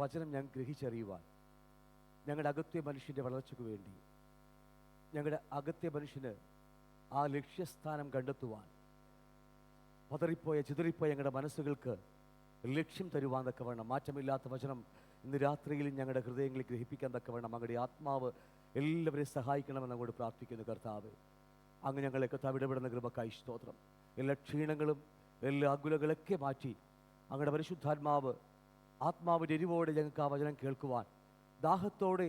വചനം ഞങ്ങൾ ഗ്രഹിച്ചറിയുവാൻ, ഞങ്ങളുടെ അകത്തെ മനുഷ്യൻ്റെ വളർച്ചയ്ക്ക് വേണ്ടി, ഞങ്ങളുടെ അകത്തെ മനുഷ്യന് ആ ലക്ഷ്യസ്ഥാനം കണ്ടെത്തുവാൻ, പതറിപ്പോയ ചിതറിപ്പോയ ഞങ്ങളുടെ മനസ്സുകൾക്ക് ലക്ഷ്യം തരുവാൻ തക്കവണ്ണം മാറ്റമില്ലാത്ത വചനം ഇന്ന് രാത്രിയിൽ ഞങ്ങളുടെ ഹൃദയങ്ങളിൽ ഗ്രഹിപ്പിക്കാൻ തക്കവണ്ണം അങ്ങയുടെ ആത്മാവ് എല്ലാവരെയും സഹായിക്കണമെന്ന് അങ്ങോട്ട് പ്രാർത്ഥിക്കുന്നു. കർത്താവ്, അങ്ങ് ഞങ്ങളെ കർത്താവ് ഇടപെടുന്ന കൃപക്കായി സ്തോത്രം. എല്ലാ ക്ഷീണങ്ങളും എല്ലാ അകുലങ്ങളൊക്കെ മാറ്റി അങ്ങയുടെ പരിശുദ്ധാത്മാവ് ആത്മാവിൻ്റെ എരിവോടെ ഞങ്ങൾക്ക് ആ വചനം കേൾക്കുവാൻ, ദാഹത്തോടെ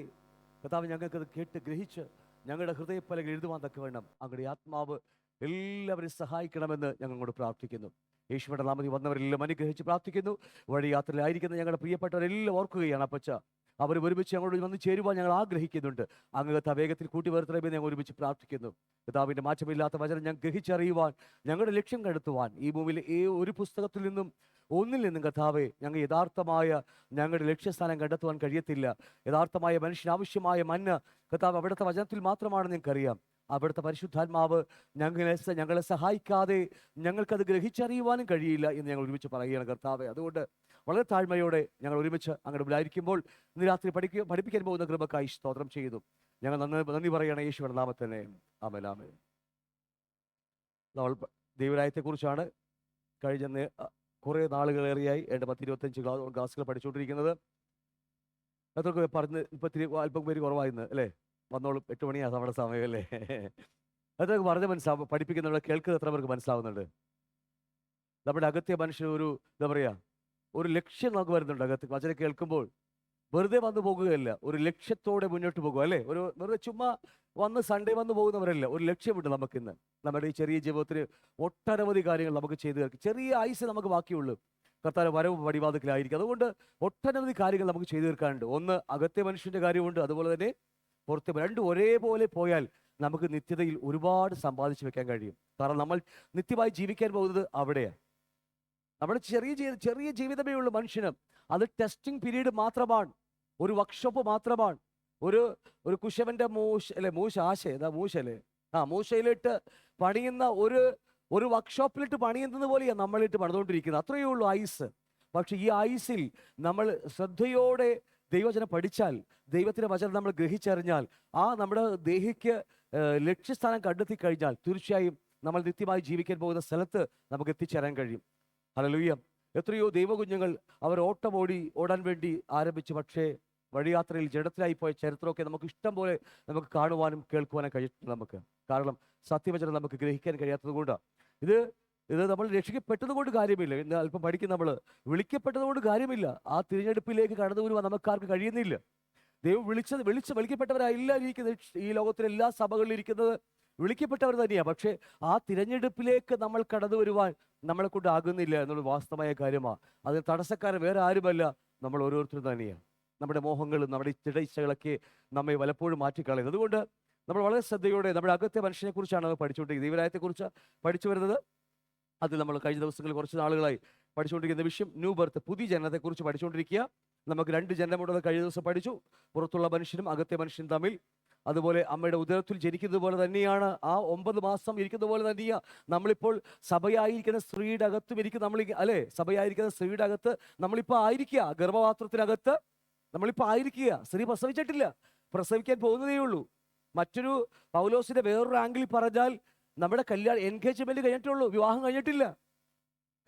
കർത്താവ് ഞങ്ങൾക്കത് കേട്ട് ഗ്രഹിച്ച് ഞങ്ങളുടെ ഹൃദയപ്പലകൾ എഴുതുവാൻ തക്കവണ്ണം അങ്ങയുടെ ആത്മാവ് എല്ലാവരെയും സഹായിക്കണമെന്ന് ഞങ്ങൾ അങ്ങോട്ട് പ്രാർത്ഥിക്കുന്നു. യേശുവിന്റെ നാമത്തിൽ വന്നവരെല്ലാം അനുഗ്രഹിച്ച് പ്രാർത്ഥിക്കുന്നു. വഴിയാത്രയിലായിരിക്കുന്ന ഞങ്ങളുടെ പ്രിയപ്പെട്ടവരെല്ലാം ഓർക്കുകയാണ് അപ്പച്ച, അവർ ഒരുമിച്ച് ഞങ്ങളോട് വന്ന് ചേരുവാൻ ഞങ്ങൾ ആഗ്രഹിക്കുന്നുണ്ട്. അങ്ങ് വേഗത്തിൽ കൂട്ടിവേർത്തണമെന്ന് ഞങ്ങൾ ഒരുമിച്ച് പ്രാർത്ഥിക്കുന്നു. കർത്താവിൻ്റെ മാറ്റമില്ലാത്ത വചനം ഞങ്ങൾ ഗ്രഹിച്ചറിയുവാൻ, ഞങ്ങളുടെ ലക്ഷ്യം കണ്ടെത്തുവാൻ, ഈ ഭൂമിയിലെ ഒരു പുസ്തകത്തിൽ നിന്നും ഒന്നിൽ നിന്നും കർത്താവെ ഞങ്ങൾ യഥാർത്ഥമായ ഞങ്ങളുടെ ലക്ഷ്യസ്ഥാനം കണ്ടെത്തുവാൻ കഴിയത്തില്ല. യഥാർത്ഥമായ മനുഷ്യനാവശ്യമായ മന്ന കർത്താവ് അവിടുത്തെ വചനത്തിൽ മാത്രമാണെന്ന് ഞങ്ങൾക്കറിയാം. അവിടുത്തെ പരിശുദ്ധാത്മാവ് ഞങ്ങളെ സഹായിക്കാതെ ഞങ്ങൾക്കത് ഗ്രഹിച്ചറിയുവാനും കഴിയില്ല എന്ന് ഞങ്ങൾ ഒരുമിച്ച് പറയുകയാണ് കർത്താവെ. അതുകൊണ്ട് വളരെ താഴ്മയോടെ ഞങ്ങൾ ഒരുമിച്ച് അങ്ങോട്ട് മുമ്പിലായിരിക്കുമ്പോൾ ഇന്ന് രാത്രി പഠിപ്പിക്കാൻ പോകുന്ന കൃപക്കായി സ്തോത്രം ചെയ്യുന്നു. ഞങ്ങൾ നന്ദി പറയണം യേശുവിന്റെ നാമത്തിൽ. ആമേൻ ആമേൻ. നമ്മൾ ദൈവരാജ്യത്തെക്കുറിച്ചാണ് കഴിഞ്ഞ കുറേ നാളുകളേറെയായി 10-25 ക്ലാസ്സുകൾ പഠിച്ചുകൊണ്ടിരിക്കുന്നത്. അതൊക്കെ പറഞ്ഞ് ഇപ്പം അല്പം പേര് കുറവായിരുന്നു അല്ലേ? വന്നോളും, 8 മണിയാണ് നമ്മുടെ സമയം അല്ലേ? അതൊക്കെ പറഞ്ഞ് പഠിപ്പിക്കുന്നുണ്ട്. കേൾക്കുന്നത് എത്ര പേർക്ക് മനസ്സിലാവുന്നുണ്ട്? നമ്മുടെ അകത്തെ മനുഷ്യൻ എന്താ പറയുക, ഒരു ലക്ഷ്യം നമുക്ക് വരുന്നുണ്ട്. അകത്ത് വചനം കേൾക്കുമ്പോൾ വെറുതെ വന്നു പോകുകയല്ല, ഒരു ലക്ഷ്യത്തോടെ മുന്നോട്ട് പോകുക അല്ലേ? വെറുതെ ചുമ്മാ സൺഡേ വന്നു പോകുന്നവരല്ല, ഒരു ലക്ഷ്യമുണ്ട് നമുക്കിന്ന്. നമ്മുടെ ഈ ചെറിയ ജീവിതത്തിൽ ഒട്ടനവധി കാര്യങ്ങൾ നമുക്ക് ചെയ്തു തീർക്കും. ചെറിയ ആയുസ് നമുക്ക് ബാക്കിയുള്ളൂ, കർത്താവ് വരവ് പടിവാതിക്കലായിരിക്കും. അതുകൊണ്ട് ഒട്ടനവധി കാര്യങ്ങൾ നമുക്ക് ചെയ്തു തീർക്കാനുണ്ട്. ഒന്ന് അകത്തെ മനുഷ്യൻ്റെ കാര്യമുണ്ട്, അതുപോലെ തന്നെ പുറത്തെ. രണ്ടും ഒരേപോലെ പോയാൽ നമുക്ക് നിത്യതയിൽ ഒരുപാട് സമ്പാദിച്ചു വെക്കാൻ കഴിയും. കാരണം നമ്മൾ നിത്യമായി ജീവിക്കാൻ പോകുന്നത് അവിടെയാണ്. നമ്മുടെ ചെറിയ ജീവിതമേ ഉള്ളൂ മനുഷ്യന്. അത് ടെസ്റ്റിംഗ് പീരീഡ് മാത്രമാണ്, ഒരു വർക്ക്ഷോപ്പ് മാത്രമാണ്. ഒരു കുശവന്റെ മൂശയിലിട്ട് പണിയുന്ന ഒരു വർക്ക്ഷോപ്പിലിട്ട് പണിയുന്നത് പോലെയാണ് നമ്മളിട്ട് പണിതുകൊണ്ടിരിക്കുന്നത്. അത്രയേ ഉള്ളൂ ആയുസ്. പക്ഷെ ഈ ആയുസിൽ നമ്മൾ ശ്രദ്ധയോടെ ദൈവവചനം പഠിച്ചാൽ, ദൈവത്തിൻ്റെ വചനം നമ്മൾ ഗ്രഹിച്ചറിഞ്ഞാൽ, നമ്മുടെ ദേഹിക്ക് ലക്ഷ്യസ്ഥാനം കണ്ടെത്തി കഴിഞ്ഞാൽ തീർച്ചയായും നമ്മൾ നിത്യമായി ജീവിക്കാൻ പോകുന്ന സ്ഥലത്ത് നമുക്ക് എത്തിച്ചേരാൻ കഴിയും. ഹല്ലേലൂയ. എത്രയോ ദൈവകുഞ്ഞുങ്ങൾ അവർ ഓടാൻ വേണ്ടി ആരംഭിച്ചു, പക്ഷേ വഴിയാത്രയിൽ ജഡത്തിലായി പോയ ചരിത്രമൊക്കെ നമുക്ക് ഇഷ്ടം പോലെ നമുക്ക് കാണുവാനും കേൾക്കുവാനും കഴിയുന്നുണ്ട് നമുക്ക്. കാരണം സത്യവചനം നമുക്ക് ഗ്രഹിക്കാൻ കഴിയാത്തത് കൊണ്ടാണ്. ഇത് നമ്മൾ രക്ഷിക്കപ്പെട്ടത് കൊണ്ട് കാര്യമില്ല. ഇന്ന് അല്പം പഠിക്കും. നമ്മൾ വിളിക്കപ്പെട്ടത് കൊണ്ട് കാര്യമില്ല. ആ തിരഞ്ഞെടുപ്പിലേക്ക് കടന്നു വരുവാൻ നമുക്കാർക്ക് കഴിയുന്നില്ല. ദൈവം വിളിക്കപ്പെട്ടവരല്ല ഇരിക്കുന്നത്. ഈ ലോകത്തിലെ എല്ലാ സഭകളിലും ഇരിക്കുന്നത് വിളിക്കപ്പെട്ടവർ തന്നെയാണ്. പക്ഷേ ആ തിരഞ്ഞെടുപ്പിലേക്ക് നമ്മൾ കടന്നു വരുവാൻ നമ്മളെ കൊണ്ട് ആകുന്നില്ല എന്നുള്ള വാസ്തവമായ കാര്യമാണ്. അതിന് തടസ്സക്കാരൻ വേറെ ആരുമല്ല, നമ്മൾ ഓരോരുത്തരും തന്നെയാണ്. നമ്മുടെ മോഹങ്ങളും നമ്മുടെ ഇച്ഛകളൊക്കെ നമ്മെ പലപ്പോഴും മാറ്റിക്കളയുന്നത്. അതുകൊണ്ട് നമ്മൾ വളരെ ശ്രദ്ധയോടെ നമ്മുടെ അകത്തെ മനുഷ്യനെ കുറിച്ചാണ് പഠിച്ചുകൊണ്ടിരിക്കുന്നത്. ദൈവരാജ്യത്തെക്കുറിച്ച് പഠിച്ചു വരുന്നത്. അത് നമ്മൾ കഴിഞ്ഞ ദിവസങ്ങളിൽ കുറച്ച് നാളുകളായി പഠിച്ചുകൊണ്ടിരിക്കുന്ന വിഷയം ന്യൂ ബർത്ത്, പുതിയ ജനനത്തെക്കുറിച്ച് പഠിച്ചുകൊണ്ടിരിക്കുക. നമുക്ക് 2 ജനനമുള്ളത് കഴിഞ്ഞ ദിവസം പഠിച്ചു. പുറത്തുള്ള മനുഷ്യനും അകത്തെ മനുഷ്യനും തമ്മിൽ. അതുപോലെ അമ്മയുടെ ഉദരത്തിൽ ജനിക്കുന്നത് പോലെ തന്നെയാണ്, ആ 9 മാസം ഇരിക്കുന്ന പോലെ തന്നെയാണ് നമ്മളിപ്പോൾ സഭയായിരിക്കുന്ന സ്ത്രീയുടെ അകത്തും ഇരിക്കും. അല്ലേ, സഭയായിരിക്കുന്ന സ്ത്രീയുടെ അകത്ത് നമ്മളിപ്പോൾ ആയിരിക്കുക. ഗർഭപാത്രത്തിനകത്ത് നമ്മളിപ്പോൾ ആയിരിക്കുക. സ്ത്രീ പ്രസവിച്ചിട്ടില്ല, പ്രസവിക്കാൻ പോകുന്നതേ ഉള്ളൂ. മറ്റൊരു പൗലോസിന്റെ വേറൊരു ആംഗിളിൽ പറഞ്ഞാൽ നമ്മുടെ എൻഗേജ്മെന്റ് കഴിഞ്ഞിട്ടുള്ളൂ, വിവാഹം കഴിഞ്ഞിട്ടില്ല.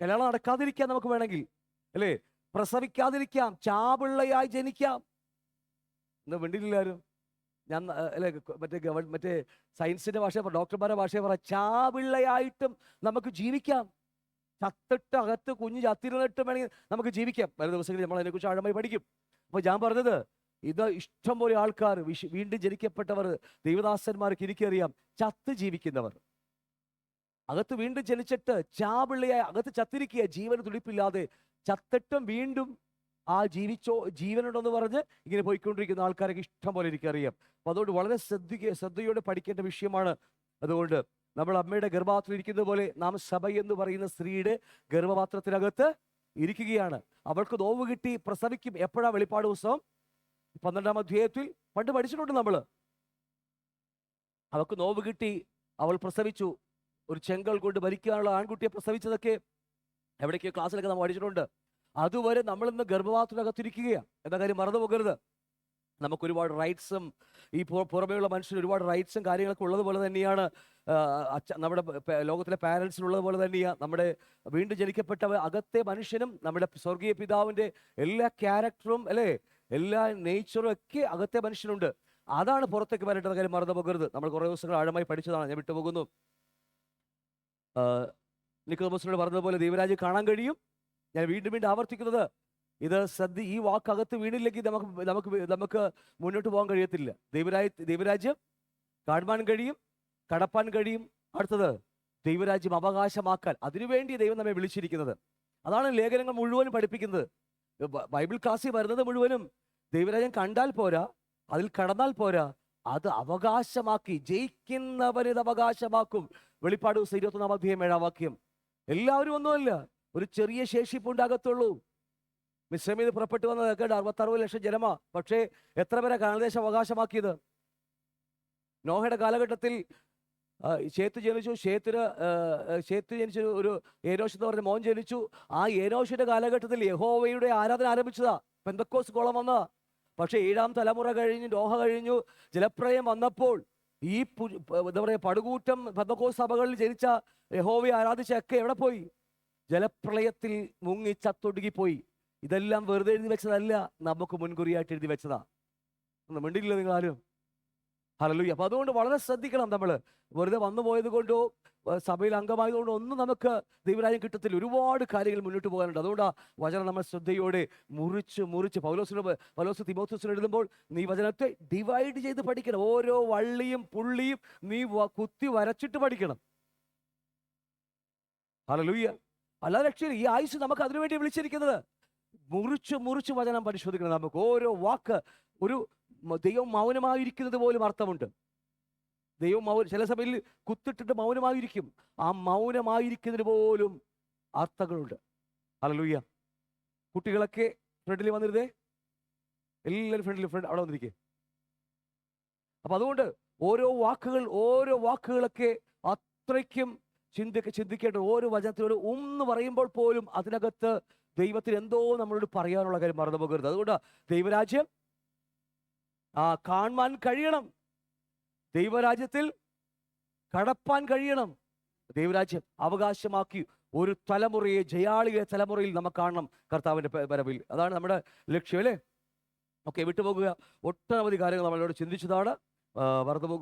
കല്യാണം നടക്കാതിരിക്കാം നമുക്ക് വേണമെങ്കിൽ, അല്ലേ? പ്രസവിക്കാതിരിക്കാം, ചാപിള്ളയായി ജനിക്കാം. എന്താ വേണ്ടിയില്ലാരും? ഞാൻ അല്ലെ മറ്റേ സയൻസിന്റെ ഭാഷ, ഡോക്ടർമാരുടെ ഭാഷയെ പറ, ചാപിള്ളയായിട്ടും നമുക്ക് ജീവിക്കാം. ചത്തിട്ട് അകത്ത് കുഞ്ഞ് ചത്തിരുന്നിട്ട് വേണമെങ്കിൽ നമുക്ക് ജീവിക്കാം. പല ദിവസങ്ങളിൽ നമ്മൾ അതിനെക്കുറിച്ച് ആഴമായി പഠിക്കും. അപ്പോൾ ഞാൻ പറഞ്ഞത്, ഇത് ഇഷ്ടം പോലെ ആൾക്കാർ വീണ്ടും ജനിക്കപ്പെട്ടവർ, ദൈവദാസന്മാർക്ക് എനിക്കറിയാം, ചത്ത് ജീവിക്കുന്നവർ. അകത്ത് വീണ്ടും ജനിച്ചിട്ട് ചാപിള്ളയായി അകത്ത് ചത്തിരിക്കുക, ജീവന് തുടിപ്പില്ലാതെ ചത്തിട്ടും വീണ്ടും ആ ജീവനുണ്ടെന്ന് പറഞ്ഞ് ഇങ്ങനെ പോയിക്കൊണ്ടിരിക്കുന്ന ആൾക്കാരൊക്കെ ഇഷ്ടം പോലെ എനിക്കറിയാം. അപ്പോൾ അതുകൊണ്ട് വളരെ ശ്രദ്ധയോടെ പഠിക്കേണ്ട വിഷയമാണ്. അതുകൊണ്ട് നമ്മൾ അമ്മയുടെ ഗർഭപാത്രത്തിൽ ഇരിക്കുന്നത് പോലെ നാം സഭ എന്ന് പറയുന്ന സ്ത്രീയുടെ ഗർഭപാത്രത്തിനകത്ത് ഇരിക്കുകയാണ്. അവൾക്ക് നോവ് കിട്ടി പ്രസവിക്കും. എപ്പോഴാ? വെളിപ്പാട് പുസ്തകം 12-ാം അധ്യായത്തിൽ പണ്ട് പഠിച്ചിട്ടുണ്ട് നമ്മൾ. അവൾക്ക് നോവ് കിട്ടി, അവൾ പ്രസവിച്ചു. ഒരു ചെങ്കൽ കൊണ്ട് ഭരിക്കാനുള്ള ആൺകുട്ടിയെ പ്രസവിച്ചതൊക്കെ എവിടേക്കോ ക്ലാസ്സിലൊക്കെ നമ്മൾ പഠിച്ചിട്ടുണ്ട്. അതുവരെ നമ്മളിന്ന് ഗർഭപാത്രത്തിനകത്തിരിക്കുകയാണ് എന്ന കാര്യം മറന്നു പോകരുത്. നമുക്ക് ഒരുപാട് റൈറ്റ്സും ഈ പുറമേയുള്ള മനുഷ്യന് ഒരുപാട് റൈറ്റ്സും കാര്യങ്ങളൊക്കെ ഉള്ളതുപോലെ തന്നെയാണ് നമ്മുടെ ലോകത്തിലെ പാരൻസിനുള്ളത് പോലെ തന്നെയാണ് നമ്മുടെ വീണ്ടും ജനിക്കപ്പെട്ട അകത്തെ മനുഷ്യനും നമ്മുടെ സ്വർഗീയ പിതാവിൻ്റെ എല്ലാ ക്യാരക്ടറും അല്ലേ, എല്ലാ നേച്ചറും ഒക്കെ അകത്തെ മനുഷ്യനുണ്ട്. അതാണ് പുറത്തേക്ക് വരേണ്ടത് കാര്യം മറന്നു പോകരുത്. നമ്മൾ കുറേ ദിവസങ്ങൾ ആഴമായി പഠിച്ചതാണ്, ഞാൻ വിട്ടുപോകുന്നു. നിക്കോദെമോസിനോട് പറഞ്ഞതുപോലെ ദൈവരാജ്യം കാണാൻ കഴിയും. ഞാൻ വീണ്ടും വീണ്ടും ആവർത്തിക്കുന്നത്, ഇത് ഈ വാക്കകത്ത് വീണില്ലെങ്കിൽ നമുക്ക് മുന്നോട്ട് പോകാൻ കഴിയത്തില്ല. ദൈവരാജ്യം കാണുവാൻ കഴിയും, കടപ്പാൻ കഴിയും. അടുത്തത് ദൈവരാജ്യം അവകാശമാക്കാൻ, അതിനുവേണ്ടി ദൈവം നമ്മെ വിളിച്ചിരിക്കുന്നത്. അതാണ് ലേഖനങ്ങൾ മുഴുവനും പഠിപ്പിക്കുന്നത്. ബൈബിൾ ക്ലാസ്സിൽ വരുന്നത് മുഴുവനും ദൈവരാജ്യം കണ്ടാൽ പോരാ, അതിൽ കടന്നാൽ പോരാ, അത് അവകാശമാക്കി ജയിക്കുന്നവരിത് അവകാശമാക്കും. വെളിപ്പാട് 21:7 എല്ലാവരും ഒന്നുമല്ല, ഒരു ചെറിയ ശേഷിപ്പുണ്ടാകത്തുള്ളൂ. മിസ്രൈമിൽ നിന്ന് പുറപ്പെട്ടു വന്നതൊക്കെ 60-60 ലക്ഷം ജനമാ. പക്ഷേ എത്ര പേരെ കാനദേശം അവകാശമാക്കിയത്? നോഹയുടെ കാലഘട്ടത്തിൽ ശേത്ത് ജനിച്ചു. ശേത്ത് ജനിച്ചു, ഒരു ഏനോഷ് എന്ന് പറഞ്ഞ മോൻ ജനിച്ചു. ആ ഏനോഷിന്റെ കാലഘട്ടത്തിൽ യഹോവയുടെ ആരാധന ആരംഭിച്ചതാ, പെന്തക്കോസ് കോളം വന്നതാ. പക്ഷെ 7-ാം തലമുറ കഴിഞ്ഞു, നോഹ കഴിഞ്ഞു, ജലപ്രളയം വന്നപ്പോൾ ഈ എന്താ പറയുക പടുകൂറ്റം പെന്തക്കോസ് സഭകളിൽ ജനിച്ച യഹോവയെ ആരാധിച്ചൊക്കെ എവിടെ പോയി? ജലപ്രളയത്തിൽ മുങ്ങി ചത്തൊടുങ്ങിപ്പോയി. ഇതെല്ലാം വെറുതെ എഴുതി വെച്ചതല്ല, നമുക്ക് മുൻകുറിയായിട്ട് എഴുതി വെച്ചതാ. ഒന്നും മിണ്ടില്ല നിങ്ങൾ ആരും. ഹല്ലേലൂയ. അപ്പൊ അതുകൊണ്ട് വളരെ ശ്രദ്ധിക്കണം. നമ്മൾ വെറുതെ വന്നു പോയത് കൊണ്ടോ സഭയിൽ അംഗമായതുകൊണ്ടോ ഒന്നും നമുക്ക് ദൈവരാജ്യം കിട്ടത്തില്ല. ഒരുപാട് കാര്യങ്ങൾ മുന്നോട്ട് പോകാനുണ്ട്. അതുകൊണ്ട് ആ വചനം നമ്മൾ ശ്രദ്ധയോടെ മുറിച്ച് പൗലോസ് തിമോഥെയോസിന് എഴുതുമ്പോൾ നീ വചനത്തെ ഡിവൈഡ് ചെയ്ത് പഠിക്കണം. ഓരോ വള്ളിയും പുള്ളിയും നീ കുത്തി വരച്ചിട്ട് പഠിക്കണം. ഹല്ലേലൂയ. അല്ലാതെ രക്ഷയില്ല. ഈ ആയുസ് നമുക്ക് അതിനുവേണ്ടി വിളിച്ചിരിക്കുന്നത്. മുറിച്ച് വചനം പരിശോധിക്കണം. നമുക്ക് ഓരോ വാക്ക്, ഒരു ദൈവം മൗനമായിരിക്കുന്നത് പോലും അർത്ഥമുണ്ട്. ദൈവം ചില സഭയിൽ കുത്തിട്ടിട്ട് മൗനമായിരിക്കും. ആ മൗനമായിരിക്കുന്നതിന് പോലും അർത്ഥങ്ങളുണ്ട്. ഹല്ലേലൂയ. കുട്ടികളൊക്കെ ഫ്രണ്ടിൽ വന്നിരുന്നേ, എല്ലാവരും ഫ്രണ്ട് അവിടെ വന്നിരിക്കേ. അപ്പൊ അതുകൊണ്ട് ഓരോ വാക്കുകളൊക്കെ അത്രയ്ക്കും ചിന്തിക്കേണ്ട. ഓരോ വചനത്തിനോട് എന്ന് പറയുമ്പോൾ പോലും അതിനകത്ത് ദൈവത്തിന് എന്തോ നമ്മളോട് പറയാനുള്ള കാര്യം മറന്നു പോകരുത്. അതുകൊണ്ട് ദൈവരാജ്യം കാണുവാൻ കഴിയണം, ദൈവരാജ്യത്തിൽ കടപ്പാൻ കഴിയണം. ദൈവരാജ്യം അവകാശമാക്കി ഒരു തലമുറയെ, ജയാളിയെ തലമുറയിൽ നമുക്ക് കാണണം കർത്താവിൻ്റെ വരവിൽ. അതാണ് നമ്മുടെ ലക്ഷ്യം അല്ലേ. ഓക്കെ, വിട്ടുപോകുക. ഒട്ടനവധി കാര്യങ്ങൾ നമ്മളോട് ചിന്തിച്ചതാണ്,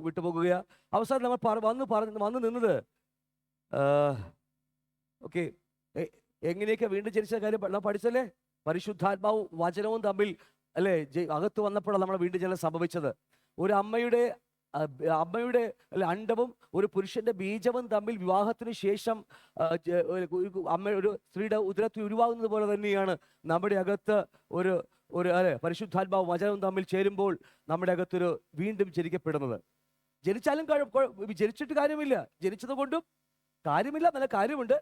വിട്ടുപോകുക. അവസാനം നമ്മൾ വന്ന് നിന്നത് ഓക്കെ, എങ്ങനെയൊക്കെ വീണ്ടും ജനിച്ച കാര്യം നാം പഠിച്ചല്ലേ. പരിശുദ്ധാത്മാവും വചനവും തമ്മിൽ അല്ലേ അകത്ത് വന്നപ്പോഴാണ് നമ്മൾ വീണ്ടും ജനം സംഭവിച്ചത്. ഒരു അമ്മയുടെ അല്ലെ അണ്ഡവും ഒരു പുരുഷന്റെ ബീജവും തമ്മിൽ വിവാഹത്തിന് ശേഷം ഒരു സ്ത്രീയുടെ ഉദരത്തിൽ ഉരുവാകുന്നത് പോലെ തന്നെയാണ് നമ്മുടെ അകത്ത് ഒരു അല്ലെ പരിശുദ്ധാത്മാവും വചനവും തമ്മിൽ ചേരുമ്പോൾ നമ്മുടെ അകത്തൊരു വീണ്ടും ജനിക്കപ്പെടുന്നത്. ജനിച്ചാലും ജനിച്ചിട്ട് കാര്യമില്ല, ജനിച്ചത് കൊണ്ടും കാര്യമില്ല, നല്ല കാര്യമുണ്ട്.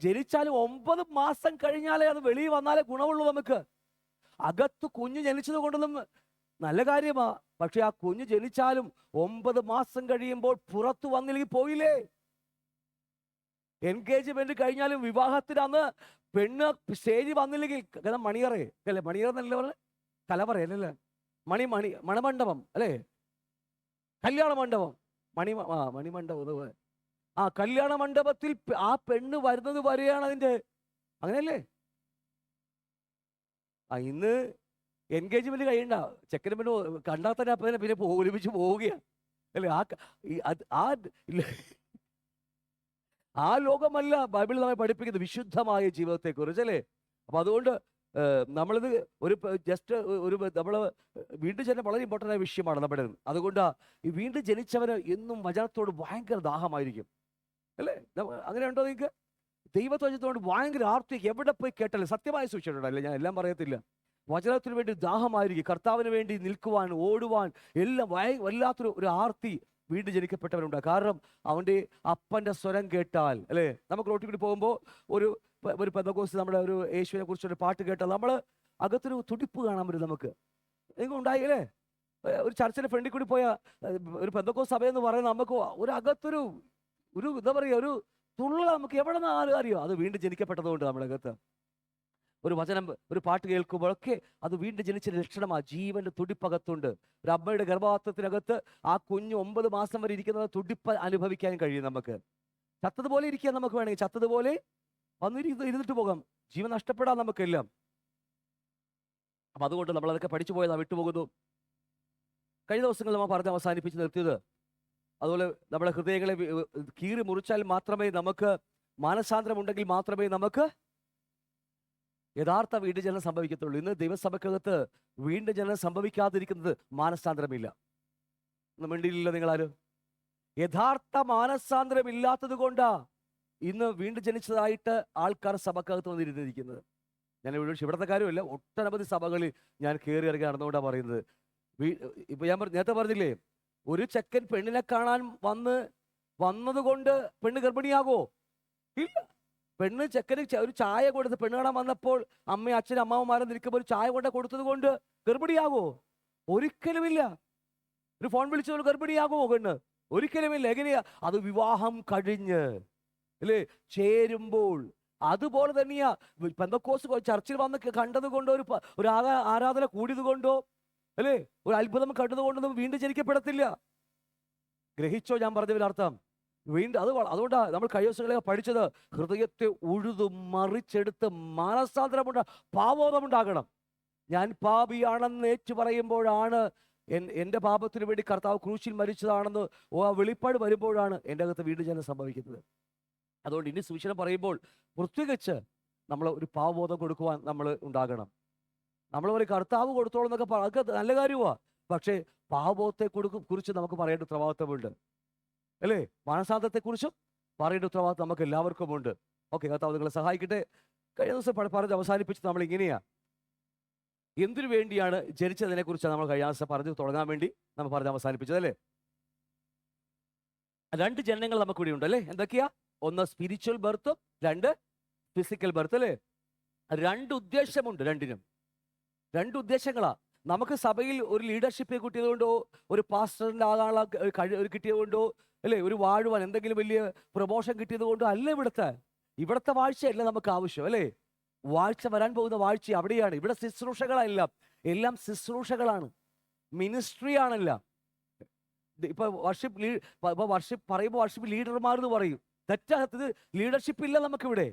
ജനിച്ചാലും 9 മാസം കഴിഞ്ഞാലേ അത് വെളിയിൽ വന്നാലേ ഗുണമുള്ളൂ. നമുക്ക് അകത്ത് കുഞ്ഞ് ജനിച്ചത് കൊണ്ടൊന്നും നല്ല കാര്യമാ, പക്ഷെ ആ കുഞ്ഞ് ജനിച്ചാലും 9 മാസം കഴിയുമ്പോൾ പുറത്തു വന്നില്ലെങ്കിൽ പോയില്ലേ. എൻഗേജ്മെന്റ് കഴിഞ്ഞാലും വിവാഹത്തിന് അന്ന് പെണ്ണ് സ്റ്റേജ് വന്നില്ലെങ്കിൽ മണിയറേ അല്ലേ, മണിയറന്നല്ലേ പറഞ്ഞ കലവറയല്ലേ, മണമണ്ഡപം അല്ലേ, കല്യാണ മണ്ഡപം, മണിമണ്ഡപം. ആ കല്യാണ മണ്ഡപത്തിൽ ആ പെണ്ണ് വരുന്നത് വരെയാണ് അതിൻ്റെ, അങ്ങനെയല്ലേ. ഇന്ന് എൻഗേജ്മെന്റ് കഴിയണ്ട, ചെക്കനും പെണ്ണു കണ്ടാൽ തന്നെ പിന്നെ ഒരുമിച്ച് പോവുകയാണ് അല്ലേ. ആ ലോകമല്ല ബൈബിൾ നമ്മെ പഠിപ്പിക്കുന്നത്, വിശുദ്ധമായ ജീവിതത്തെക്കുറിച്ച് അല്ലേ. അപ്പൊ അതുകൊണ്ട് നമ്മളിത് നമ്മൾ വീണ്ടും ജനം വളരെ ഇമ്പോർട്ടൻ്റ് ആയ വിഷയമാണ് നമ്മുടെ. അതുകൊണ്ട് ഈ വീണ്ടും ജനിച്ചവന് എന്നും വചനത്തോട് ഭയങ്കര ദാഹമായിരിക്കും അല്ലേ. അങ്ങനെ ഉണ്ടോ നിങ്ങൾക്ക്? ദൈവവചനത്തോട് ഭയങ്കര ആർത്തി, എവിടെ പോയി കേട്ടാലും സത്യമായ സൂക്ഷിച്ചിട്ടുണ്ടല്ലേ, ഞാൻ എല്ലാം പറയത്തില്ല. വചനത്തിന് വേണ്ടി ദാഹമായിരിക്കും, കർത്താവിന് വേണ്ടി നിൽക്കുവാൻ, ഓടുവാൻ, എല്ലാം വല്ലാത്തൊരു ആർത്തി വീണ്ടും ജനിക്കപ്പെട്ടവരുണ്ട്. കാരണം അവൻ്റെ അപ്പൻ്റെ സ്വരം കേട്ടാൽ അല്ലേ. നമുക്ക് റോട്ടിൽ കൂടി പോകുമ്പോൾ ഒരു പെന്തക്കോസ്ത് നമ്മുടെ ഒരു യേശുവിനെ കുറിച്ചൊരു പാട്ട് കേട്ടാൽ നമ്മൾ അകത്തൊരു തുടിപ്പ് കാണാൻ പറ്റും. നമുക്ക് നിങ്ങൾ ഉണ്ടായി അല്ലേ. ഒരു ചർച്ചിൻ്റെ ഫ്രണ്ടിൽ കൂടി പോയ ഒരു പെന്തക്കോസ്ത് സഭയെന്ന് പറയുന്നത് നമുക്ക് അകത്തൊരു എന്താ പറയുക, ഒരു തുള്ളൽ നമുക്ക് എവിടെ നിന്ന് അറിയോ, അത് വീണ്ടും ജനിക്കപ്പെട്ടതുകൊണ്ട് നമ്മുടെ അകത്ത്. ഒരു വചനം, ഒരു പാട്ട് കേൾക്കുമ്പോഴൊക്കെ അത് വീണ്ടും ജനിച്ച ലക്ഷണമാണ്. ജീവന്റെ തുടിപ്പകത്തുണ്ട്. ഒരു അമ്മയുടെ ഗർഭപാത്രത്തിനകത്ത് ആ കുഞ്ഞ് 9 മാസം വരെ ഇരിക്കുന്നത് തുടിപ്പ് അനുഭവിക്കാൻ കഴിയും നമുക്ക്. ചത്തതുപോലെ ഇരിക്കാൻ നമുക്ക് വേണമെങ്കിൽ ചത്തതുപോലെ ഇരുന്നിട്ട് പോകാം. ജീവൻ നഷ്ടപ്പെടാം നമുക്കെല്ലാം. അപ്പൊ അതുകൊണ്ട് നമ്മൾ അതൊക്കെ പഠിച്ചു പോയതാ, വിട്ടുപോകുന്നു. കഴിഞ്ഞ ദിവസങ്ങൾ നമ്മൾ പറഞ്ഞ് അവസാനിപ്പിച്ച് നിർത്തിയത്, അതുപോലെ നമ്മുടെ ഹൃദയങ്ങളെ കീറി മുറിച്ചാൽ മാത്രമേ നമുക്ക് മാനസാന്തരം ഉണ്ടെങ്കിൽ മാത്രമേ നമുക്ക് യഥാർത്ഥ വീണ്ടും ജനനം സംഭവിക്കത്തുള്ളൂ. ഇന്ന് ദൈവസഭക്കകത്ത് വീണ്ടും ജനനം സംഭവിക്കാതിരിക്കുന്നത് മാനസാന്തരമില്ല. ഒന്നും മിണ്ടിയില്ലല്ലോ നിങ്ങളാരും. യഥാർത്ഥ മാനസാന്തരം ഇല്ലാത്തത് കൊണ്ടാ ഇന്ന് വീണ്ടും ജനിച്ചതായിട്ട് ആൾക്കാർ സഭക്കകത്ത് വന്നിരുന്നിരിക്കുന്നത്. ഞാൻ ഇവിടുത്തെ കാര്യമല്ല, ഒട്ടനവധി സഭകളിൽ ഞാൻ കയറി ഇറങ്ങി നടന്നുകൊണ്ടാണ് പറയുന്നത്. ഇപ്പൊ ഞാൻ നേരത്തെ പറഞ്ഞില്ലേ, ഒരു ചെക്കൻ പെണ്ണിനെ കാണാൻ വന്നത് കൊണ്ട് പെണ്ണ് ഗർഭിണിയാകോ? ഇല്ല. പെണ്ണ് ചെക്കന് ഒരു ചായ കൊടുത്ത്, പെണ്ണ് കാണാൻ വന്നപ്പോൾ അമ്മയും അച്ഛനും അമ്മാവന്മാരും നിൽക്കുമ്പോൾ ഒരു ചായ കൊണ്ട് കൊടുത്തത് കൊണ്ട് ഗർഭിണിയാകോ? ഒരിക്കലുമില്ല. ഒരു ഫോൺ വിളിച്ചത് ഗർഭിണിയാകുമോ പെണ്ണ്? ഒരിക്കലുമില്ല. എങ്ങനെയാ? അത് വിവാഹം കഴിഞ്ഞ് അല്ലേ ചേരുമ്പോൾ. അതുപോലെ തന്നെയാ പെന്തക്കോസ്ത് ചർച്ചിൽ വന്ന് കണ്ടത് കൊണ്ടോ, ഒരു ആരാധന കൂടിയത് കൊണ്ടോ അല്ലേ, ഒരു അത്ഭുതം കണ്ടതുകൊണ്ടൊന്നും വീണ്ടും ജനിക്കപ്പെടത്തില്ല. ഗ്രഹിച്ചോ ഞാൻ പറഞ്ഞതിനർത്ഥം? വീണ്ടും അതുകൊണ്ടാണ് നമ്മൾ കഴിഞ്ഞ ദിവസങ്ങളെ പഠിച്ചത്, ഹൃദയത്തെ ഉഴുതു മറിച്ചെടുത്ത് മാനസാന്തരമുണ്ട പാവബോധമുണ്ടാകണം. ഞാൻ പാപിയാണെന്ന് ഏറ്റു പറയുമ്പോഴാണ്, എൻ്റെ പാപത്തിന് വേണ്ടി കർത്താവ് ക്രൂശിൽ മരിച്ചതാണെന്ന് വെളിപ്പാട് വരുമ്പോഴാണ് എൻ്റെ അകത്ത് വീണ്ടും ജനം സംഭവിക്കുന്നത്. അതുകൊണ്ട് ഇനി സുവിശേഷം പറയുമ്പോൾ പ്രത്യേകിച്ച് നമ്മൾ ഒരു പാവബോധം കൊടുക്കുവാൻ നമ്മൾ ഉണ്ടാകണം. നമ്മൾ പറയും കർത്താവ് കൊടുത്തോളം എന്നൊക്കെ അതൊക്കെ നല്ല കാര്യമാണ്. പക്ഷേ പാവബോധത്തെ കുറിച്ച് നമുക്ക് പറയേണ്ട ഉത്തരവാദിത്വമുണ്ട് അല്ലേ? മാനസാന്തരത്തെക്കുറിച്ചും പറയേണ്ട ഉത്തരവാദിത്വം നമുക്ക് എല്ലാവർക്കും ഉണ്ട്. ഓക്കെ, കർത്താവ് നിങ്ങളെ സഹായിക്കട്ടെ. കഴിഞ്ഞ ദിവസം പറഞ്ഞ് അവസാനിപ്പിച്ച് നമ്മൾ ഇങ്ങനെയാ, എന്തിനു വേണ്ടിയാണ് ജനിച്ചതിനെ കുറിച്ചാണ് നമ്മൾ കഴിഞ്ഞ ദിവസം പറഞ്ഞു തുടങ്ങാൻ വേണ്ടി നമ്മൾ പറഞ്ഞ് അവസാനിപ്പിച്ചത് അല്ലേ? 2 ജനനങ്ങൾ നമുക്കിവിടെ ഉണ്ട് അല്ലേ? എന്തൊക്കെയാ? ഒന്ന് സ്പിരിച്വൽ ബർത്തും 2 ഫിസിക്കൽ ബർത്ത് അല്ലേ? 2 ഉദ്ദേശമുണ്ട്. 2 ഉദ്ദേശങ്ങളാ. നമുക്ക് സഭയിൽ ഒരു ലീഡർഷിപ്പ് കിട്ടിയത് കൊണ്ടോ, ഒരു പാസ്റ്ററിൻ്റെ ആകാനുള്ള കഴിവ് കിട്ടിയത് കൊണ്ടോ അല്ലേ, ഒരു വാഴുവാൻ എന്തെങ്കിലും വലിയ പ്രൊമോഷൻ കിട്ടിയത് കൊണ്ടോ അല്ല ഇവിടുത്തെ വാഴ്ചയല്ല നമുക്ക് ആവശ്യം അല്ലേ? വാഴ്ച വരാൻ പോകുന്ന വാഴ്ച അവിടെയാണ്. ഇവിടെ ശുശ്രൂഷകളെല്ലാം എല്ലാം ശുശ്രൂഷകളാണ്, മിനിസ്ട്രി ആണെല്ലാം. ഇപ്പൊ വർഷിപ്പ് പറയുമ്പോൾ വർഷിപ്പ് ലീഡർമാർ എന്ന് പറയും. തെറ്റാകത്തത് ലീഡർഷിപ്പ് ഇല്ല നമുക്കിവിടെ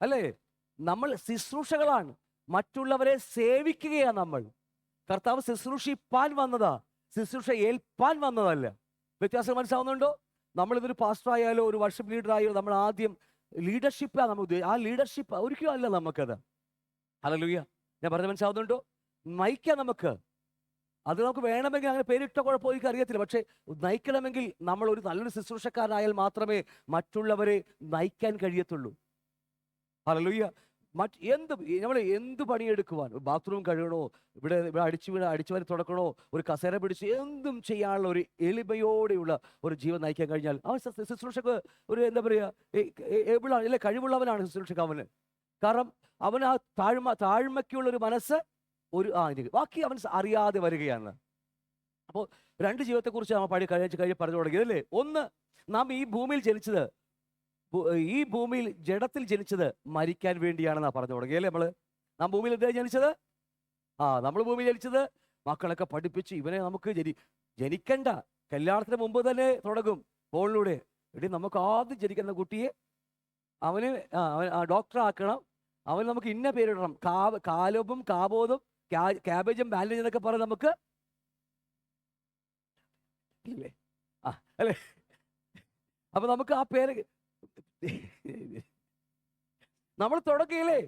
അല്ലേ? നമ്മൾ ശുശ്രൂഷകളാണ്, മറ്റുള്ളവരെ സേവിക്കുകയാണ് നമ്മൾ. കർത്താവ് ശുശ്രൂഷിപ്പാൻ വന്നതാ, ശുശ്രൂഷ ഏൽപ്പാൻ വന്നതല്ല. വ്യത്യാസം മനസ്സിലാവുന്നുണ്ടോ? നമ്മളിതൊരു പാസ്റ്റർ ആയാലോ ഒരു വർഷിപ്പ് ലീഡർ ആയാലോ നമ്മൾ ആദ്യം ലീഡർഷിപ്പാണ് നമ്മൾ ആ ലീഡർഷിപ്പ് ഒരിക്കലും അല്ല നമുക്കത്. ഹല്ലേലൂയ. ഞാൻ പറഞ്ഞ മനസ്സിലാവുന്നുണ്ടോ? നയിക്കാം നമുക്ക്. അത് നമുക്ക് വേണമെങ്കിൽ അങ്ങനെ പേരിട്ട കുഴപ്പമോ എനിക്ക് അറിയത്തില്ല. പക്ഷേ നയിക്കണമെങ്കിൽ നമ്മൾ ഒരു നല്ലൊരു ശുശ്രൂഷക്കാരനായാൽ മാത്രമേ മറ്റുള്ളവരെ നയിക്കാൻ കഴിയത്തുള്ളൂ. ഹല്ലേലൂയ. നമ്മൾ എന്ത് പണിയെടുക്കുവാൻ, ബാത്റൂം കഴുകണോ, ഇവിടെ അടിച്ചു വാരി തുടക്കണോ, ഒരു കസേര പിടിച്ച് എന്തും ചെയ്യാനുള്ള ഒരു എളിമയോടെയുള്ള ഒരു ജീവൻ നയിക്കാൻ കഴിഞ്ഞാൽ അവൻ ശുശ്രൂഷക്ക് ഒരു എന്താ പറയുക അല്ലെ, കഴിവുള്ളവനാണ് ശുശ്രൂഷക്ക് അവന്. കാരണം അവൻ ആ താഴ്മയ്ക്കുള്ളൊരു മനസ്സ് ബാക്കി അവൻ അറിയാതെ വരികയാണ്. അപ്പോൾ 2 ജീവിതത്തെക്കുറിച്ച് നമ്മൾ പറഞ്ഞു തുടങ്ങിയത് അല്ലേ? ഒന്ന്, നാം ഈ ഭൂമിയിൽ ജഡത്തിൽ ജനിച്ചത് മരിക്കാൻ വേണ്ടിയാണെന്നാ പറഞ്ഞു തുടങ്ങിയല്ലേ? നാം ഭൂമിയിൽ എന്താ ജനിച്ചത്? നമ്മൾ ഭൂമിയിൽ ജനിച്ചത് മക്കളൊക്കെ പഠിപ്പിച്ച് ഇവനെ നമുക്ക് ജനിക്കണ്ട, കല്യാണത്തിന് മുമ്പ് തന്നെ തുടങ്ങും ഫോണിലൂടെ. നമുക്ക് ആദ്യം ജനിക്കുന്ന കുട്ടിയെ അവന് ഡോക്ടർ ആക്കണം, അവന് നമുക്ക് ഇന്ന പേരിടണം, കാലോബും കാബോധും ക്യാബേജും ബാലേജും എന്നൊക്കെ പറഞ്ഞ് നമുക്ക് ഇല്ലേ അല്ലേ? അപ്പൊ നമുക്ക് ആ പേര് നമ്മൾ തുടങ്ങിയില്ലേ?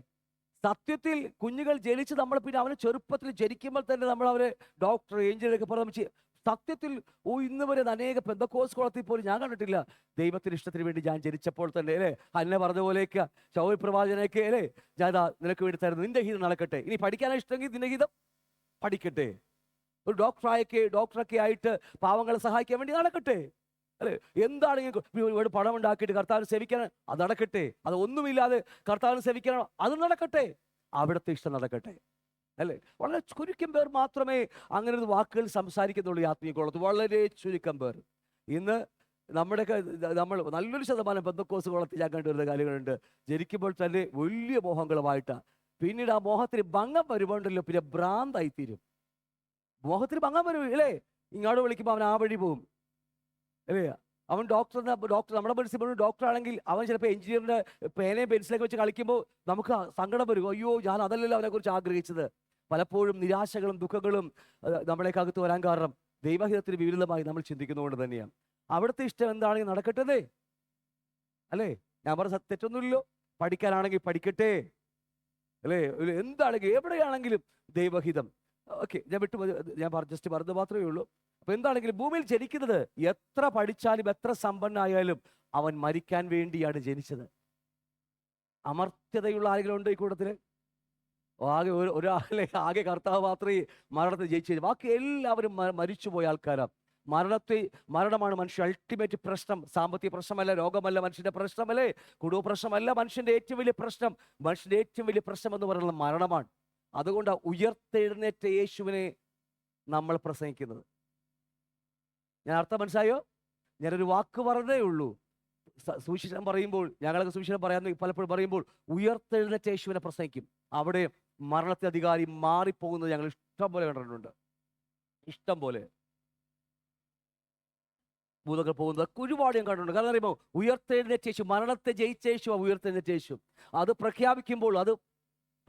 സത്യത്തിൽ കുഞ്ഞുകൾ ജനിച്ച് നമ്മൾ പിന്നെ അവന് ചെറുപ്പത്തിൽ ജനിക്കുമ്പോൾ തന്നെ നമ്മൾ അവരെ ഡോക്ടർ, എഞ്ചിനീയറൊക്കെ പറഞ്ഞ് സത്യത്തിൽ ഇന്ന് വരെ അനേക പെന്തക്കോസ് കുളത്തിൽ പോലും ഞാൻ കണ്ടിട്ടില്ല ദൈവത്തിന് ഇഷ്ടത്തിന് വേണ്ടി ഞാൻ ജനിച്ചപ്പോൾ തന്നെ അല്ലേ, അന്നെ പറഞ്ഞ പോലെയൊക്കെ ശൗൽ പ്രവാചകനൊക്കെ അല്ലേ, ഞാൻ നിനക്ക് വേണ്ടി തരുന്നു, നിന്റെ ഹിതം നടക്കട്ടെ, ഇനി പഠിക്കാനാണ് ഇഷ്ടമെങ്കിൽ നിന്റെ ഹിതം പഠിക്കട്ടെ, ഒരു ഡോക്ടറൊക്കെ ആയിട്ട് പാവങ്ങളെ സഹായിക്കാൻ വേണ്ടി നടക്കട്ടെ അല്ലെ, എന്താണെങ്കിലും ഒരുപാട് പണം ഉണ്ടാക്കിയിട്ട് കർത്താവിനെ സേവിക്കാൻ അത് നടക്കട്ടെ, അത് ഒന്നുമില്ലാതെ കർത്താവിനെ സേവിക്കാനോ അത് നടക്കട്ടെ, അവിടുത്തെ ഇഷ്ടം നടക്കട്ടെ അല്ലേ. വളരെ ചുരുക്കം പേർ മാത്രമേ അങ്ങനെ ഒരു വാക്കുകൾ സംസാരിക്കുന്നുള്ളൂ ഈ ആത്മീയ കോളത്ത്, വളരെ ചുരുക്കം പേർ. ഇന്ന് നമ്മുടെയൊക്കെ നമ്മൾ നല്ലൊരു ശതമാനം പെന്തക്കോസുകളത്തിൽ ഞാൻ കണ്ടുവരുന്ന കാര്യങ്ങളുണ്ട്. ജനിക്കുമ്പോൾ തന്നെ വലിയ മോഹങ്ങളുമായിട്ടാണ്. പിന്നീട് ആ മോഹത്തിന് ഭംഗം വരുമ്പോണ്ടല്ലോ പിന്നെ ഭ്രാന്തായിത്തീരും. മോഹത്തിന് ഭംഗം വരും അല്ലേ? ഇങ്ങോട്ട് വിളിക്കുമ്പോൾ അവൻ ആ വഴി പോകും അല്ലേ? അവൻ ഡോക്ടർ നമ്മുടെ പ്രിൻസിപ്പൾ ഡോക്ടർ ആണെങ്കിൽ അവൻ ചിലപ്പോൾ എഞ്ചിനീയറിന്റെ പേനയും പെൻസിലൊക്കെ വെച്ച് കളിക്കുമ്പോൾ നമുക്ക് സങ്കടം വരും. അയ്യോ, ഞാൻ അതല്ലല്ലോ അവനെക്കുറിച്ച് ആഗ്രഹിച്ചത്. പലപ്പോഴും നിരാശകളും ദുഃഖങ്ങളും നമ്മളേക്കകത്ത് വരാൻ കാരണം ദൈവഹിതത്തിന് വിരുദ്ധമായി നമ്മൾ ചിന്തിക്കുന്നതുകൊണ്ട് തന്നെയാണ്. അവിടുത്തെ ഇഷ്ടം എന്താണെങ്കിൽ നടക്കട്ടെ അല്ലേ? ഞാൻ പറഞ്ഞ തെറ്റൊന്നുമില്ലല്ലോ. പഠിക്കാനാണെങ്കിൽ പഠിക്കട്ടെ അല്ലേ? എന്താണെങ്കിലും എവിടെയാണെങ്കിലും ദൈവഹിതം. ഓക്കെ, ഞാൻ ജസ്റ്റ് പറഞ്ഞത് മാത്രമേ ഉള്ളൂ. അപ്പൊ എന്താണെങ്കിലും ഭൂമിയിൽ ജനിക്കുന്നത് എത്ര പഠിച്ചാലും എത്ര സമ്പന്നായാലും അവൻ മരിക്കാൻ വേണ്ടിയാണ് ജനിച്ചത്. അമർത്യതയുള്ള ആരെങ്കിലും ഉണ്ടോ ഈ കൂട്ടത്തില്? ആകെ ഒരാളെ ആകെ കർത്താവ് മാത്രമേ മരണത്തെ ജയിച്ചു. ബാക്കി എല്ലാവരും മരിച്ചുപോയ ആൾക്കാരാണ്. മരണമാണ് മനുഷ്യ അൾട്ടിമേറ്റ് പ്രശ്നം. സാമ്പത്തിക പ്രശ്നമല്ല, രോഗമല്ല മനുഷ്യന്റെ പ്രശ്നമല്ലേ, കുടുംബ പ്രശ്നമല്ല മനുഷ്യന്റെ ഏറ്റവും വലിയ പ്രശ്നം. മനുഷ്യന്റെ ഏറ്റവും വലിയ പ്രശ്നം എന്ന് പറയുന്നത് മരണമാണ്. അതുകൊണ്ട് ഉയർത്തെഴുന്നേറ്റ യേശുവിനെ നമ്മൾ പ്രസംഗിക്കുന്നത്. ഞാൻ അർത്ഥം മനസ്സിലായോ? ഞാനൊരു വാക്ക് പറഞ്ഞതേ ഉള്ളൂ. സുവിശേഷം പറയുമ്പോൾ, ഞങ്ങളൊക്കെ സുവിശേഷം പറയാൻ പലപ്പോഴും പറയുമ്പോൾ ഉയർത്തെഴുന്നേറ്റ യേശുവിനെ പ്രസംഗിക്കും. അവിടെ മരണത്തെ അധികാരി മാറിപ്പോകുന്നത് ഞങ്ങൾ ഇഷ്ടം പോലെ കണ്ടിട്ടുണ്ട്. ഇഷ്ടം പോലെ ഭൂതങ്ങൾ പോകുന്നത് ഒരുപാട് ഞാൻ കണ്ടിട്ടുണ്ട്. കാരണം അറിയുമ്പോൾ ഉയർത്തെഴുന്നേറ്റ യേശു, മരണത്തെ ജയിച്ച യേശു, ഉയർത്തെഴുന്നേറ്റ യേശു. അത് പ്രഖ്യാപിക്കുമ്പോൾ, അത്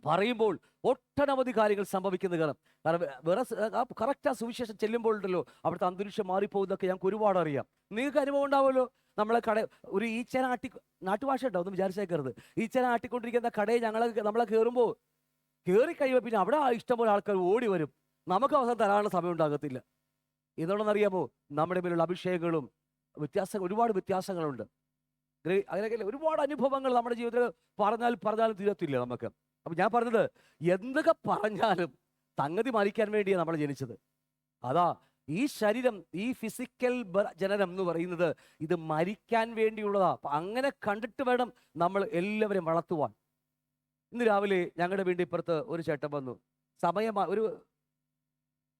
പറയുമ്പോൾ ഒട്ടനവധി കാര്യങ്ങൾ സംഭവിക്കുന്നത് കാരണം വേറെ കറക്റ്റ് ആ സുവിശേഷം ചെല്ലുമ്പോൾ ഉണ്ടല്ലോ അവിടുത്തെ അന്തരീക്ഷം മാറിപ്പോകുന്നതൊക്കെ ഞങ്ങൾക്ക് ഒരുപാട് അറിയാം. നിങ്ങൾക്ക് അനുഭവം ഉണ്ടാവുമല്ലോ. നമ്മളെ ഒരു ഈച്ചേന നാട്ടുഭാഷ ഉണ്ടാവും, ഒന്നും വിചാരിച്ചേക്കരുത്. ഈച്ചേന ആട്ടിക്കൊണ്ടിരിക്കുന്ന കടയിൽ നമ്മളെ കയറുമ്പോൾ കയറി കഴിയുമ്പോൾ പിന്നെ അവിടെ ഇഷ്ടംപോലെ ആൾക്കാർ ഓടി വരും. നമുക്ക് അവസരം തരാനുള്ള സമയം ഉണ്ടാകത്തില്ല. ഇതുകൊണ്ടെന്നറിയാമോ? നമ്മുടെ മേലുള്ള അഭിഷേകങ്ങളും ഒരുപാട് വ്യത്യാസങ്ങളുണ്ട്. അങ്ങനെയൊക്കെ ഒരുപാട് അനുഭവങ്ങൾ നമ്മുടെ ജീവിതത്തിൽ പറഞ്ഞാലും തീരത്തില്ല നമുക്ക്. അപ്പൊ ഞാൻ പറഞ്ഞത്, എന്തൊക്കെ പറഞ്ഞാലും സംഗതി മരിക്കാൻ വേണ്ടിയാണ് നമ്മൾ ജനിച്ചത്. അതാ ഈ ശരീരം, ഈ ഫിസിക്കൽ ജനനം എന്ന് പറയുന്നത് ഇത് മരിക്കാൻ വേണ്ടിയുള്ളതാ. അങ്ങനെ കണ്ടിട്ട് വേണം നമ്മൾ എല്ലാവരും വളർത്തുവാൻ. ഇന്ന് രാവിലെ ഞങ്ങളുടെ വീടിൻ്റെ ഇപ്പുറത്ത് ഒരു ചേട്ടൻ വന്നു. ഒരു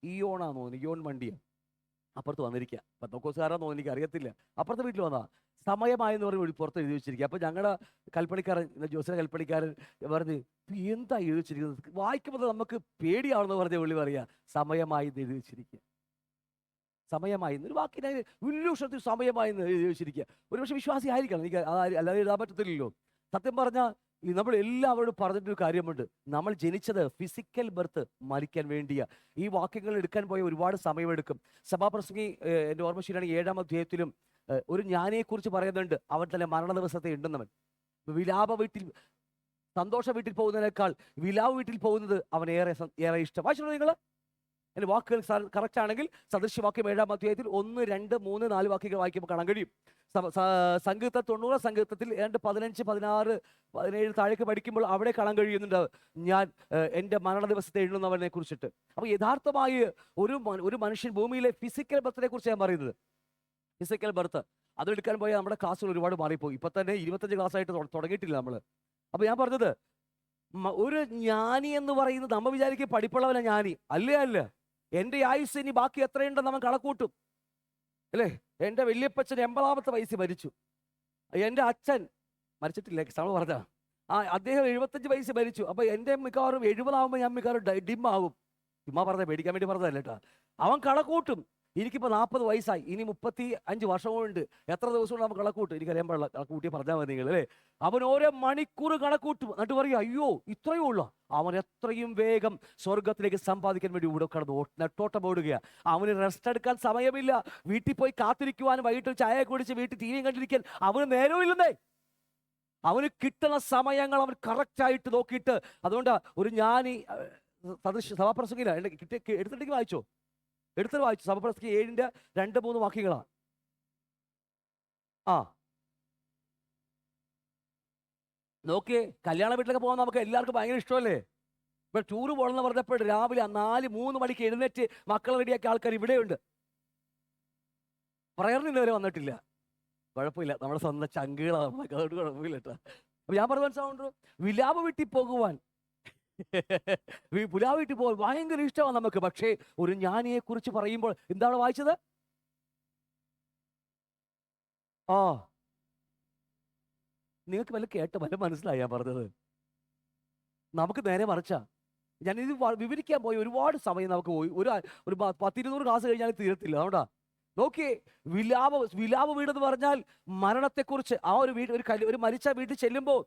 ഇയോണാന്ന് തോന്നുന്നു, ഇയോൺ വണ്ടിയാണ് അപ്പുറത്ത് വന്നിരിക്കുക. പത്തോക്കോസുകാരാന്ന് തോന്നുന്നു, എനിക്ക് അറിയത്തില്ല. അപ്പുറത്തെ വീട്ടിൽ വന്നാ സമയമായെന്ന് പറഞ്ഞ് പുറത്ത് എഴുതി വെച്ചിരിക്കുക. അപ്പൊ ഞങ്ങളുടെ കൽപ്പണിക്കാരൻ, ജോസിലെ കൽപ്പണിക്കാരൻ പറഞ്ഞ്, എന്താ എഴുതി വെച്ചിരിക്കുന്നത്? വായിക്കുമ്പോൾ നമുക്ക് പേടിയാണെന്ന് പറഞ്ഞ വിളി പറയാ, സമയമായി എന്ന് എഴുതി വെച്ചിരിക്കുക. സമയമായി ഒരു വാക്കിനെ ഉല്ലൂഷത്തിൽ സമയമായി എന്ന് എഴുതി വെച്ചിരിക്കുക. ഒരുപക്ഷെ വിശ്വാസി ആയിരിക്കണം, എനിക്ക് അല്ലാതെ എഴുതാൻ പറ്റത്തില്ലല്ലോ. സത്യം പറഞ്ഞാൽ നമ്മൾ എല്ലാവരോടും പറഞ്ഞിട്ടൊരു കാര്യമുണ്ട്, നമ്മൾ ജനിച്ചത് ഫിസിക്കൽ ബർത്ത് മരിക്കാൻ വേണ്ടിയാ. ഈ വാക്യങ്ങൾ എടുക്കാൻ പോയ ഒരുപാട് സമയമെടുക്കും. സഭാപ്രസംഗി എൻ്റെ ഓർമ്മ ശരിയാണെങ്കിൽ 7-ാം അധ്യായത്തിലും ഒരു ജ്ഞാനിയെക്കുറിച്ച് പറയുന്നുണ്ട്. അവൻ തന്നെ മരണ ദിവസത്തെ എണ്ണുന്നവൻ. സന്തോഷ വീട്ടിൽ പോകുന്നതിനേക്കാൾ വിലാപ വീട്ടിൽ പോകുന്നത് അവൻ ഏറെ ഇഷ്ടം. വായിച്ചിട്ടുണ്ടോ നിങ്ങൾ? എൻ്റെ വാക്കുകൾ കറക്റ്റ് ആണെങ്കിൽ സദൃശ്യവാക്യം 7-ാം അധ്യായത്തിൽ 1, 2, 3, 4 വാക്യങ്ങൾ വായിക്കുമ്പോൾ കാണാൻ കഴിയും. സങ്കീർത്തനം 90 സങ്കീർത്തനത്തിൽ 15, 16, 17 താഴേക്ക് പഠിക്കുമ്പോൾ അവിടെ കാണാൻ കഴിയുന്നുണ്ട് ഞാൻ എൻ്റെ മരണ ദിവസത്തെ എഴുതുന്നവനെ കുറിച്ചിട്ട്. അപ്പൊ യഥാർത്ഥമായി ഒരു മനുഷ്യൻ ഭൂമിയിലെ ഫിസിക്കൽ ബർത്തിനെ കുറിച്ച് ഞാൻ പറയുന്നത്. ഫിസിക്കൽ ബർത്ത് അതെടുക്കാൻ പോയാൽ നമ്മുടെ ക്ലാസ്സുകൾ ഒരുപാട് മാറിപ്പോയി. ഇപ്പൊ തന്നെ 25 ക്ലാസ് ആയിട്ട് തുടങ്ങിയിട്ടില്ല നമ്മൾ. അപ്പൊ ഞാൻ പറഞ്ഞത്, ഒരു ജ്ഞാനി എന്ന് പറയുന്നത് നമ്മൾ വിചാരിക്കും പഠിപ്പുള്ളവന ജ്ഞാനി. അല്ല. എൻ്റെ ആയുസ് ഇനി ബാക്കി എത്രയുണ്ടെന്ന് അവൻ കണക്കൂട്ടും അല്ലേ? എൻ്റെ വല്യപ്പച്ചൻ 80-ാമത്തെ വയസ്സിൽ മരിച്ചു. എൻ്റെ അച്ഛൻ മരിച്ചിട്ടില്ല, നമ്മൾ പറഞ്ഞ അദ്ദേഹം 75 വയസ്സിൽ മരിച്ചു. അപ്പൊ എൻ്റെ മിക്കവാറും 70 ഞാൻ മിക്കവാറും ഡിം ആവും. ചുമ്മാ പറഞ്ഞ പേടിക്കാൻ വേണ്ടി പറഞ്ഞതല്ല കേട്ടോ. അവൻ കണക്കൂട്ടും. എനിക്കിപ്പോൾ 40 വയസ്സായി, ഇനി 35 വർഷമുണ്ട്, എത്ര ദിവസം കൊണ്ട് നമുക്ക് കണക്കൂട്ടും. എനിക്കറിയാൻ പാടില്ല, കണക്കൂട്ടി പറഞ്ഞാൽ മതി നിങ്ങൾ അല്ലേ? അവൻ ഓരോ മണിക്കൂർ കണക്കൂട്ടും. എന്നിട്ട് പറയും, അയ്യോ ഇത്രയേ ഉള്ളൂ. അവൻ എത്രയും വേഗം സ്വർഗത്തിലേക്ക് സമ്പാദിക്കാൻ വേണ്ടി ഇവിടെ കടന്നു നെട്ടോട്ടം ഓടുകയാണ്. അവന് റെസ്റ്റ് എടുക്കാൻ സമയമില്ല. വീട്ടിൽ പോയി കാത്തിരിക്കുവാനും വൈകിട്ട് ചായ കുടിച്ച് വീട്ടിൽ ടി വി കണ്ടിരിക്കാൻ അവന് നേരമില്ലെന്നേ. അവന് കിട്ടുന്ന സമയങ്ങൾ അവൻ കറക്റ്റായിട്ട് നോക്കിയിട്ട്. അതുകൊണ്ട് ഒരു ജ്ഞാനി സഭാപ്രസംഗില്ല എടുത്തിട്ടെങ്കിൽ വായിച്ചോ, എടുത്തിട്ട് വായിച്ചു. സഭാപ്രസംഗി 7-ന്റെ 2-3 വാക്യങ്ങളാണ്. നോക്കിയേ, കല്യാണ വീട്ടിലൊക്കെ പോകാൻ നമുക്ക് എല്ലാവർക്കും ഭയങ്കര ഇഷ്ടമല്ലേ? ഇപ്പൊ ടൂറ് പോകണമെന്ന് പറഞ്ഞപ്പോൾ രാവിലെ 4-3 മണിക്ക് എഴുന്നേറ്റ് മക്കളെ റെഡിയാക്കിയ ആൾക്കാർ ഇവിടെയുണ്ട്. പ്രയറിന് ഇന്നുവരെ വന്നിട്ടില്ല. കുഴപ്പമില്ല, നമ്മുടെ സ്വന്തം ചങ്കുകളാണ് നമ്മളൊക്കെ, അതുകൊണ്ട് കുഴപ്പമില്ല കേട്ടോ. അപ്പൊ ഞാൻ പറഞ്ഞ മനസ്സിലാവുണ്ടോ? വിലാപ വീട്ടിൽ പോകുവാൻ പുലാവ് വീട്ടിൽ പോകാൻ ഭയങ്കര ഇഷ്ടമാണ് നമുക്ക്. പക്ഷേ ഒരു ജ്ഞാനിയെ കുറിച്ച് പറയുമ്പോൾ എന്താണ് വായിച്ചത്? ആ നിങ്ങൾക്ക് വല്ല കേട്ട വല്ല മനസ്സിലായി ഞാൻ പറഞ്ഞത്? നമുക്ക് നേരെ മറിച്ചാ. ഞാനിത് വിവരിക്കാൻ പോയി ഒരുപാട് സമയം നമുക്ക് പോയി. ഒരു 10-20 ക്ലാസ് കഴിഞ്ഞാൽ തീരത്തില്ല. അതുകൊണ്ടാ നോക്കിയേ, വിലാപ വീടെന്ന് പറഞ്ഞാൽ മരണത്തെക്കുറിച്ച്. ആ ഒരു വീട്, ഒരു മരിച്ച വീട്ടിൽ ചെല്ലുമ്പോൾ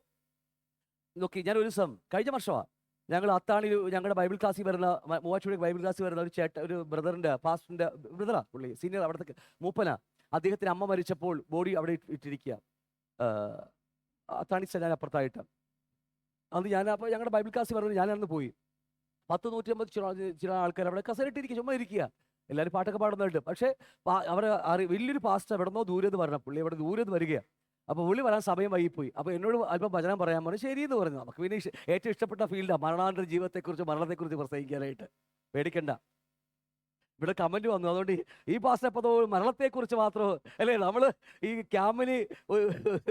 നോക്കി, ഞാൻ ഒരു ദിവസം കഴിഞ്ഞ വർഷമാണ്, ഞങ്ങൾ അത്താണി ഞങ്ങളുടെ ബൈബിൾ ക്ലാസ്സിൽ വരുന്ന മൂവാറ്റുപുഴ ബൈബിൾ ക്ലാസ്സിൽ വരുന്ന ഒരു ബ്രദറിന്റെ പാസ്റ്ററിന്റെ ബ്രദറാ, പുള്ളി സീനിയർ അവിടുത്തെ മൂപ്പനാ. അദ്ദേഹത്തിന് അമ്മ മരിച്ചപ്പോൾ ബോഡി അവിടെ ഇട്ടിരിക്കുക, അത്താണി ചെല്ലാൻ അപ്പുറത്തായിട്ട്. അന്ന് ഞാൻ അപ്പോൾ ഞങ്ങളുടെ ബൈബിൾ ക്ലാസ്സിൽ പറഞ്ഞത് ഞാനന്ന് പോയി. 100-150 ചില ആൾക്കാർ അവിടെ കസേരയിട്ടിരിക്കുക, ചുമ്മാ ഇരിക്കുക. എല്ലാവരും പാട്ടൊക്കെ പാടുന്നുണ്ട്. പക്ഷേ അവിടെ വലിയൊരു പാസ്റ്റർ എവിടെന്നോ ദൂരത്ത് വരണം, പുള്ളി അവിടെ ദൂരത്ത് വരികയാണ്. അപ്പോൾ പുള്ളി വരാൻ സമയം വൈകിപ്പോയി. അപ്പോൾ എന്നോട് അല്പം വചനം പറയാൻ പറഞ്ഞു. ശരിയെന്ന് പറഞ്ഞു. നമുക്ക് പിന്നെ ഏറ്റവും ഇഷ്ടപ്പെട്ട ഫീൽഡാണ് മരണാനന്തര ജീവിതത്തെക്കുറിച്ച്, മരണത്തെക്കുറിച്ച് പ്രസംഗിക്കാനായിട്ട്. പേടിക്കണ്ട. ഇവിടെ കമന്റ് വന്നു, അതുകൊണ്ട് ഈ പാസ്റ്റർ എപ്പോൾ മരണത്തെക്കുറിച്ച് മാത്രമോ അല്ലേ? നമ്മൾ ഈ ക്യാമ്പിന്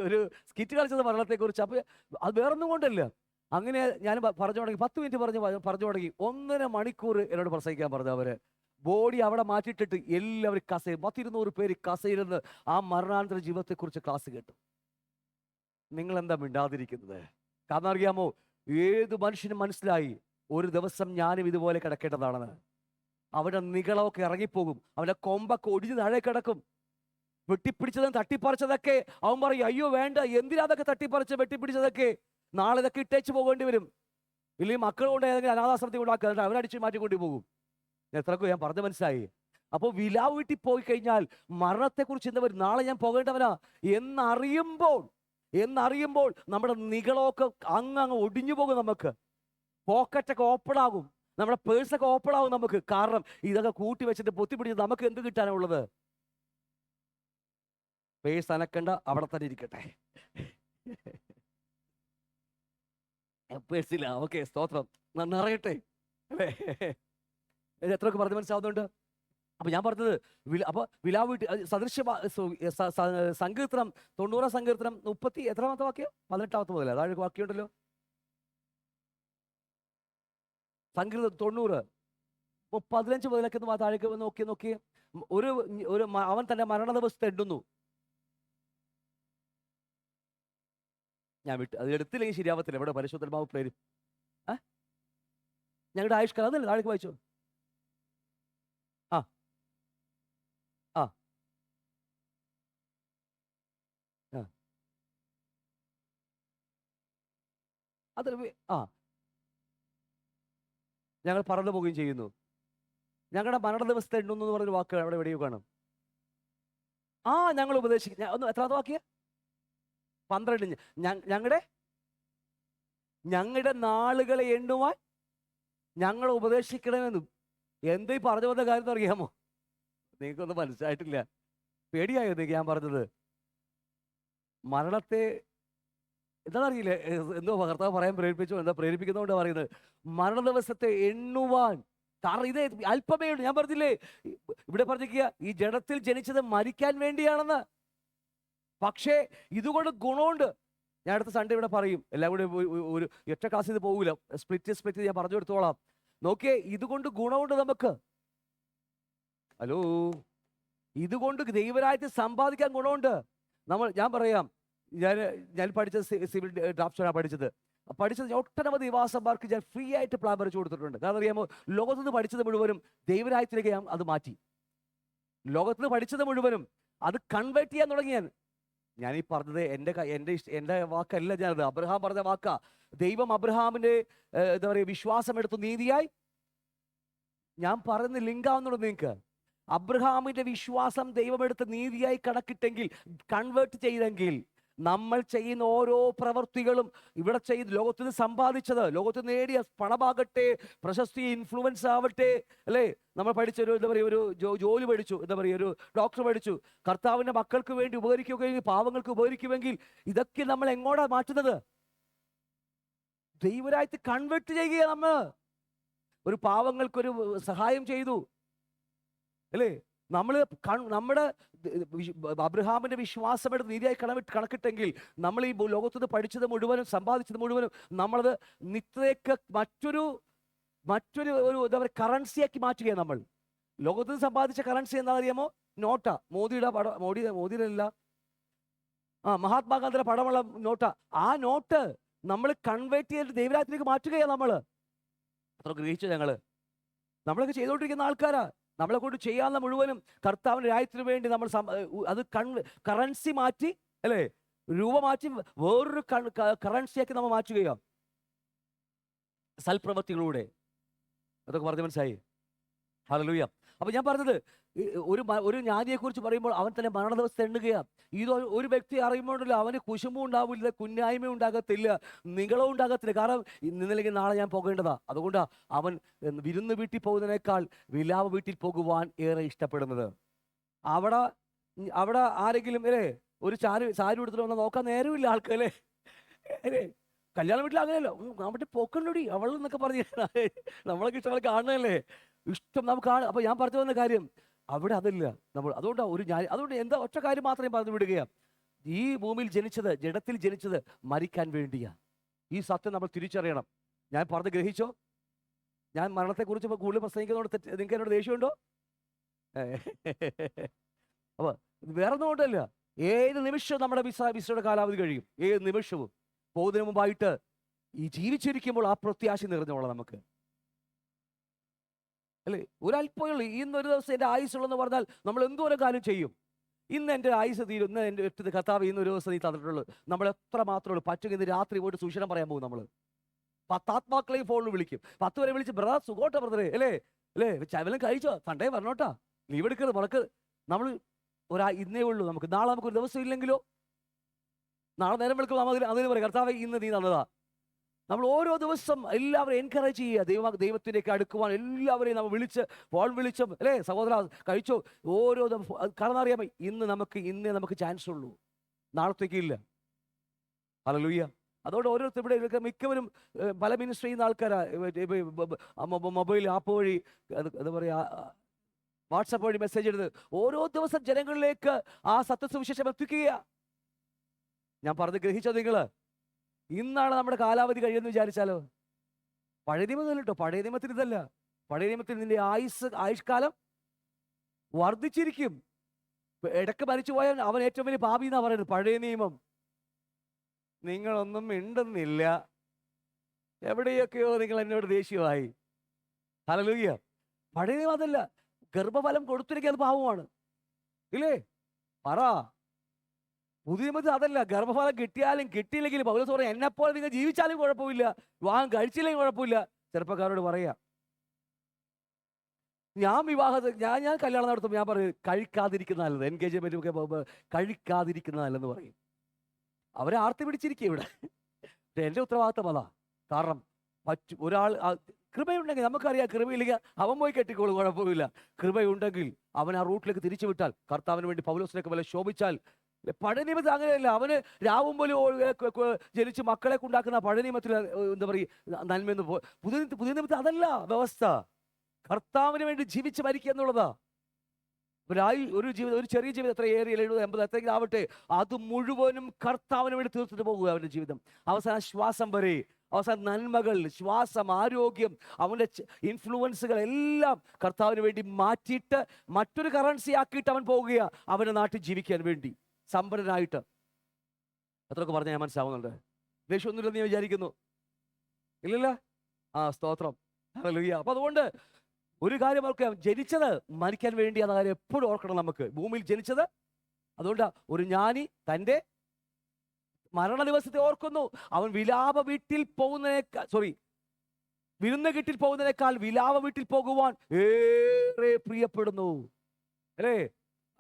ഒരു സ്കിറ്റ് കളിച്ചത് മരണത്തെക്കുറിച്ച്. അപ്പോൾ അത് വേറൊന്നും കൊണ്ടല്ല. അങ്ങനെ ഞാൻ പറഞ്ഞു തുടങ്ങി, 10 മിനിറ്റ് പറഞ്ഞു തുടങ്ങി. 1.5 മണിക്കൂർ എന്നോട് പ്രസംഗിക്കാൻ പറഞ്ഞു. അവര് ബോഡി അവിടെ മാറ്റിയിട്ടിട്ട് എല്ലാവരും 100-200 പേര് കസയിരുന്ന് ആ മരണാനന്തര ജീവിതത്തെക്കുറിച്ച് ക്ലാസ് കേട്ടു. നിങ്ങൾ എന്താ മിണ്ടാതിരിക്കുന്നത്? കാരണം അറിയാമോ, ഏത് മനുഷ്യനും മനസ്സിലായി ഒരു ദിവസം ഞാനും ഇതുപോലെ കിടക്കേണ്ടതാണെന്ന്. അവന്റെ നികളമൊക്കെ ഇറങ്ങിപ്പോകും, അവന്റെ കൊമ്പൊക്കെ ഒടിഞ്ഞ് താഴെ കിടക്കും. വെട്ടിപ്പിടിച്ചതും തട്ടിപ്പറിച്ചതൊക്കെ അവൻ പറയും, അയ്യോ വേണ്ട, എന്തിനാ അതൊക്കെ തട്ടിപ്പറിച്ച് വെട്ടിപ്പിടിച്ചതൊക്കെ, നാളെ ഇതൊക്കെ ഇട്ടേച്ച് പോകേണ്ടി വരും. ഇല്ലെങ്കിൽ മക്കൾ കൊണ്ട് ഏതെങ്കിലും അനാഥാശ്രമത്തിൽ ഉണ്ടാക്കുക, അവരടിച്ച് മാറ്റിക്കൊണ്ടു പോകും. എത്രക്കും ഞാൻ പറഞ്ഞു മനസ്സിലായി. അപ്പോൾ വിലാവ് വീട്ടിൽ പോയി കഴിഞ്ഞാൽ മരണത്തെക്കുറിച്ച് എന്താ വരും, നാളെ ഞാൻ പോകേണ്ടവനാ എന്നറിയുമ്പോൾ നമ്മുടെ നികളമൊക്കെ അങ്ങ് ഒടിഞ്ഞു പോകും. നമുക്ക് പോക്കറ്റൊക്കെ ഓപ്പൺ ആകും, നമ്മുടെ പേഴ്സൊക്കെ ഓപ്പൺ ആകും നമുക്ക്. കാരണം ഇതൊക്കെ കൂട്ടി വെച്ചിട്ട് പൊത്തിപ്പിടിച്ച് നമുക്ക് എന്ത് കിട്ടാനുള്ളത്? പേഴ്സ് അനക്കണ്ട, അവിടെ തന്നെ ഇരിക്കട്ടെ. പേഴ്സില്ല, ഓക്കെ, സ്തോത്രം, നന്നറിയട്ടെ അല്ലേ? എത്രയൊക്കെ പറഞ്ഞു മനസ്സിലാവുന്നുണ്ട്? അപ്പൊ ഞാൻ പറഞ്ഞത് അപ്പൊ വിലാവ് വീട്ടിൽ സദൃശ്യ സങ്കീർത്തനം 90 സങ്കീർത്തനം 30 എത്രാമത്തെ വാക്യം? 18 മുതൽ അതായത് വാക്യമുണ്ടല്ലോ. സങ്കീർത്തനം 90 15 മുതലൊക്കെ താഴേക്ക് നോക്കി അവൻ തന്റെ മരണ ദിവസത്തെ എണ്ണുന്നു. ഞാൻ വിട്ടു, അത് എടുത്തില്ലെങ്കിൽ ശരിയാവത്തില്ല. ഇവിടെ പരിശുദ്ധാത്മാവ് പ്രേരി ഞങ്ങളുടെ ആയുഷ്കാലം അതല്ലേ, താഴേക്ക് വായിച്ചോ. ആ ആ അത് ഞങ്ങൾ പറന്നു പോവുകയും ചെയ്യുന്നു. ഞങ്ങളുടെ മരണ ദിവസത്തെ എണ്ണുന്നു എന്ന് പറഞ്ഞൊരു വാക്ക് അവിടെ എവിടെയോ കാണും. ഞങ്ങൾ ഉപദേശിക്കും. ഒന്ന് എത്രാമത്തെ വാക്യ? 12. ഞങ്ങളുടെ നാളുകളെ എണ്ണുവാൻ ഞങ്ങൾ ഉപദേശിക്കണമെന്നും. എന്തീ പറഞ്ഞു വന്ന കാര്യം അറിയാമോ? നിങ്ങൾക്കൊന്നും മനസ്സിലായിട്ടില്ല. പേടിയായോ നിങ്ങൾക്ക് ഞാൻ പറഞ്ഞത്? മരണത്തെ എന്താണെന്നറിയില്ലേ? എന്തോ കർത്താവ് പറയാൻ പ്രേരിപ്പിച്ചോ, എന്താ പ്രേരിപ്പിക്കുന്നതുകൊണ്ട് പറയുന്നത് മരണ ദിവസത്തെ എണ്ണുവാൻ. കാരണം ഇത് അല്പമേ ഉള്ളൂ. ഞാൻ പറഞ്ഞില്ലേ, ഇവിടെ പറഞ്ഞിരിക്കുക ഈ ജഡത്തിൽ ജനിച്ചത് മരിക്കാൻ വേണ്ടിയാണെന്ന്. പക്ഷേ ഇതുകൊണ്ട് ഗുണമുണ്ട്. ഞാൻ അടുത്ത സൺഡേ ഇവിടെ പറയും. എല്ലാം കൂടി ഒരു ഒറ്റ ക്ലാസ് ഇത് പോകില്ല, സ്പ്ലിറ്റ് ഞാൻ പറഞ്ഞു കൊടുത്തോളാം. നോക്കിയേ, ഇതുകൊണ്ട് ഗുണമുണ്ട് നമുക്ക്. ഹലോ, ഇതുകൊണ്ട് ദൈവരാജ്യത്തെ സമ്പാദിക്കാൻ ഗുണമുണ്ട്. ഞാൻ പറയാം, ഞാൻ പഠിച്ചത് സിവിൽ ഡ്രാഫ്റ്റ്സാണ് പഠിച്ചത്. ഒട്ടനവധി യുവാസന്മാർക്ക് ഞാൻ ഫ്രീ ആയിട്ട് പ്ലാൻ വരച്ചു കൊടുത്തിട്ടുണ്ട്. കാരണം അറിയാമോ, ലോകത്തുനിന്ന് പഠിച്ചത് മുഴുവനും ദൈവരാജ്യത്തിലേക്ക് അത് മാറ്റി. ലോകത്തുനിന്ന് പഠിച്ചത് മുഴുവനും അത് കൺവേർട്ട് ചെയ്യാൻ തുടങ്ങി. ഞാനീ പറഞ്ഞത് എൻ്റെ വാക്കല്ല, ഞാനത് അബ്രഹാം പറഞ്ഞ വാക്കാ. ദൈവം അബ്രഹാമിന്റെ എന്താ പറയുക വിശ്വാസം എടുത്തു നീതിയായി. ഞാൻ പറയുന്ന ലിങ്കാവുന്നുള്ളൂ നിങ്ങൾക്ക്. അബ്രഹാമിന്റെ വിശ്വാസം ദൈവം എടുത്ത് നീതിയായി കണക്കിട്ടെങ്കിൽ, കൺവേർട്ട് ചെയ്തെങ്കിൽ, നമ്മൾ ചെയ്യുന്ന ഓരോ പ്രവൃത്തികളും ഇവിടെ ചെയ്ത് ലോകത്തിന് സമ്പാദിച്ചത്, ലോകത്തിന് നേടിയ പണമാകട്ടെ, പ്രശസ്തി, ഇൻഫ്ലുവൻസ് ആവട്ടെ, അല്ലേ, നമ്മൾ പഠിച്ചൊരു എന്താ പറയുക ഒരു ജോലി പഠിച്ചു, എന്താ പറയുക ഒരു ഡോക്ടർ പഠിച്ചു, കർത്താവിൻ്റെ മക്കൾക്ക് വേണ്ടി ഉപകരിക്കുകയും പാവങ്ങൾക്ക് ഉപകരിക്കുമെങ്കിൽ ഇതൊക്കെ നമ്മൾ എങ്ങോട്ടാ മാറ്റുന്നത്? ദൈവരായിട്ട് കൺവേർട്ട് ചെയ്യുക. നമ്മൾ ഒരു പാവങ്ങൾക്കൊരു സഹായം ചെയ്തു, അല്ലേ? നമ്മുടെ അബ്രഹാമിന്റെ വിശ്വാസം എടുത്ത് നീതിയായി കണക്കിട്ടെങ്കിൽ നമ്മൾ ഈ ലോകത്തുനിന്ന് പഠിച്ചത് മുഴുവനും സമ്പാദിച്ചത് മുഴുവനും നമ്മളത് നിത്യതയ്ക്ക് മറ്റൊരു എന്താ പറയുക കറൻസിയാക്കി മാറ്റുകയാണ്. നമ്മൾ ലോകത്തുനിന്ന് സമ്പാദിച്ച കറൻസി എന്താ അറിയാമോ? നോട്ടാ. മോദിയുടെ മഹാത്മാഗാന്ധിയുടെ പടമുള്ള നോട്ടാ. ആ നോട്ട് നമ്മൾ കൺവേർട്ട് ചെയ്തിട്ട് ദൈവരാജ്യത്തിലേക്ക് മാറ്റുകയാണ് നമ്മൾ. അത്ര ഗ്രഹിച്ചു നമ്മളൊക്കെ ചെയ്തുകൊണ്ടിരിക്കുന്ന ആൾക്കാരാ. നമ്മളെ കൊണ്ട് ചെയ്യാവുന്ന മുഴുവനും കർത്താവിൻ്റെ രാജ്യത്തിന് വേണ്ടി നമ്മൾ അത് കറൻസി മാറ്റി, അല്ലേ, രൂപ മാറ്റി വേറൊരു കറൻസിയാക്കി നമ്മൾ മാറ്റുകയോ സൽപ്രവൃത്തികളിലൂടെ. അതൊക്കെ പറഞ്ഞ് മനസ്സിലായി? ഹല്ലേലൂയ. അപ്പൊ ഞാൻ പറഞ്ഞത്, ഒരു ജ്ഞാനിയെക്കുറിച്ച് പറയുമ്പോൾ അവൻ തന്നെ മരണ ദിവസത്തെ എണ്ണുകയാണ്. ഇത് ഒരു വ്യക്തി അറിയുമ്പോഴല്ലോ അവന് കുശുമ്പും ഉണ്ടാവില്ല, കുന്നായ്മ ഉണ്ടാകത്തില്ല, നിങ്ങളവും ഉണ്ടാകത്തില്ല. കാരണം ഇന്നില്ലെങ്കിൽ നാളെ ഞാൻ പോകേണ്ടതാ. അതുകൊണ്ടാ അവൻ വിരുന്ന് വീട്ടിൽ പോകുന്നതിനേക്കാൾ വിലാപ വീട്ടിൽ പോകുവാൻ ഏറെ ഇഷ്ടപ്പെടുന്നത്. അവിടെ ആരെങ്കിലും ഒരു സാരി എടുത്തിട്ട് വന്നാൽ നോക്കാൻ നേരമില്ല ആൾക്കല്ലേ. കല്യാണ വീട്ടിൽ അങ്ങനെയല്ലോ, അവിടെ പോക്കണ്ടോടി അവൾ എന്നൊക്കെ പറഞ്ഞ് നമ്മളൊക്കെ ഇഷ്ടം കാണുന്നതല്ലേ, ഇഷ്ടം നമുക്ക് കാണും. അപ്പൊ ഞാൻ പറഞ്ഞു വന്ന കാര്യം അവിടെ അതില്ല. അതുകൊണ്ട് അതുകൊണ്ട് എന്താ ഒറ്റ കാര്യം മാത്രമേ പറഞ്ഞു വിടുകയാണ്. ഈ ഭൂമിയിൽ ജനിച്ചത്, ജഡത്തിൽ ജനിച്ചത് മരിക്കാൻ വേണ്ടിയാ. ഈ സത്യം നമ്മൾ തിരിച്ചറിയണം. ഞാൻ പറഞ്ഞ് ഗ്രഹിച്ചോ? ഞാൻ മരണത്തെക്കുറിച്ച് കൂടുതൽ പ്രസംഗിക്കുന്നതുകൊണ്ട് നിങ്ങൾക്ക് എന്നോട് ദേഷ്യമുണ്ടോ? അപ്പൊ വേറൊന്നും കൊണ്ടല്ല, ഏത് നിമിഷവും നമ്മുടെ വിസയുടെ കാലാവധി കഴിയും. ഏത് നിമിഷവും പോകുന്നതിന് മുമ്പായിട്ട് ഈ ജീവിച്ചിരിക്കുമ്പോൾ ആ പ്രത്യാശ നിറഞ്ഞോളാം നമുക്ക്, അല്ലേ? ഒരല്പമുള്ളൂ. ഇന്നൊരു ദിവസം എൻ്റെ ആയുസുള്ളെന്ന് പറഞ്ഞാൽ നമ്മൾ എന്തോരം കാലം ചെയ്യും. ഇന്ന് എൻ്റെ ആയുസ് തീരും, ഇന്ന് എൻ്റെ കർത്താവ് ഇന്നൊരു ദിവസം നീ തന്നിട്ടുള്ളൂ. നമ്മൾ എത്ര മാത്രമേ പറ്റുമെങ്കിൽ ഇന്ന് രാത്രി പോയിട്ട് സൂക്ഷണം പറയാൻ പോകും. നമ്മൾ 10 ആത്മാക്കളെയും ഫോണിൽ വിളിക്കും. 10 വരെ വിളിച്ച് ബ്രദർ സുഖോട്ട ബ്രദറെ, അല്ലേ ചവലം കഴിച്ചോ, സൺഡേ വരണോട്ടാ, ലീവ് എടുക്കരുത്, മുടക്കരുത്. നമ്മൾ ഇന്നേ ഉള്ളൂ നമുക്ക്. നാളെ നമുക്കൊരു ദിവസം ഇല്ലെങ്കിലോ, നാളെ നേരം വിളിക്കും അതിന് പറയും കർത്താവ് ഇന്ന് നീ തന്നതാ. നമ്മൾ ഓരോ ദിവസം എല്ലാവരും എൻകറേജ് ചെയ്യുക, ദൈവത്തിലേക്ക് അടുക്കുവാൻ എല്ലാവരെയും നമ്മൾ ഫോൺ വിളിച്ചും, അല്ലേ സഹോദര കഴിച്ചോ, ഓരോ കാരണം അറിയാമോ, ഇന്നേ നമുക്ക് ചാൻസ് ഉള്ളൂ, നാളത്തേക്ക് ഇല്ല. ഹല്ലേലൂയ. അതുകൊണ്ട് ഓരോരുത്തർ ഇവിടെ മിക്കവരും പല മിനിസ്ട്രി ചെയ്യുന്ന ആൾക്കാരാ. മൊബൈൽ ആപ്പ് വഴി, എന്താ പറയുക, വാട്സപ്പ് വഴി മെസ്സേജ് എടുത്ത് ഓരോ ദിവസം ജനങ്ങളിലേക്ക് ആ സത്യസുവിശേഷം എത്തിക്കുക. ഞാൻ പറഞ്ഞ് ഗ്രഹിച്ചോ നിങ്ങള്? ഇന്നാണ് നമ്മുടെ കാലാവധി കഴിയുമെന്ന് വിചാരിച്ചാലോ? പഴയ നിയമത്തിൽ കേട്ടോ, പഴയ നിയമത്തിൽ ഇതല്ല. പഴയ നിയമത്തിൽ നിന്റെ ആയുഷ്കാലം വർദ്ധിച്ചിരിക്കും. ഇടയ്ക്ക് മരിച്ചു പോയാൽ അവൻ ഏറ്റവും വലിയ പാപി എന്നാ പറയുന്നത് പഴയ നിയമം. നിങ്ങളൊന്നും മിണ്ടുന്നില്ല, എവിടെയൊക്കെയോ നിങ്ങൾ എന്നോട് ദേഷ്യമായി. ഹല്ലേലൂയ. പഴയ നിയമം അതല്ല. ഗർഭഫലം കൊടുത്തിരിക്കുക അത് പാവമാണ്, ഇല്ലേ? പറ. പുതിയ നിയമത്തിൽ അതല്ല. ഗർഭഫലം കിട്ടിയാലും കിട്ടിയില്ലെങ്കിലും പൗലോസ് പറയാം, എന്നെപ്പോലെ നിങ്ങൾ ജീവിച്ചാലും കുഴപ്പമില്ല, വിവാഹം കഴിച്ചില്ലെങ്കിൽ കുഴപ്പമില്ല. ചെറുപ്പക്കാരോട് പറയാ, ഞാൻ കല്യാണം നടത്തുമ്പോൾ ഞാൻ പറയും കഴിക്കാതിരിക്കുന്ന നല്ലത്, എൻഗേജ്മെന്റ് ഒക്കെ പോകുമ്പോൾ കഴിക്കാതിരിക്കുന്ന നല്ലതെന്ന് പറയും. അവരെ ആർത്തി പിടിച്ചിരിക്കുക ഇവിടെ. എൻ്റെ ഉത്തരവാദിത്തം അതാ. കാരണം ഒരാൾ കൃപയുണ്ടെങ്കിൽ, നമുക്കറിയാം കൃപയില്ലെങ്കിൽ അവൻ പോയി കെട്ടിക്കോളും, കുഴപ്പമില്ല. കൃപയുണ്ടെങ്കിൽ അവൻ ആ റൂട്ടിലേക്ക് തിരിച്ചു വിട്ടാൽ, കർത്താവിന് വേണ്ടി പൗലോസിനൊക്കെ വല്ല ശോഭിച്ചാൽ. പഴയ നിയമത്തിൽ അങ്ങനെയല്ല. അവന് രാവും പോലും ജനിച്ച് മക്കളെ ഉണ്ടാക്കുന്ന പഴയ നിയമത്തിൽ എന്താ പറയുക നന്മയെന്ന്. പുതിയ നിയമത്തിൽ അതല്ല വ്യവസ്ഥ. കർത്താവിന് വേണ്ടി ജീവിച്ച് മരിക്കുക എന്നുള്ളതാ. ഒരു ജീവിതം, ഒരു ചെറിയ ജീവിതം, എത്ര 70, 80 എത്രയെങ്കിലും ആവട്ടെ, അത് മുഴുവനും കർത്താവിന് വേണ്ടി തീർത്തിട്ട് പോകുക അവൻ്റെ ജീവിതം. അവസാന ശ്വാസം വരെ, അവസാന നന്മകൾ, ശ്വാസം, ആരോഗ്യം, അവൻ്റെ ഇൻഫ്ലുവൻസുകൾ എല്ലാം കർത്താവിന് വേണ്ടി മാറ്റിയിട്ട് മറ്റൊരു കറൻസി ആക്കിയിട്ട് അവൻ പോകുക അവൻ്റെ നാട്ടിൽ ജീവിക്കാൻ വേണ്ടി, സമ്പന്നനായിട്ട്. അത്രയൊക്കെ പറഞ്ഞാൽ ഞാൻ മനസ്സിലാവുന്നുണ്ട്. ദേഷ്യമൊന്നുമില്ലെന്ന് ഞാൻ വിചാരിക്കുന്നു. ഇല്ലല്ല? സ്തോത്രം. ഹല്ലേലൂയ. അപ്പൊ അതുകൊണ്ട് ഒരു കാര്യം ഓർക്കാം, ജനിച്ചത് മരിക്കാൻ വേണ്ടി എന്ന കാര്യം എപ്പോഴും ഓർക്കണം. നമുക്ക് ഭൂമിയിൽ ജനിച്ചത്. അതുകൊണ്ട് ഒരു ജ്ഞാനി തൻ്റെ മരണ ദിവസത്തെ ഓർക്കുന്നു. അവൻ വിലാപ വീട്ടിൽ വിരുന്ന് വീട്ടിൽ പോകുന്നതിനേക്കാൾ വിലാപ വീട്ടിൽ പോകുവാൻ ഏറെ പ്രിയപ്പെടുന്നു, അല്ലേ?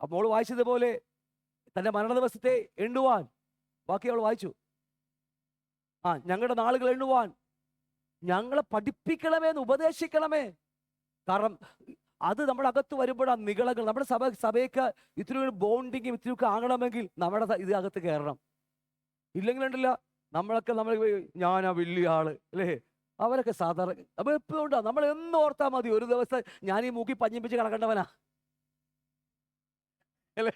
അപ്പോൾ വായിച്ചതുപോലെ തൻ്റെ മരണ ദിവസത്തെ എണ്ണുവാൻ, ബാക്കി അവൾ വായിച്ചു, ഞങ്ങളുടെ നാളുകൾ എണ്ണുവാൻ ഞങ്ങളെ പഠിപ്പിക്കണമേ എന്ന് ഉപദേശിക്കണമേ. കാരണം അത് നമ്മുടെ അകത്ത് വരുമ്പോഴാണ് നികളകൾ. നമ്മുടെ സഭയ്ക്ക് ഇത്തിരി ബോണ്ടിങ്ങും ഇത്തിരിയൊക്കെ ആകണമെങ്കിൽ നമ്മുടെ ഇത് അകത്ത് കയറണം. ഇല്ലെങ്കിൽ ഉണ്ടല്ല, നമ്മൾ ഞാനാ വലിയ ആള്, അല്ലേ? അവരൊക്കെ സാധാരണ. അപ്പൊ എപ്പോഴും ഉണ്ടാ, നമ്മൾ എന്ന് ഓർത്താൽ മതി, ഒരു ദിവസം ഞാൻ ഈ മൂക്കി പഞ്ഞിപ്പിച്ച് കിടക്കേണ്ടവനാ, അല്ലേ?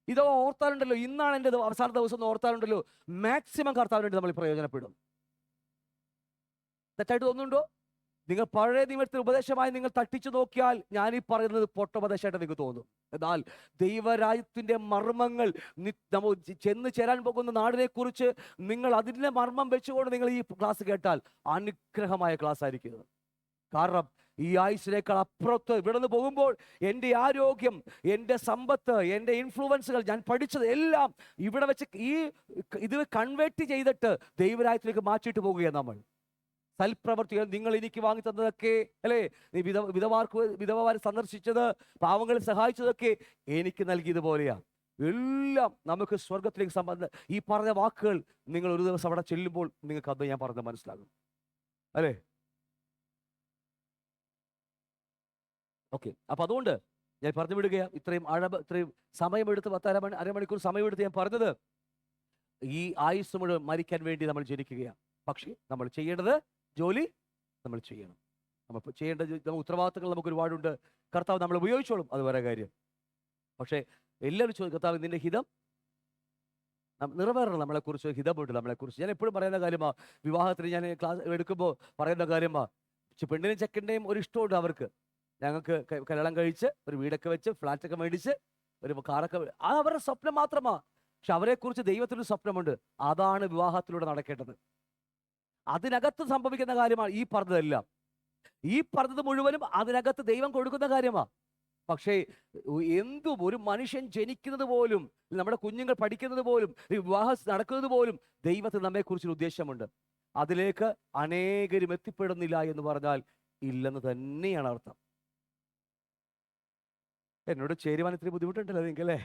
ഇതോ ഓർത്താലുണ്ടല്ലോ, ഇന്നാണ് എൻ്റെ അവസാന ദിവസം എന്ന് ഓർത്താലുണ്ടല്ലോ, മാക്സിമം കർത്താവിന് വേണ്ടി നമ്മൾ പ്രയോജനപ്പെടും. തെറ്റായിട്ട് തോന്നുന്നുണ്ടോ? നിങ്ങൾ പഴയ നിയമത്തിൽ ഉപദേശമായി നിങ്ങൾ തട്ടിച്ചു നോക്കിയാൽ ഞാൻ ഈ പറയുന്നത് പൊട്ടോപദേശമായിട്ട് നിങ്ങൾക്ക് തോന്നും. എന്നാൽ ദൈവരാജ്യത്തിന്റെ മർമ്മങ്ങൾ നമ്മൾ ചെന്ന് ചേരാൻ പോകുന്ന നാടിനെ കുറിച്ച് നിങ്ങൾ അതിന്റെ മർമ്മം വെച്ചുകൊണ്ട് നിങ്ങൾ ഈ ക്ലാസ് കേട്ടാൽ അനുഗ്രഹമായ ക്ലാസ് ആയിരിക്കും. കാരണം ഈ ആയുസിനേക്കാൾ അപ്പുറത്ത് ഇവിടെ നിന്ന് പോകുമ്പോൾ എൻ്റെ ആരോഗ്യം, എൻ്റെ സമ്പത്ത്, എൻ്റെ ഇൻഫ്ലുവൻസുകൾ, ഞാൻ പഠിച്ചത് എല്ലാം ഇവിടെ വെച്ച് ഇത് കൺവേർട്ട് ചെയ്തിട്ട് ദൈവരാജ്യത്തിലേക്ക് മാറ്റിയിട്ട് പോകുകയാണ് നമ്മൾ. സൽപ്രവർത്തികൾ നിങ്ങൾ എനിക്ക് വാങ്ങി തന്നതൊക്കെ, അല്ലേ, നീ വിധവമാരെ സന്ദർശിച്ചത്, പാവങ്ങളെ സഹായിച്ചതൊക്കെ എനിക്ക് നൽകിയതുപോലെയാ. എല്ലാം നമുക്ക് സ്വർഗത്തിലേക്ക് സംബന്ധം. ഈ പറഞ്ഞ വാക്കുകൾ നിങ്ങൾ ഒരു ദിവസം അവിടെ ചെല്ലുമ്പോൾ നിങ്ങൾക്ക് അത് ഞാൻ പറഞ്ഞത് മനസ്സിലാകും, അല്ലേ? ഓക്കെ, അപ്പൊ അതുകൊണ്ട് ഞാൻ പറഞ്ഞു വിടുകയാണ്. ഇത്രയും സമയമെടുത്ത് അരമണിക്കൂർ സമയമെടുത്ത് ഞാൻ പറഞ്ഞത്, ഈ ആയുസ് മുഴുവൻ മരിക്കാൻ വേണ്ടി നമ്മൾ ജനിക്കുകയാണ്. പക്ഷേ നമ്മൾ ചെയ്യേണ്ടത് ജോലി നമ്മൾ ചെയ്യണം. നമ്മൾ ചെയ്യേണ്ട ഉത്തരവാദിത്തങ്ങൾ നമുക്ക് ഒരുപാടുണ്ട്. കർത്താവ് നമ്മൾ ഉപയോഗിച്ചോളും, അത് വേറെ കാര്യം. പക്ഷേ എല്ലാവരും ചോദിക്കും, കർത്താവ് നിന്റെ ഹിതം നിറവേറണം. നമ്മളെക്കുറിച്ച് ഹിതമുണ്ട്. നമ്മളെക്കുറിച്ച് ഞാൻ എപ്പോഴും പറയുന്ന കാര്യമാണ്. വിവാഹത്തിന് ഞാൻ ക്ലാസ് എടുക്കുമ്പോൾ പറയുന്ന കാര്യമാണ്, പെണ്ണിനും ചെക്കൻ്റെയും ഒരു ഇഷ്ടമുണ്ട് അവർക്ക്. ഞങ്ങൾക്ക് കല്യാണം കഴിച്ച് ഒരു വീടൊക്കെ വെച്ച് ഫ്ലാറ്റൊക്കെ മേടിച്ച് ഒരു കാറൊക്കെ, അത് അവരുടെ സ്വപ്നം മാത്രമാണ്. പക്ഷെ അവരെക്കുറിച്ച് ദൈവത്തിനൊരു സ്വപ്നമുണ്ട്. അതാണ് വിവാഹത്തിലൂടെ നടക്കേണ്ടത്. അതിനകത്ത് സംഭവിക്കുന്ന കാര്യമാണ് ഈ പറഞ്ഞതെല്ലാം. ഈ പറഞ്ഞത് മുഴുവനും അതിനകത്ത് ദൈവം കൊടുക്കുന്ന കാര്യമാണ്. പക്ഷേ ഒരു മനുഷ്യൻ ജനിക്കുന്നത് പോലും, നമ്മുടെ കുഞ്ഞുങ്ങൾ പഠിക്കുന്നത് പോലും, വിവാഹം നടക്കുന്നത് പോലും ദൈവത്തിന് നമ്മെക്കുറിച്ചൊരു ഉദ്ദേശമുണ്ട്. അതിലേക്ക് അനേകരും എത്തിപ്പെടുന്നില്ല എന്ന് പറഞ്ഞാൽ ഇല്ലെന്ന് തന്നെയാണ് അർത്ഥം. എന്നോട് ചേരുവാൻ ഇത്തിരി ബുദ്ധിമുട്ടുണ്ടല്ലോ നിങ്ങൾക്കല്ലേ?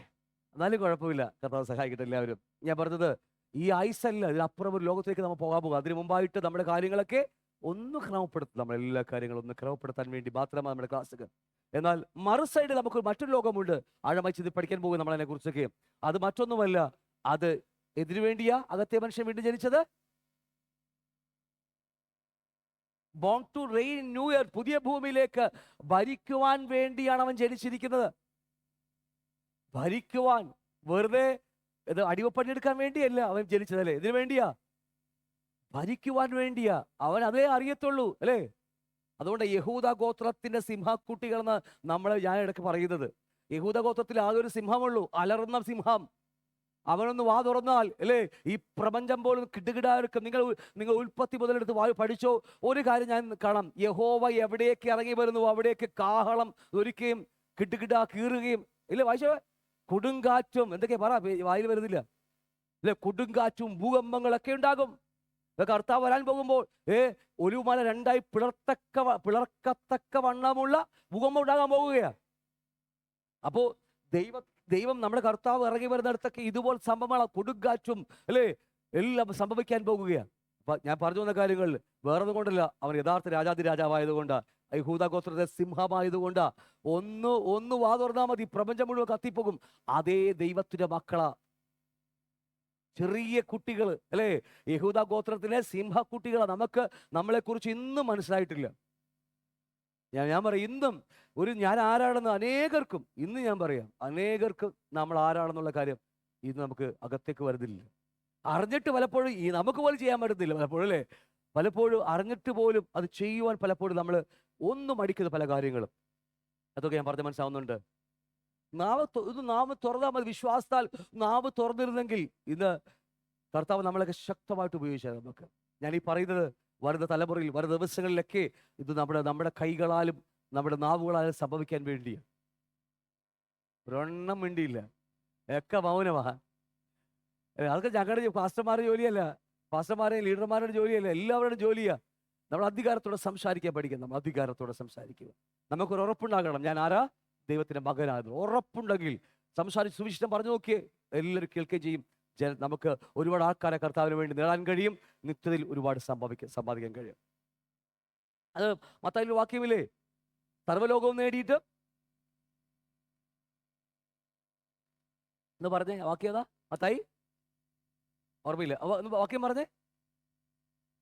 എന്നാലും കുഴപ്പമില്ല, കർത്താവ് സഹായിക്കട്ടെ എല്ലാവരും. ഞാൻ പറഞ്ഞത് ഈ ആയുസല്ല, ഇതിനപ്പുറം ഒരു ലോകത്തേക്ക് നമ്മൾ പോകാൻ പോകുക. അതിനു മുമ്പായിട്ട് നമ്മുടെ കാര്യങ്ങളൊക്കെ ഒന്ന് ക്രമപ്പെടുത്തും. നമ്മളെല്ലാ കാര്യങ്ങളും ഒന്ന് ക്രമപ്പെടുത്താൻ വേണ്ടി മാത്രമാണ് നമ്മുടെ ക്ലാസ്സുകൾ. എന്നാൽ മറു സൈഡ് നമുക്ക് മറ്റൊരു ലോകമുണ്ട്. ആഴമായി ചെയ്ത് പഠിക്കാൻ പോകും നമ്മളതിനെ കുറിച്ചൊക്കെ. അത് മറ്റൊന്നുമല്ല, അത് എന്തിനു വേണ്ടിയാ അകത്തെ മനുഷ്യൻ വീണ്ടും ജനിച്ചത്? Born to reign new year, പുതിയ ഭൂമിയിലേക്ക് ഭരിക്കുവാൻ വേണ്ടിയാണ് അവൻ ജനിച്ചിരിക്കുന്നത്. ഭരിക്കുവാൻ, വെറുതെ ഇത് അടിമപ്പണിയെടുക്കാൻ വേണ്ടിയല്ല അവൻ ജനിച്ചതല്ലേ. ഇതിനു വേണ്ടിയാ, ഭരിക്കുവാൻ വേണ്ടിയാ. അവൻ അതേ അറിയത്തുള്ളൂ, അല്ലേ? അതുകൊണ്ട് യഹൂദ ഗോത്രത്തിന്റെ സിംഹക്കുട്ടികൾ എന്ന് ഞാൻ ഇടയ്ക്ക് പറയുന്നത്. യഹൂദ ഗോത്രത്തിൽ ആകെ ഒരു സിംഹമുള്ളൂ, അലറുന്ന സിംഹം. അവനൊന്ന് വാ തുറന്നാൽ, അല്ലേ, ഈ പ്രപഞ്ചം പോലും കിടുകിടായിരിക്കും. നിങ്ങൾ ഉൽപ്പത്തി മുതലെടുത്ത് പഠിച്ചോ. ഒരു കാര്യം ഞാൻ കാണാം, യഹോവ എവിടേക്ക് ഇറങ്ങി വരുന്നു അവിടേക്ക് കാഹളം ഒരുക്കുകയും കിടുകിട കീറുകയും, ഇല്ലേ? വായിച്ചോ, കൊടുങ്കാറ്റും എന്തൊക്കെയാ പറ, വായിൽ വരുന്നില്ല, അല്ലെ? കൊടുങ്കാറ്റും ഭൂകമ്പങ്ങളൊക്കെ ഉണ്ടാകും. കർത്താവ് വരാൻ പോകുമ്പോൾ ഒരു മല രണ്ടായി പിളർക്കത്തക്ക വണ്ണമുള്ള ഭൂകമ്പം ഉണ്ടാകാൻ പോവുകയാണ്. അപ്പോ ദൈവം നമ്മുടെ കർത്താവ് ഇറങ്ങി വരുന്നിടത്തൊക്കെ ഇതുപോലെ സംഭവങ്ങളാണ്, കൊടുങ്കാറ്റും, അല്ലേ, എല്ലാം സംഭവിക്കാൻ പോകുകയാണ്. അപ്പൊ ഞാൻ പറഞ്ഞു വന്ന കാര്യങ്ങൾ വേറൊന്നും കൊണ്ടല്ല, അവൻ യഥാർത്ഥ രാജാതി രാജാവായതുകൊണ്ട്, യഹൂദ ഗോത്രത്തെ സിംഹമായതുകൊണ്ട് ഒന്ന് വാ തുറന്നാൽ മതി, പ്രപഞ്ചം മുഴുവൻ കത്തിപ്പോകും. അതേ ദൈവത്തിന്റെ മക്കളാ ചെറിയ കുട്ടികൾ, അല്ലേ? യഹൂദ ഗോത്രത്തിലെ സിംഹക്കുട്ടികളാണ്. നമ്മളെക്കുറിച്ച് ഇന്നും മനസ്സിലായിട്ടില്ല. ഞാൻ പറയും, ഇന്നും ഞാൻ ആരാണെന്ന് അനേകർക്കും ഇന്ന് ഞാൻ പറയാം, അനേകർക്ക് നമ്മൾ ആരാണെന്നുള്ള കാര്യം ഇന്ന് നമുക്ക് അകത്തേക്ക് വരുന്നില്ല. അറിഞ്ഞിട്ട് പലപ്പോഴും നമുക്ക് പോലും ചെയ്യാൻ പറ്റുന്നില്ല പലപ്പോഴും, അല്ലേ? പലപ്പോഴും അറിഞ്ഞിട്ട് പോലും അത് ചെയ്യുവാൻ പലപ്പോഴും നമ്മൾ ഒന്നും മടിക്കുന്ന പല കാര്യങ്ങളും. അതൊക്കെ ഞാൻ പറഞ്ഞ് മനസ്സിലാവുന്നുണ്ട്. നാവ് തുറന്നാൽ മതി. വിശ്വാസത്താൽ നാവ് തുറന്നിരുന്നെങ്കിൽ ഇന്ന് കർത്താവ് നമ്മളൊക്കെ ശക്തമായിട്ട് ഉപയോഗിച്ചത് നമുക്ക്. ഞാൻ ഈ പറയുന്നത് വരുന്ന തലമുറയിൽ, വരുന്ന ദിവസങ്ങളിലൊക്കെ ഇത് നമ്മുടെ കൈകളാലും നമ്മുടെ നാവുകളാലും സംഭവിക്കാൻ വേണ്ടിയാണ്. ഒരെണ്ണം വേണ്ടിയില്ല, ഒക്കെ മൗനമാ. അതൊക്കെ ഞങ്ങളുടെ പാസ്റ്റർമാരുടെ ജോലിയല്ല, പാസ്റ്റർമാരെയും ലീഡർമാരുടെ ജോലിയല്ല, എല്ലാവരുടെയും ജോലിയാ. നമ്മൾ അധികാരത്തോടെ സംസാരിക്കാൻ പഠിക്കണം. നമ്മൾ അധികാരത്തോടെ സംസാരിക്കുക. നമുക്കൊരു ഉറപ്പുണ്ടാകണം, ഞാൻ ആരാ? ദൈവത്തിന്റെ മകനായിരുന്നു. ഉറപ്പുണ്ടെങ്കിൽ സംസാരിച്ച് സുവിശേഷം പറഞ്ഞു നോക്കിയേ, എല്ലാവരും കേൾക്കുകയും ചെയ്യും. നമുക്ക് ഒരുപാട് ആൾക്കാരെ കർത്താവിന് വേണ്ടി നേടാൻ കഴിയും. നിത്യതയിൽ ഒരുപാട് സമ്പാദിക്കാൻ കഴിയും. അത് മത്തായിയുടെ വാക്യമില്ലേ, സർവ്വലോകവും നേടിയിട്ട് എന്ന് പറഞ്ഞേ. വാക്യം ഏതാ? മത്തായി ഓർമ്മയില്ല, വാക്യം പറഞ്ഞേ.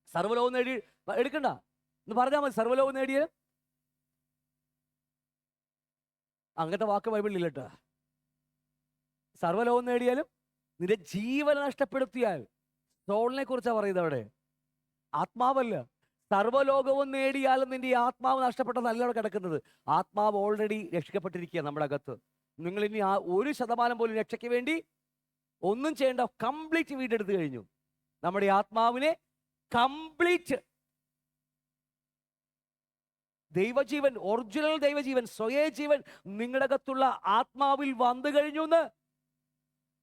സർവ്വലോകം നേടി, എടുക്കണ്ട എന്ന് പറഞ്ഞാൽ മതി. സർവ്വലോകം നേടിയ അങ്ങനത്തെ വാക്ക് ബൈബിളിൽ കേട്ടോ. സർവ്വലോകം നേടിയാലും നിന്റെ ജീവൻ നഷ്ടപ്പെടുത്തിയാൽ, സോളിനെ കുറിച്ചാണ് പറയുന്നത് അവിടെ, ആത്മാവല്ല. സർവ്വലോകവും നേടിയാലും നിന്റെ ഈ ആത്മാവ് നഷ്ടപ്പെട്ട നല്ലോണം കിടക്കുന്നത്. ആത്മാവ് ഓൾറെഡി രക്ഷിക്കപ്പെട്ടിരിക്കുക നമ്മുടെ അകത്ത്. നിങ്ങൾ ഇനി ആ 1% പോലും രക്ഷയ്ക്ക് വേണ്ടി ഒന്നും ചെയ്യേണ്ട, കംപ്ലീറ്റ് വീണ്ടെടുത്ത് കഴിഞ്ഞു. നമ്മുടെ ആത്മാവിനെ കംപ്ലീറ്റ് ദൈവജീവൻ, ഒറിജിനൽ ദൈവജീവൻ, സ്വയജീവൻ നിങ്ങളുടെ അകത്തുള്ള ആത്മാവിൽ വന്നു കഴിഞ്ഞു എന്ന്.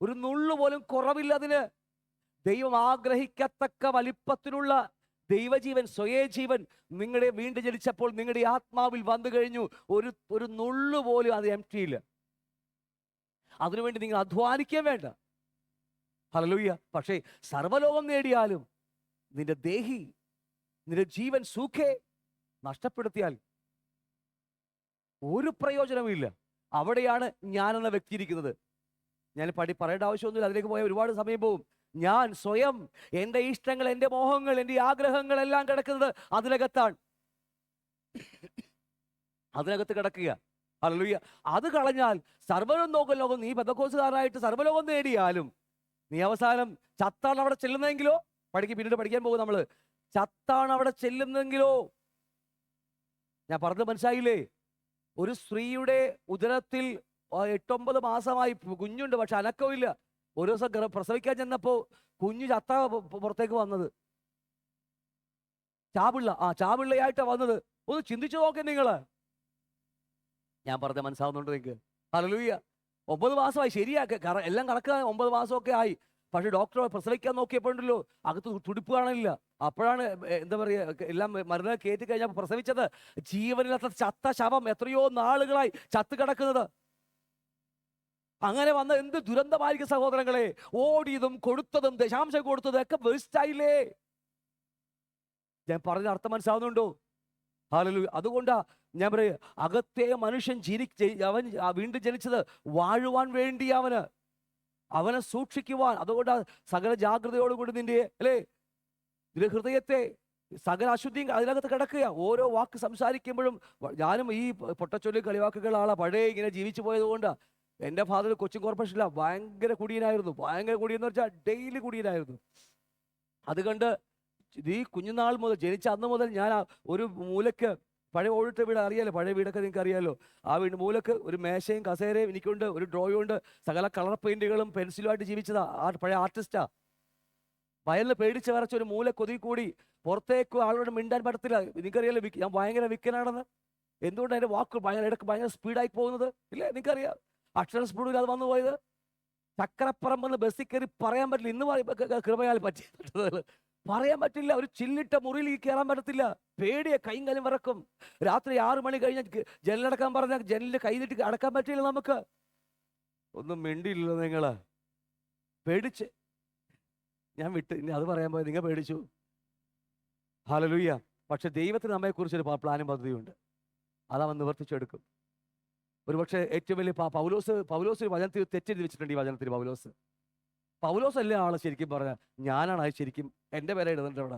ഒരു നുള്ളു പോലും കുറവില്ല അതിന്. ദൈവം ആഗ്രഹിക്കത്തക്ക വലിപ്പത്തിലുള്ള ദൈവജീവൻ, സ്വയജീവൻ നിങ്ങളുടെ വീണ്ടും ജനിച്ചപ്പോൾ നിങ്ങളുടെ ആത്മാവിൽ വന്നു കഴിഞ്ഞു. ഒരു നുള്ളു പോലും അത് എംപ്റ്റിയില്ല. അതിനുവേണ്ടി നിങ്ങൾ അധ്വാനിക്കാൻ വേണ്ട. ഹല്ലേലൂയ. പക്ഷേ സർവ്വലോകം നേടിയാലും നിന്റെ ദേഹി, നിന്റെ ജീവൻ സൂഖേ നഷ്ടപ്പെടുത്തിയാൽ ഒരു പ്രയോജനവുമില്ല. അവിടെയാണ് ഞാനെന്ന വ്യക്തി ഇരിക്കുന്നത്. ഞാൻ പറയേണ്ട ആവശ്യമൊന്നുമില്ല, അതിലേക്ക് പോയാൽ ഒരുപാട് സമയം പോകും. ഞാൻ സ്വയം, എൻ്റെ ഇഷ്ടങ്ങൾ, എൻ്റെ മോഹങ്ങൾ, എൻ്റെ ആഗ്രഹങ്ങൾ എല്ലാം കിടക്കുന്നത് അതിനകത്താണ്. അതിനകത്ത് കിടക്കുക. ഹല്ലേലൂയ. അത് കളഞ്ഞാൽ സർവ്വലോകം, നീ പെന്തക്കോസ്തുകാരനായിട്ട് സർവ്വലോകം നേടിയാലും നീ അവസാനം ചത്താണ് അവിടെ ചെല്ലുന്നതെങ്കിലോ, പിന്നീട് പഠിക്കാൻ പോകും നമ്മള്, ചത്താണ് അവിടെ ചെല്ലുന്നെങ്കിലോ, ഞാൻ പറഞ്ഞത് മനസ്സിലായില്ലേ? ഒരു സ്ത്രീയുടെ ഉദരത്തിൽ 8-9 മാസമായി കുഞ്ഞുണ്ട്, പക്ഷെ അനക്കമില്ല. ഒരു ദിവസം പ്രസവിക്കാൻ ചെന്നപ്പോ കുഞ്ഞു ചത്ത പുറത്തേക്ക് വന്നത്. ചാപിള്ളയായിട്ടാ വന്നത്. ഒന്ന് ചിന്തിച്ചു നോക്കേ നിങ്ങള്. ഞാൻ പറഞ്ഞ മനസ്സിലാവുന്നുണ്ട് നിങ്ങൾക്ക്? ഹല്ലേലൂയ. 9 മാസമായി, ശരിയാ, എല്ലാം കണക്കാ, 9 മാസമൊക്കെ ആയി. പക്ഷെ ഡോക്ടർ പ്രസവിക്കാൻ നോക്കിയപ്പോഴല്ലോ അകത്ത് തുടിപ്പ് കാണില്ല. അപ്പോഴാണ് എന്താ പറയുക, എല്ലാം മരുന്ന് കയറ്റി കഴിഞ്ഞപ്പോൾ പ്രസവിച്ചത് ജീവനില്ലാത്ത ചത്ത ശവം, എത്രയോ നാളുകളായി ചത്ത് കിടക്കുന്നത്. അങ്ങനെ വന്ന എന്ത് ദുരന്തമായിരിക്കും സഹോദരങ്ങളെ. ഓടിയതും കൊടുത്തതും ദശാംശം കൊടുത്തതും ഒക്കെ വേസ്റ്റായില്ലേ? ഞാൻ പറഞ്ഞ അർത്ഥം മനസ്സിലാവുന്നുണ്ടോ? ഹല്ലേലൂയ. അതുകൊണ്ടാ ഞാൻ പറയുക, അകത്തെ മനുഷ്യൻ അവൻ വീണ്ടും ജനിച്ചത് വാഴുവാൻ വേണ്ടി, അവനെ സൂക്ഷിക്കുവാൻ. അതുകൊണ്ട് സകല ജാഗ്രതയോടുകൂടി നിന്റെ ഹൃദയത്തെ, സകല അശുദ്ധിയും അതിനകത്ത് കിടക്കുക. ഓരോ വാക്ക് സംസാരിക്കുമ്പോഴും, ഞാനും ഈ പൊട്ടച്ചൊല്ലി കളിവാക്കുകളാണ് പഴയ ഇങ്ങനെ ജീവിച്ചു പോയത് കൊണ്ട്. എൻ്റെ ഫാദർ കൊച്ചിൻ കോർപ്പറേഷനില്ല, ഭയങ്കര കുടിയനായിരുന്നു. ഭയങ്കര കുടിയെന്ന് വെച്ചാൽ ഡെയിലി കുടിയനായിരുന്നു. അതുകൊണ്ട് ഈ കുഞ്ഞുനാൾ മുതൽ, ജനിച്ച അന്ന് മുതൽ ഞാൻ ഒരു മൂലക്ക്, പഴയ ഓടിട്ട വീട് അറിയാലോ, പഴയ വീടൊക്കെ നിങ്ങൾക്ക് അറിയാലോ, ആ വീട് മൂലക്ക് ഒരു മേശയും കസേരയും എനിക്കുണ്ട്, ഒരു ഡ്രോയും ഉണ്ട്, സകല കളർ പെയിന്റുകളും പെൻസിലുമായിട്ട് ജീവിച്ചതാ. പഴയ ആർട്ടിസ്റ്റാ. വയലിൽ പേടിച്ച് വരച്ച ഒരു മൂലക്കൊതി കൂടി പുറത്തേക്ക് ആളോട് മിണ്ടാൻ പറ്റത്തില്ല. നിങ്ങൾക്കറിയാലോ ഞാൻ ഭയങ്കര വിക്കനാണെന്ന്. എന്തുകൊണ്ട് അതിൻ്റെ വാക്ക് ഇടയ്ക്ക് ഭയങ്കര സ്പീഡായി പോകുന്നത് ഇല്ലേ? നിങ്ങൾക്കറിയാം അക്ഷര സ്പീഡിൽ അത് വന്നു പോയത്. ചക്രപ്പുറം ബസ്സിൽ കയറി പറയാൻ പറ്റില്ല. ഇന്ന് കൃപയാൽ പറ്റിയത് പറയാൻ പറ്റില്ല. ഒരു ചില്ലിട്ട മുറിയിൽ കയറാൻ പറ്റത്തില്ല. പേടിയെ കൈയും കാലും വിറക്കും. രാത്രി 6 മണി കഴിഞ്ഞാൽ ജനലടക്കാൻ പറഞ്ഞാൽ ജനലിൽ കൈ നീട്ടി അടക്കാൻ പറ്റില്ല. നമുക്ക് ഒന്നും മിണ്ടിയില്ലല്ലോ നിങ്ങള്. പേടിച്ച് ഞാൻ വിട്ട്. ഇനി അത് പറയാൻ പോയത് നിങ്ങൾ പേടിച്ചു. ഹല്ലേലൂയ. പക്ഷെ ദൈവത്തിന് നമ്മെക്കുറിച്ചൊരു പ്ലാനും പദ്ധതിയുണ്ട്. അതവൻ നിവർത്തിച്ചെടുക്കും. ഒരുപക്ഷെ ഏറ്റവും വലിയ പൗലോസ് വചനത്തിൽ തെറ്റെഴുതി വെച്ചിട്ടുണ്ട്. ഈ വചനത്തിൽ പൗലോസ് അല്ലേ ആള് ശരിക്കും പറഞ്ഞ, ഞാനാണ് അത് ശരിക്കും എൻ്റെ പേരെ എഴുതേണ്ടത് അവിടെ.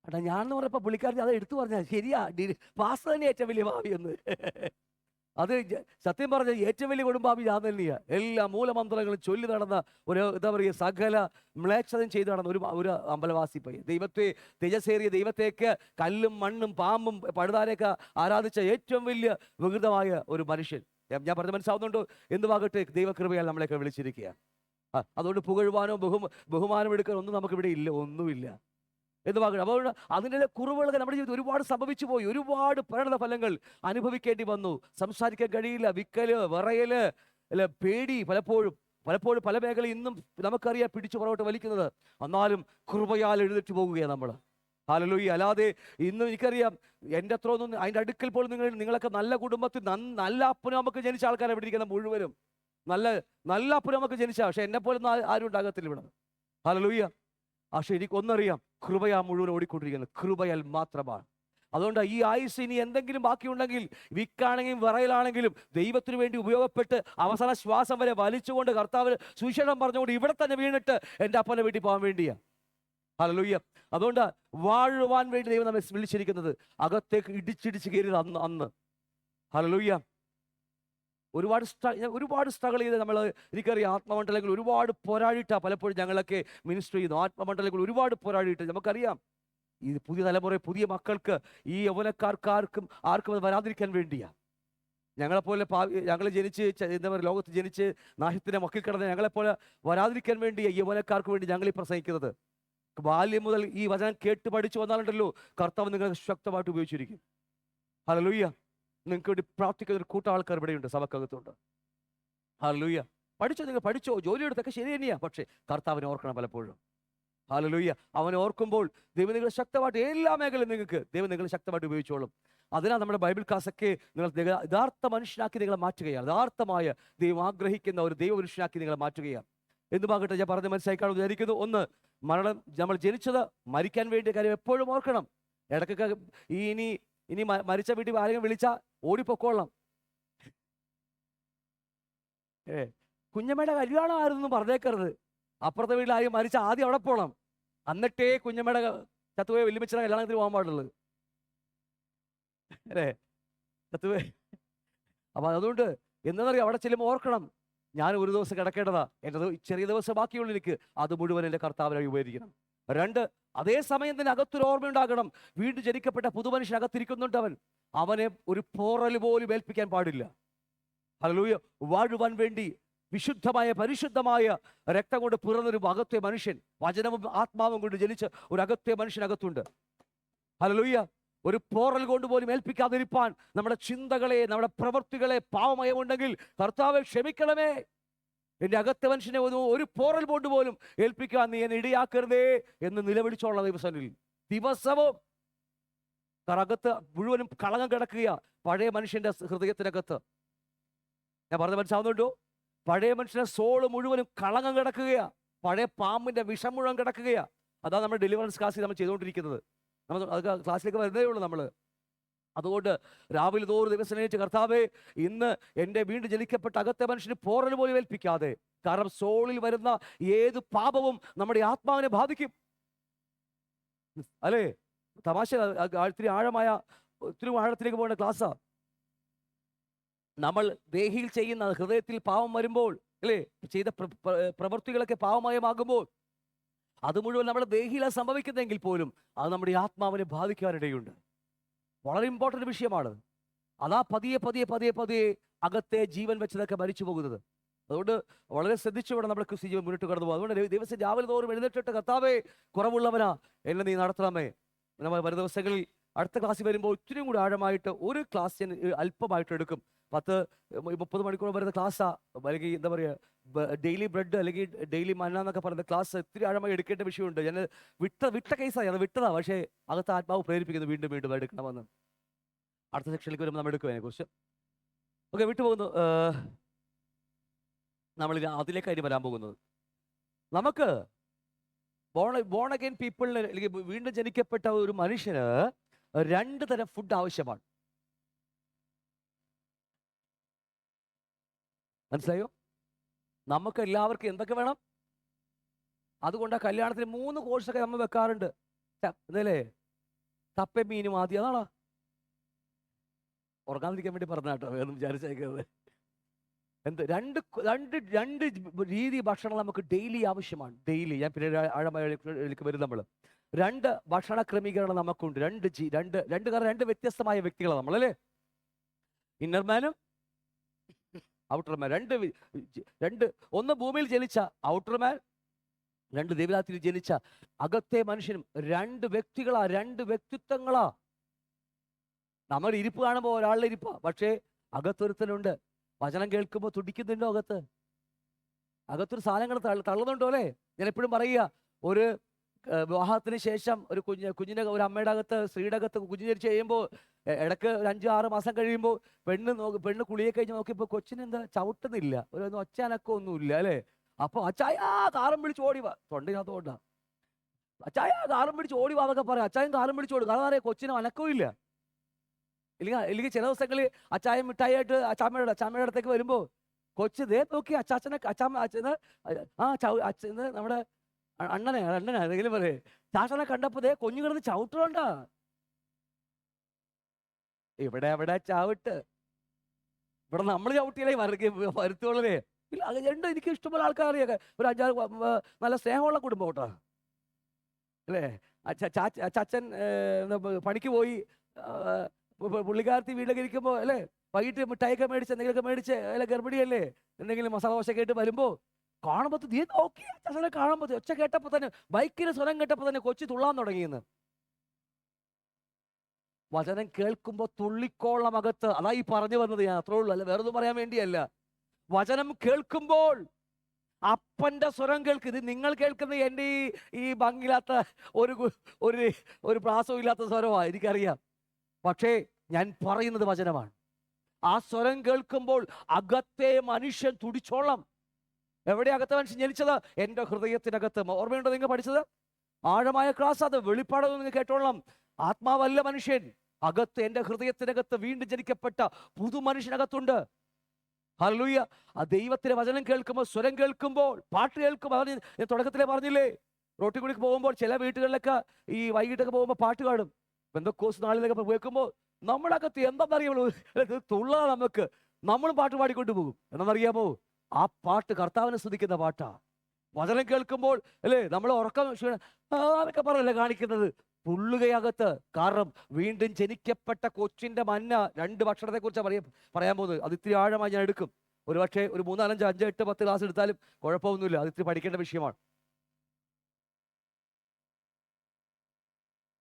അടാ ഞാനെന്ന് പറഞ്ഞപ്പോ പുള്ളിക്കാരൻ അത് എടുത്തു പറഞ്ഞ ശരിയാ, പാസ്റ്റർ തന്നെ ഏറ്റവും വലിയ ഭാവി എന്ന്. അത് സത്യം പറഞ്ഞ ഏറ്റവും വലിയ കുടുംബാവി ഞാൻ തന്നെയാ. എല്ലാ മൂലമന്ത്രങ്ങളും ചൊല്ലി നടന്ന ഒരു എന്താ പറയുക, സകല മ്ലേച്ഛതയും ചെയ്തു നടന്ന ഒരു അമ്പലവാസി പയ്യൻ. തേജസ്സേറിയ ദൈവത്തേക്ക് കല്ലും മണ്ണും പാമ്പും പഴുതാരെയൊക്കെ ആരാധിച്ച ഏറ്റവും വലിയ വികൃതമായ ഒരു മനുഷ്യൻ. ഞാൻ പറഞ്ഞ മനസ്സിലാവുന്നുണ്ടോ? എന്തുവാകട്ടെ, ദൈവകൃപയാൽ നമ്മളെയൊക്കെ വിളിച്ചിരിക്കുക. അതുകൊണ്ട് പുകഴുവാനോ ബഹുമാനം എടുക്കാനോ ഒന്നും നമുക്കിവിടെ ഇല്ല, ഒന്നുമില്ല. എന്തുവാകട്ടെ. അപ്പോൾ അതിൻ്റെ കുറവുകളൊക്കെ നമ്മുടെ ജീവിതത്തിൽ ഒരുപാട് സംഭവിച്ചു പോയി. ഒരുപാട് പരിണത ഫലങ്ങൾ അനുഭവിക്കേണ്ടി വന്നു. സംസാരിക്കാൻ കഴിയില്ല, വിക്കല്, വിറയല്, പേടി, പലപ്പോഴും പല മേഖലയിൽ ഇന്നും നമുക്കറിയാം പിടിച്ചു പുറകോട്ട് വലിക്കുന്നത്. എന്നാലും കൃപയാൽ എഴുന്നേറ്റ് പോകുകയാണ് നമ്മൾ. ഹല്ലേലൂയ. അല്ലാതെ ഇന്ന് എനിക്കറിയാം എൻ്റെ അത്ര ഒന്നും അതിൻ്റെ അടുക്കൽ പോലും നിങ്ങളൊക്കെ നല്ല കുടുംബത്തിൽ നല്ല അപ്പനും നമുക്ക് ജനിച്ച ആൾക്കാരെ ഇവിടെ ഇരിക്കുന്ന മുഴുവനും നല്ല അപ്പനും നമുക്ക് ജനിച്ച, പക്ഷെ എന്നെ പോലെ ആരും ഉണ്ടാകത്തില്ല ഇവിടെ. ഹല്ലേലൂയ. പക്ഷെ എനിക്കൊന്നറിയാം, കൃപയാ മുഴുവൻ ഓടിക്കൊണ്ടിരിക്കുന്നത്, കൃപയാൽ മാത്രമാണ്. അതുകൊണ്ട് ഈ ആയുസ് ഇനി എന്തെങ്കിലും ബാക്കിയുണ്ടെങ്കിൽ, വിക്കാണെങ്കിലും വിറയലാണെങ്കിലും ദൈവത്തിന് വേണ്ടി ഉപയോഗപ്പെട്ട് അവസാന ശ്വാസം വരെ വലിച്ചുകൊണ്ട് കർത്താവിന് സുവിശേഷം പറഞ്ഞുകൊണ്ട് ഇവിടെ തന്നെ വീണിട്ട് എൻ്റെ അപ്പനെ വീട്ടിൽ പോകാൻ വേണ്ടിയാ. ഹല്ലേലൂയ. അതുകൊണ്ട് വാഴുവാൻ വേണ്ടി ദൈവം നമ്മെ വിളിച്ചിരിക്കുന്നത്. അകത്തേക്ക് ഇടിച്ചിടിച്ച് കയറിയത് അന്ന്. ഹല്ലേലൂയ. ഒരുപാട് സ്ട്രഗിൾ ചെയ്ത് നമ്മൾ, എനിക്കറിയാം, ആത്മമണ്ഡലങ്ങൾ ഒരുപാട് പോരാടിയിട്ടാണ് പലപ്പോഴും ഞങ്ങളൊക്കെ മിനിസ്റ്റർ ചെയ്യുന്നു. ആത്മമണ്ഡലങ്ങൾ ഒരുപാട് പോരാടിയിട്ട് നമുക്കറിയാം, ഈ പുതിയ തലമുറ, പുതിയ മക്കൾക്ക്, ഈ യൗവനക്കാർക്ക് ആർക്കും അത് വരാതിരിക്കാൻ വേണ്ടിയാ. ഞങ്ങളെപ്പോലെ ഞങ്ങൾ ജനിച്ച് എന്താ പറയുക, ലോകത്ത് ജനിച്ച് നാശത്തിൻ്റെ മക്കൾ കിടന്ന് ഞങ്ങളെപ്പോലെ വരാതിരിക്കാൻ വേണ്ടി യൗവനക്കാർക്ക് വേണ്ടി ഞങ്ങൾ ഈ പ്രസംഗിക്കുന്നത്. ബാല്യം മുതൽ ഈ വചനം കേട്ട് പഠിച്ചു വന്നാലുണ്ടല്ലോ, കർത്താവ് നിങ്ങളെ ശക്തമായിട്ട് ഉപയോഗിച്ചിരിക്കും. ഹല്ലേലൂയ. നിങ്ങൾക്ക് വേണ്ടി പ്രാർത്ഥിക്കുന്ന ഒരു കൂട്ടം ആൾക്കാർ ഇവിടെയുണ്ട്, സഭക്കകത്തുണ്ട്. ഹല്ലേലൂയ. നിങ്ങൾ പഠിച്ചോ, ജോലിയെടുത്തൊക്കെ ശരി തന്നെയാ, പക്ഷേ കർത്താവിനെ ഓർക്കണം പലപ്പോഴും. ഹല്ലേലൂയ. അവനെ ഓർക്കുമ്പോൾ ദൈവം നിങ്ങളെ ശക്തമായിട്ട് എല്ലാ മേഖലയും ദൈവം നിങ്ങളെ ശക്തമായിട്ട് ഉപയോഗിച്ചോളും. അതിനാൽ നമ്മുടെ ബൈബിൾ ക്ലാസ്സൊക്കെ നിങ്ങൾ യഥാർത്ഥ മനുഷ്യനാക്കി നിങ്ങളെ മാറ്റുകയാണ്. യഥാർത്ഥമായ ദൈവം ആഗ്രഹിക്കുന്ന ഒരു ദൈവമനുഷ്യനാക്കി നിങ്ങളെ മാറ്റുകയാണ്. എന്തുമാകട്ടെ, ഞാൻ പറഞ്ഞ് മനസ്സിലാക്കാണെന്ന് വിചാരിക്കുന്നു. ഒന്ന്, മരണം, നമ്മൾ ജനിച്ചത് മരിക്കാൻ വേണ്ടിയ കാര്യം എപ്പോഴും ഓർക്കണം. ഇടയ്ക്കൊക്കെ ഇനി മരിച്ച വീട്ടിൽ ആരെങ്കിലും വിളിച്ചാൽ ഓടിപ്പൊക്കോളാം. കുഞ്ഞമ്മയുടെ കല്യാണം ആയിരുന്നു പറഞ്ഞേക്കരുത്. അപ്പുറത്തെ വീട്ടിൽ ആരും മരിച്ച ആദ്യം അവിടെ പോകണം, എന്നിട്ടേ കുഞ്ഞമ്മയുടെ ചത്തുപോയ വെല്ലുമിച്ചിട കല്യാണത്തിന് പോകാൻ പാടുള്ളത്. അല്ലേ? ചത്തുപോയ. അപ്പൊ അതുകൊണ്ട് എന്താണെന്നറിയാം, അവിടെ ചെല്ലുമ്പോൾ ഓർക്കണം, ഞാൻ ഒരു ദിവസം കിടക്കേണ്ടതാ, എൻ്റെ ചെറിയ ദിവസം ബാക്കിയുള്ള എനിക്ക് അത് മുഴുവൻ എൻ്റെ കർത്താവിനായി ഉപകരിക്കണം. രണ്ട്, അതേസമയം തന്നെ അകത്തൊരു ഓർമ്മയുണ്ടാകണം, വീണ്ടും ജനിക്കപ്പെട്ട പുതുമനുഷ്യൻ അകത്തിരിക്കുന്നുണ്ട്. അവനെ ഒരു പോറൽ പോലും ഏൽപ്പിക്കാൻ പാടില്ല. ഹല്ലേലൂയ. വാഴുവാൻ വേണ്ടി വിശുദ്ധമായ പരിശുദ്ധമായ രക്തം കൊണ്ട് പിറന്നൊരു അകത്തെ മനുഷ്യൻ, വചനവും ആത്മാവും കൊണ്ട് ജനിച്ച ഒരു അകത്തെ മനുഷ്യനകത്തുണ്ട്. ഹല്ലേലൂയ. ഒരു പോറൽ കൊണ്ട് പോലും ഏൽപ്പിക്കാതിരിപ്പാൻ നമ്മുടെ ചിന്തകളെ, നമ്മുടെ പ്രവൃത്തികളെ പാവമയമുണ്ടെങ്കിൽ കർത്താവെ ക്ഷമിക്കണമേ, എൻ്റെ അകത്തെ മനുഷ്യനെ ഒരു പോറൽ കൊണ്ട് പോലും ഏൽപ്പിക്കാൻ നീ എന്നെ ഇടയാക്കരുതേ എന്ന് നിലവിളിച്ചോളാം ദൈവസന്നിധിയിൽ ദിവസവും. അകത്ത് മുഴുവനും കളങ്കം കിടക്കുക, പഴയ മനുഷ്യന്റെ ഹൃദയത്തിനകത്ത്. ഞാൻ പറഞ്ഞ മനസ്സിലാവുന്നുണ്ടോ? പഴയ മനുഷ്യന്റെ സോള് മുഴുവനും കളങ്കം കിടക്കുകയാ, പഴയ പാമ്പിന്റെ വിഷം മുഴുവൻ കിടക്കുകയാ. അതാണ് നമ്മുടെ ഡെലിവറൻസ് ക്ലാസ്സിൽ നമ്മൾ ചെയ്തുകൊണ്ടിരിക്കുന്നത്. നമ്മൾ അത് ക്ലാസ്സിലേക്ക് വരുന്നേ ഉള്ളൂ നമ്മൾ. അതുകൊണ്ട് രാവിലെ തോറും ദിവസം കർത്താവേ, ഇന്ന് എൻ്റെ വീണ്ടും ജനിക്കപ്പെട്ട അകത്തെ മനുഷ്യന് പോറൽ പോലും ഏൽപ്പിക്കാതെ, കാരണം സോളിൽ വരുന്ന ഏത് പാപവും നമ്മുടെ ആത്മാവിനെ ബാധിക്കും. അല്ലേ? തമാശ, ഒത്തിരി ആഴത്തിലേക്ക് പോകേണ്ട ക്ലാസ്സാ. നമ്മൾ ദേഹിയിൽ ചെയ്യുന്ന, ഹൃദയത്തിൽ പാവം വരുമ്പോൾ, അല്ലേ, ചെയ്ത പ്രവൃത്തികളൊക്കെ പാവമയമാകുമ്പോൾ അത് മുഴുവൻ നമ്മുടെ ദേഹിയിലാണ് സംഭവിക്കുന്നതെങ്കിൽ പോലും അത് നമ്മുടെ ആത്മാവിനെ ബാധിക്കാനിടയുണ്ട്. വളരെ ഇമ്പോർട്ടൻ്റ് വിഷയമാണ്. അതാ പതിയെ പതിയെ പതിയെ പതിയെ അകത്തെ ജീവൻ വെച്ചതൊക്കെ മരിച്ചു പോകുന്നത്. അതുകൊണ്ട് വളരെ ശ്രദ്ധിച്ചു വേണം നമ്മുടെ ക്രിസ്ത്യ ജീവൻ മുന്നോട്ട് കടന്നു പോകും. അതുകൊണ്ട് ദിവസം രാവിലെ തോറും എഴുന്നേറ്റിട്ട് കർത്താവേ, കുറവുള്ളവനാ, എന്നെ നീ നടത്തണമേ. നമ്മൾ വരും ദിവസങ്ങളിൽ അടുത്ത ക്ലാസ്സിൽ വരുമ്പോൾ ഒത്തിരിയും കൂടി ആഴമായിട്ട് ഒരു ക്ലാസ് അല്പമായിട്ട് എടുക്കും. 10-30 മണിക്കൂർ വരുന്ന ക്ലാസ്സാ, അല്ലെങ്കിൽ എന്താ പറയുക, ഡെയിലി ബ്രെഡ് അല്ലെങ്കിൽ ഡെയിലി മന്ന എന്നൊക്കെ പറയുന്ന ക്ലാസ് ഒത്തിരി ആഴമായി എടുക്കേണ്ട വിഷയമുണ്ട്. ഞാൻ വിട്ട കേസാണ്, അത് വിട്ടതാ. പക്ഷേ അകത്ത് ആത്മാവ് പ്രേരിപ്പിക്കുന്നു വീണ്ടും വീണ്ടും എടുക്കണമെന്ന്. അടുത്ത സെക്ഷനിലേക്ക് വരുമ്പോൾ നമ്മൾ എടുക്കും അതിനെക്കുറിച്ച്. ഓക്കെ, വിട്ടുപോകുന്നു. നമ്മൾ അതിലേക്കായി വരാൻ പോകുന്നത്. നമുക്ക് ബോൺ അഗൈൻ പീപ്പിളിന്, അല്ലെങ്കിൽ വീണ്ടും ജനിക്കപ്പെട്ട ഒരു മനുഷ്യന് 2 തരം ഫുഡ് ആവശ്യമാണ്. മനസ്സിലായോ? നമുക്ക് എല്ലാവർക്കും എന്തൊക്കെ വേണം? അതുകൊണ്ട് കല്യാണത്തിന് 3 കോഴ്സൊക്കെ നമ്മൾ വെക്കാറുണ്ട്. അതല്ലേ, കപ്പയും മീനും ആദ്യം. അതാണോ? ഉറങ്ങാതിരിക്കാൻ വേണ്ടി പറഞ്ഞ കേട്ടോ, വേറെ വിചാരിച്ചേക്കുന്നത്. രണ്ട് രീതി ഭക്ഷണം നമുക്ക് ഡെയിലി ആവശ്യമാണ്. ഡെയിലി, ഞാൻ പിന്നെ ആഴമായിലേക്ക് വരും. നമ്മൾ 2 ഭക്ഷണ ക്രമീകരണം നമുക്കുണ്ട്. കാരണം 2 വ്യത്യസ്തമായ വ്യക്തികളാണ് നമ്മളല്ലേ. ഇന്നർമാനും ഔട്ടർമാൻ. ഒന്ന് ഭൂമിയിൽ ജനിച്ച ഔട്ടർമാൻ, 2 ദൈവരാത്രിയിൽ ജനിച്ച അകത്തെ മനുഷ്യനും. 2 വ്യക്തികളാ, 2 വ്യക്തിത്വങ്ങളാ. നമ്മുടെ ഇരിപ്പ് കാണുമ്പോൾ ഒരാളുടെ ഇരിപ്പാ, പക്ഷേ അകത്തൊരുത്തനുണ്ട്. വചനം കേൾക്കുമ്പോൾ തുടിക്കുന്നുണ്ടോ? അകത്തൊരു സാധനങ്ങൾ തള്ളുന്നുണ്ടോ? അല്ലേ? ഞാൻ എപ്പോഴും പറയുക, ഒരു വിവാഹത്തിന് ശേഷം ഒരു ഒരു അമ്മയുടെ അകത്ത്, സ്ത്രീയുടെ അകത്ത് കുഞ്ഞ് ജനിച്ച് കഴിയുമ്പോൾ ഇടയ്ക്ക് 5-6 മാസം കഴിയുമ്പോൾ പെണ്ണ് കുളിയെ കഴിഞ്ഞ് നോക്കിയപ്പോൾ കൊച്ചിനെന്താ ചവിട്ടുന്നില്ല, ഒരു ഒച്ചാനൊക്കൊന്നുമില്ല, അല്ലേ? അപ്പൊ അച്ചായ കാറും പിടിച്ച് ഓടിവാ, തൊണ്ടയിനകത്ത് കൊണ്ടാ, അച്ചായ കാറും പിടിച്ച് ഓടിവാ എന്നൊക്കെ പറയാം. അച്ചായം കാറും പിടിച്ച് ഓടും, കാരണം അറിയാം കൊച്ചിന് അനക്കവും ഇല്ല. ഇല്ലെങ്കിൽ ചില ദിവസങ്ങളിൽ അച്ചായം മിഠായിട്ട് അച്ചാമ്മയുടെ അടുത്തേക്ക് വരുമ്പോൾ കൊച്ച് ദേ നോക്കി അച്ഛന് നമ്മുടെ അണ്ണനെ എന്തെങ്കിലും പറയേ, ചാച്ചനെ കണ്ടപ്പോ ദേ കുഞ്ഞു കിടന്ന് ചവിട്ടുകൊണ്ടാ. ഇവിടെ അവിടെ ചവിട്ട്. ഇവിടെ നമ്മൾ ചവിട്ടിയാലേ വരുത്തോളേ ഇല്ല. അത് രണ്ട് എനിക്ക് ഇഷ്ടംപോലെ ആൾക്കാരെയൊക്കെ ഒരു 5-6 നല്ല സ്നേഹമുള്ള കുടുംബം കേട്ടോ, അല്ലേ? അച്ഛൻ പണിക്ക് പോയി, പുള്ളിക്കാരത്തി വീട്ടിലേക്ക് ഇരിക്കുമ്പോൾ അല്ലേ, വൈകിട്ട് മിഠായിയൊക്കെ മേടിച്ച് എന്തെങ്കിലുമൊക്കെ മേടിച്ച്, അല്ലെ ഗർഭിണിയല്ലേ, എന്തെങ്കിലും മസാല ദോശ കേട്ട് വരുമ്പോൾ കാണുമ്പോൾ നീ നോക്കി അച്ഛനെ കാണുമ്പോൾ ഒച്ച കേട്ടപ്പോൾ തന്നെ, ബൈക്കിന് സ്വരം കേട്ടപ്പോൾ തന്നെ കൊച്ചി തുള്ളാൻ തുടങ്ങിയെന്ന്. വചനം കേൾക്കുമ്പോൾ തുള്ളിക്കോളം അകത്ത്. അതാ ഈ പറഞ്ഞു വന്നത്, ഞാൻ അത്രേ ഉള്ളൂ, അല്ല വേറൊന്നും പറയാൻ വേണ്ടിയല്ല. വചനം കേൾക്കുമ്പോൾ അപ്പന്റെ സ്വരം കേൾക്ക്. ഇത് നിങ്ങൾ കേൾക്കുന്ന എൻ്റെ ഈ ഭംഗിയില്ലാത്ത ഒരു ഒരു ഒരു പ്രാസവും ഇല്ലാത്ത സ്വരമാണ്, എനിക്കറിയാം. പക്ഷേ ഞാൻ പറയുന്നത് വചനമാണ്. ആ സ്വരം കേൾക്കുമ്പോൾ അകത്തെ മനുഷ്യൻ തുടിച്ചോളം. എവിടെ അകത്തെ മനുഷ്യൻ ജനിച്ചത്? എൻ്റെ ഹൃദയത്തിനകത്ത്. ഓർമ്മയുണ്ടോ നിങ്ങൾ പഠിച്ചത്? ആഴമായ ക്ലാസ് അത്. വെളിപ്പാട് നിങ്ങൾ കേട്ടോളാം. ആത്മാവല്ല മനുഷ്യൻ, അകത്ത് എൻ്റെ ഹൃദയത്തിനകത്ത് വീണ്ടും ജനിക്കപ്പെട്ട പുതു മനുഷ്യനകത്തുണ്ട്. ഹല്ലേലൂയ. ആ ദൈവത്തിന്റെ വചനം കേൾക്കുമ്പോൾ, സ്വരം കേൾക്കുമ്പോൾ, പാട്ട് കേൾക്കുമ്പോൾ, ഞാൻ തുടക്കത്തിലേ പറഞ്ഞില്ലേ, റോട്ടി കൂടി പോകുമ്പോൾ ചില വീട്ടുകളിലൊക്കെ ഈ വൈകിട്ടൊക്കെ പോകുമ്പോൾ പാട്ട് കാണും. പെന്തക്കോസ്ത് നാളിലൊക്കെ കേൾക്കുമ്പോൾ നമ്മുടെ അകത്ത് എന്താണെന്നറിയാമോ, തുള്ളാ നമുക്ക്. നമ്മളും പാട്ട് പാടിക്കൊണ്ട് പോകും. എന്താണെന്നറിയാമോ? ആ പാട്ട് കർത്താവിനെ സ്തുതിക്കുന്ന പാട്ടാ. വചനം കേൾക്കുമ്പോൾ അല്ലേ, നമ്മൾ ഉറക്കം അതൊക്കെ പറഞ്ഞല്ലേ കാണിക്കുന്നത്, തുള്ളുകയകത്ത്. കാരണം വീണ്ടും ജനിക്കപ്പെട്ട കൊച്ചിന്റെ മന്ന 2 ഭക്ഷണത്തെ കുറിച്ചാണ് പറയാൻ പോകുന്നത്. അത് ഇത്തിരി ആഴമായി ഞാൻ എടുക്കും. ഒരു പക്ഷേ ഒരു 3, 4, 5, 5, 8, 10 ക്ലാസ് എടുത്താലും കുഴപ്പമൊന്നുമില്ല. അത് ഇത്തിരി പഠിക്കേണ്ട വിഷയമാണ്.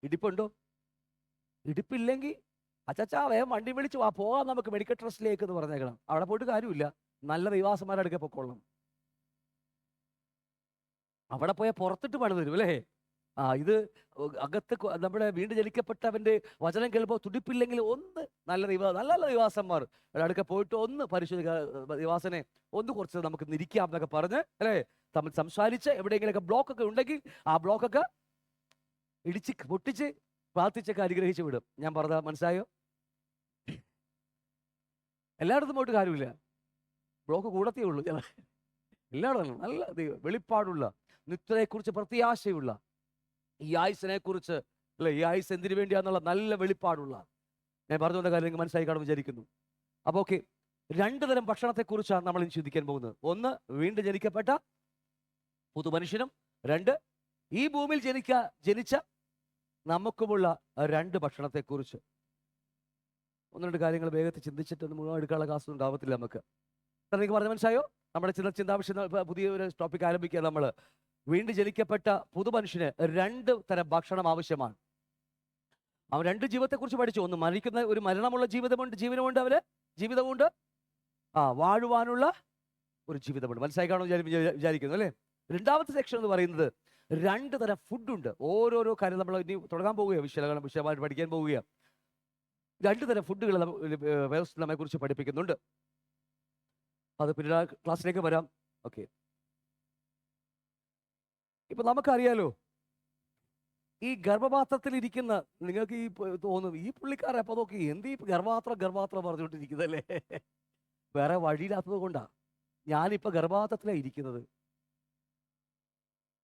ഇടിപ്പുണ്ടോ? ഇടിപ്പില്ലെങ്കിൽ അച്ചാ വേഗം വണ്ടി വിളിച്ച് വാ, പോകാം നമുക്ക് മെഡിക്കൽ ട്രസ്റ്റിലേക്ക് എന്ന് പറഞ്ഞേക്കണം. അവിടെ പോയിട്ട് കാര്യമില്ല, നല്ല ദൈവാസന്മാരെ അടുക്കെ പൊക്കോളണം. അവിടെ പോയാൽ പുറത്തിട്ട് പണി തരും അല്ലേ? ഇത് അകത്ത് നമ്മുടെ വീണ്ടും ജനിക്കപ്പെട്ടവന്റെ വചനം കേൾപ്പോൾ തുടിപ്പില്ലെങ്കിൽ ഒന്ന് നല്ല നല്ല ദിവാസന്മാർ അടുക്കെ പോയിട്ട് ഒന്ന് പരിശോധിക്കുക, ദിവാസനെ ഒന്ന് കുറച്ച് നമുക്ക് നിരിക്കാം എന്നൊക്കെ പറഞ്ഞ് അല്ലേ, തമ്മിൽ സംസാരിച്ച് എവിടെയെങ്കിലൊക്കെ ബ്ലോക്കൊക്കെ ഉണ്ടെങ്കിൽ ആ ബ്ലോക്കൊക്കെ ഇടിച്ച് പൊട്ടിച്ച് പ്രാർത്ഥിച്ചൊക്കെ അനുഗ്രഹിച്ച് വിടും. ഞാൻ പറഞ്ഞ മനസ്സിലായോ? എല്ലായിടത്തും പോയിട്ട് കാര്യമില്ല, ബ്ലോക്ക് കൂടത്തേ ഉള്ളൂ. എല്ലായിടത്തും നല്ല വെളിപ്പാടുള്ള, നിത്യതയെക്കുറിച്ച് പ്രത്യാശയുള്ള, ഈ ആയുസിനെ കുറിച്ച് അല്ലെ, ഈ ആയുസ് എന്തിനു വേണ്ടിയാന്നുള്ള നല്ല വെളിപ്പാടുള്ള, ഞാൻ പറഞ്ഞുകൊണ്ട കാര്യം നിങ്ങൾ മനസ്സിലായി കാണും വിചാരിക്കുന്നു. അപ്പോൾ ഓക്കെ, 2 തരം ഭക്ഷണത്തെക്കുറിച്ചാണ് നമ്മൾ ഇനി ചിന്തിക്കാൻ പോകുന്നത്. ഒന്ന്, വീണ്ടും ജനിക്കപ്പെട്ട പുതു മനുഷ്യനും. 2, ഈ ഭൂമിയിൽ ജനിച്ച നമുക്കുമുള്ള 2 ഭക്ഷണത്തെക്കുറിച്ച്. 1-2 കാര്യങ്ങൾ വേഗത്തിൽ ചിന്തിച്ചിട്ട് മുഴുവൻ എടുക്കാനുള്ള കാശ് ഉണ്ടാവത്തില്ല നമുക്ക്. നിങ്ങൾക്ക് പറഞ്ഞ മനസ്സിലായോ? നമ്മുടെ ചിന്താവിഷയം പുതിയൊരു ടോപ്പിക് ആരംഭിക്കുക. നമ്മൾ വീണ്ടും ജനിക്കപ്പെട്ട പുതുമനുഷ്യന് 2 തരം ഭക്ഷണം ആവശ്യമാണ്. അവൻ 2 ജീവിതത്തെക്കുറിച്ച് പഠിച്ചു. ഒന്ന്, മരിക്കുന്ന ഒരു മരണമുള്ള ജീവനമുണ്ട്, അവന് ജീവിതമുണ്ട്. വാഴുവാനുള്ള ഒരു ജീവിതമുണ്ട്. മനസ്സിലായി കാണും വിചാരിക്കുന്നു അല്ലേ? 2ാമത്തെ സെക്ഷൻ എന്ന് പറയുന്നത് 2 തരം ഫുഡുണ്ട്. ഓരോരോ കാര്യം നമ്മൾ ഇനി തുടങ്ങാൻ പോവുകയാണ്, വിഷയമായിട്ട് പഠിക്കാൻ പോവുകയാണ്. 2 തരം ഫുഡുകൾ വ്യവസ്ഥ നമ്മെ കുറിച്ച് പഠിപ്പിക്കുന്നുണ്ട്. അത് പിന്നീട് ക്ലാസ്സിലേക്ക് വരാം. ഓക്കെ, ഇപ്പൊ നമുക്കറിയാലോ, ഈ ഗർഭപാത്രത്തിൽ ഇരിക്കുന്ന നിങ്ങൾക്ക് ഈ തോന്നും, ഈ പുള്ളിക്കാരെ അപ്പൊ നോക്കി എന്ത് ഈ ഗർഭപാത്രം പറഞ്ഞുകൊണ്ടിരിക്കുന്നല്ലേ? വേറെ വഴിയില്ലാത്തത് കൊണ്ടാ ഞാനിപ്പോ ഗർഭപാത്രത്തിലാണ് ഇരിക്കുന്നത്.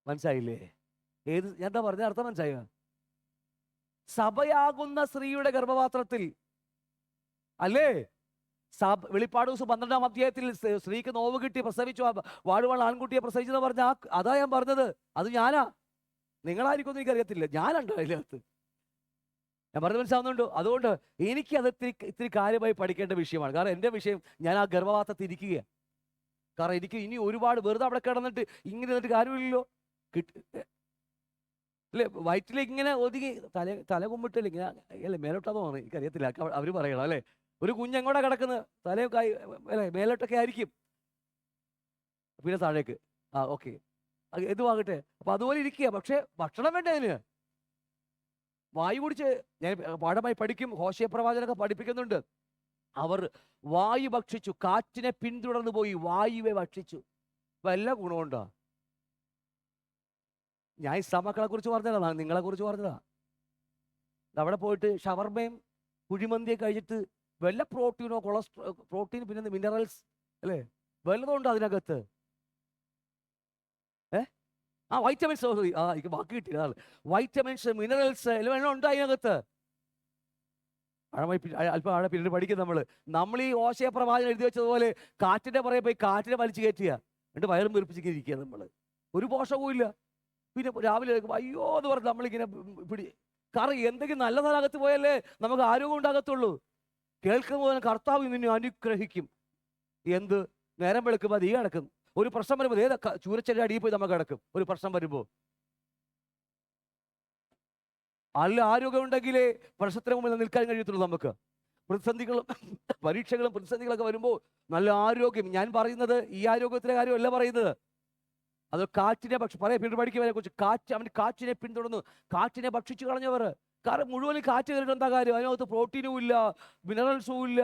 മനസ്സിലായില്ലേ? ഞാൻ എന്താ പറഞ്ഞ അർത്ഥം മനസ്സിലായോ? സഭയാകുന്ന സ്ത്രീയുടെ ഗർഭപാത്രത്തിൽ അല്ലേ? വെളിപ്പാട് ദിവസം 12-ാം അധ്യായത്തിൽ സ്ത്രീക്ക് നോവ് കിട്ടി പ്രസവിച്ചു, വാഴുവാൾ ആൺകുട്ടിയെ പ്രസവിച്ചെന്ന് പറഞ്ഞ അതാ ഞാൻ പറഞ്ഞത്. അത് ഞാനാ, നിങ്ങളായിരിക്കും എനിക്കറിയത്തില്ല, ഞാനുണ്ട് അതിനകത്ത്. ഞാൻ പറഞ്ഞത് മനസ്സിലാവുന്നുണ്ടോ? അതുകൊണ്ട് എനിക്കത് ഇത്തിരി കാര്യമായി പഠിക്കേണ്ട വിഷയമാണ്. കാരണം എൻ്റെ വിഷയം, ഞാൻ ആ ഗർഭപാത്രത്തിൽ ഇരിക്കുകയാണ്. കാരണം എനിക്ക് ഇനി ഒരുപാട് വെറുതെ അവിടെ കിടന്നിട്ട് ഇങ്ങനെ നിന്നിട്ട് കാര്യമില്ലല്ലോ. അല്ലേ, വയറ്റിലേക്ക് ഇങ്ങനെ ഒതുങ്ങി തല കുമ്പിട്ടില്ല ഇങ്ങനെ അല്ലേ, മേലോട്ടാന്ന് തോന്നുന്നു, എനിക്കറിയത്തില്ല, അവർ പറയണം അല്ലേ. ഒരു കുഞ്ഞെങ്ങോട്ടാ കിടക്കുന്നത്? തലയൊക്കെ അല്ലേ മേലോട്ടൊക്കെ ആയിരിക്കും, പിന്നെ താഴേക്ക്. ഓക്കെ, എന്തുവാകട്ടെ. അപ്പൊ അതുപോലെ ഇരിക്കുക. പക്ഷെ ഭക്ഷണം വേണ്ട അതിന്. വായു കുടിച്ച് ഞാൻ പാഠമായി പഠിക്കും. ഹോശേയ പ്രവാചകനൊക്കെ പഠിപ്പിക്കുന്നുണ്ട്. അവർ വായു ഭക്ഷിച്ചു, കാറ്റിനെ പിന്തുടർന്നു പോയി വായുവെ ഭക്ഷിച്ചു. അപ്പൊ എല്ലാ ഗുണമുണ്ടോ? ഞാൻ ഇസ്ലാമക്കളെ കുറിച്ച് പറഞ്ഞതാ, നിങ്ങളെ കുറിച്ച് പറഞ്ഞതാ. അവിടെ പോയിട്ട് ഷവർമയും കുഴിമന്തിയെ കഴിച്ചിട്ട് വല്ല പ്രോട്ടീനോ പ്രോട്ടീൻ പിന്നെ മിനറൽസ് അല്ലേ വല്ലതുണ്ടോ അതിനകത്ത്? വൈറ്റമിൻസ്, എനിക്ക് ബാക്കി കിട്ടിയ വൈറ്റമിൻസ് മിനറൽസ് എല്ലാം ഉണ്ടോ അതിനകത്ത്? അല്പം ആഴം പിന്നീട് പഠിക്കും നമ്മൾ ഈ ഓശയ പ്രവാചകൻ എഴുതി വെച്ചതുപോലെ കാറ്റിന്റെ പുറകെ പോയി കാറ്റിനെ വലിച്ചു കയറ്റുക, എന്നിട്ട് വയറും വീർപ്പിച്ചിരിക്കുക നമ്മൾ. ഒരു പോഷകവും ഇല്ല. പിന്നെ രാവിലെ അയ്യോ എന്ന് പറഞ്ഞ് നമ്മളിങ്ങനെ പിടി. കാരണം എന്തെങ്കിലും നല്ല സ്ഥലത്ത് പോയാലേ നമുക്ക് ആരോഗ്യം ഉണ്ടാകത്തുള്ളൂ. കേൾക്കുമ്പോൾ കർത്താവ് നിന്നെ അനുഗ്രഹിക്കും. എന്ത് നേരം വെളുക്കുമ്പോൾ നീ കിടക്കും. ഒരു പ്രശ്നം വരുമ്പോൾ ഏതാ ചൂരച്ചെടി അടിയിൽ പോയി നമുക്ക് കിടക്കും. ഒരു പ്രശ്നം വരുമ്പോൾ നല്ല ആരോഗ്യം ഉണ്ടെങ്കിലേ പ്രശ്നത്തിന് മുമ്പിൽ നിൽക്കാൻ കഴിയത്തുള്ളൂ. നമുക്ക് പ്രതിസന്ധികളും പരീക്ഷകളും പ്രതിസന്ധികളൊക്കെ വരുമ്പോൾ നല്ല ആരോഗ്യം. ഞാൻ പറയുന്നത് ഈ ആരോഗ്യത്തിലെ കാര്യമല്ല പറയുന്നത്. അത് കാറ്റിനെ പിന്നീട് പഠിക്കുന്നവരെ കുറിച്ച്. അവന് കാറ്റിനെ പിന്തുടർന്നു, കാറ്റിനെ ഭക്ഷിച്ചു കളഞ്ഞവർ. കാരണം മുഴുവനും കാറ്റ് കയറിയിട്ട് എന്താ കാര്യം? അതിനകത്ത് പ്രോട്ടീനും ഇല്ല, മിനറൽസും ഇല്ല,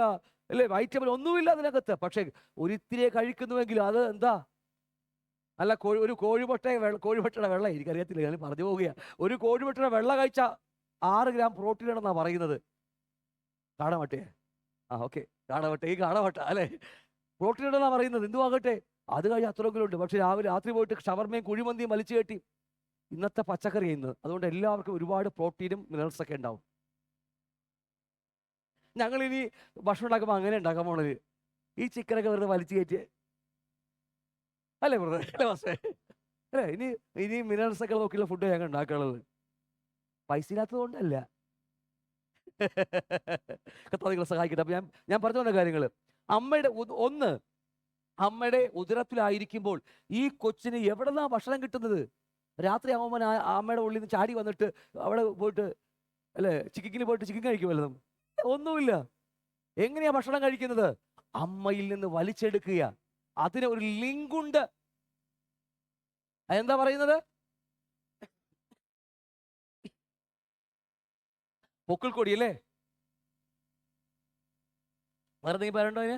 അല്ലേ, വൈറ്റമിൻ ഒന്നുമില്ല അതിനകത്ത്. പക്ഷെ ഒരിത്തിരിയെ കഴിക്കുന്നുവെങ്കിൽ അത് എന്താ? അല്ല, ഒരു കോഴിമുട്ടയുടെ വെള്ളം, എനിക്കറിയത്തില്ല, ഞാൻ പറഞ്ഞു പോവുകയാണ്. ഒരു കോഴിമുട്ടയുടെ വെള്ള കഴിച്ച 6 ഗ്രാം പ്രോട്ടീൻ ആണെന്നാണ് പറയുന്നത്. കാടമുട്ടയെ ഓക്കെ, കാടമുട്ട, ഈ കാടമുട്ട അല്ലേ, പ്രോട്ടീൻ ഉണ്ടെന്നാണ് പറയുന്നത്. എന്തുവാകട്ടെ, അത് കഴിഞ്ഞ് അത്രയെങ്കിലും ഉണ്ട്. പക്ഷെ രാത്രി പോയിട്ട് ഷവർമയും കുഴിമന്തിയും വലിച്ചു കെട്ടി ഇന്നത്തെ പച്ചക്കറി ചെയ്യുന്നത്. അതുകൊണ്ട് എല്ലാവർക്കും ഒരുപാട് പ്രോട്ടീനും മിനറൽസൊക്കെ ഉണ്ടാവും. ഞങ്ങളിനി ഭക്ഷണം ഉണ്ടാക്കുമ്പോൾ അങ്ങനെ ഉണ്ടാക്കാൻ പോണത് ഈ ചിക്കനൊക്കെ വെറുതെ വലിച്ചു കയറ്റി അല്ലേ ബ്രദർ, അല്ലേ പക്ഷേ അല്ലേ? ഇനി മിനറൽസൊക്കെ നോക്കിയുള്ള ഫുഡ് ഞങ്ങൾ ഉണ്ടാക്കാനുള്ളത്. പൈസ ഇല്ലാത്തത് കൊണ്ടല്ല. കർത്താവ് നിങ്ങളെ സഹായിക്കട്ടെ. അപ്പം ഞാൻ പറഞ്ഞു വന്ന കാര്യങ്ങൾ, അമ്മയുടെ ഉദരത്തിലായിരിക്കുമ്പോൾ ഈ കൊച്ചിന് എവിടെ നിന്നാണ് ഭക്ഷണം കിട്ടുന്നത്? രാത്രി ആവുമ്പോൾ അമ്മയുടെ ഉള്ളിൽ നിന്ന് ചാടി വന്നിട്ട് അവിടെ പോയിട്ട് അല്ലേ ചിക്കന് പോയിട്ട് ചിക്കൻ കഴിക്കുമല്ലോ? ഒന്നുമില്ല. എങ്ങനെയാ ഭക്ഷണം കഴിക്കുന്നത്? അമ്മയിൽ നിന്ന് വലിച്ചെടുക്കുക. അതിന് ഒരു ലിങ്ക് ഉണ്ട്. അതെന്താ പറയുന്നത്? പൊക്കിൾക്കൊടി അല്ലേ? വേറെ എന്തെങ്കിലും പേരുണ്ടോ അതിന്?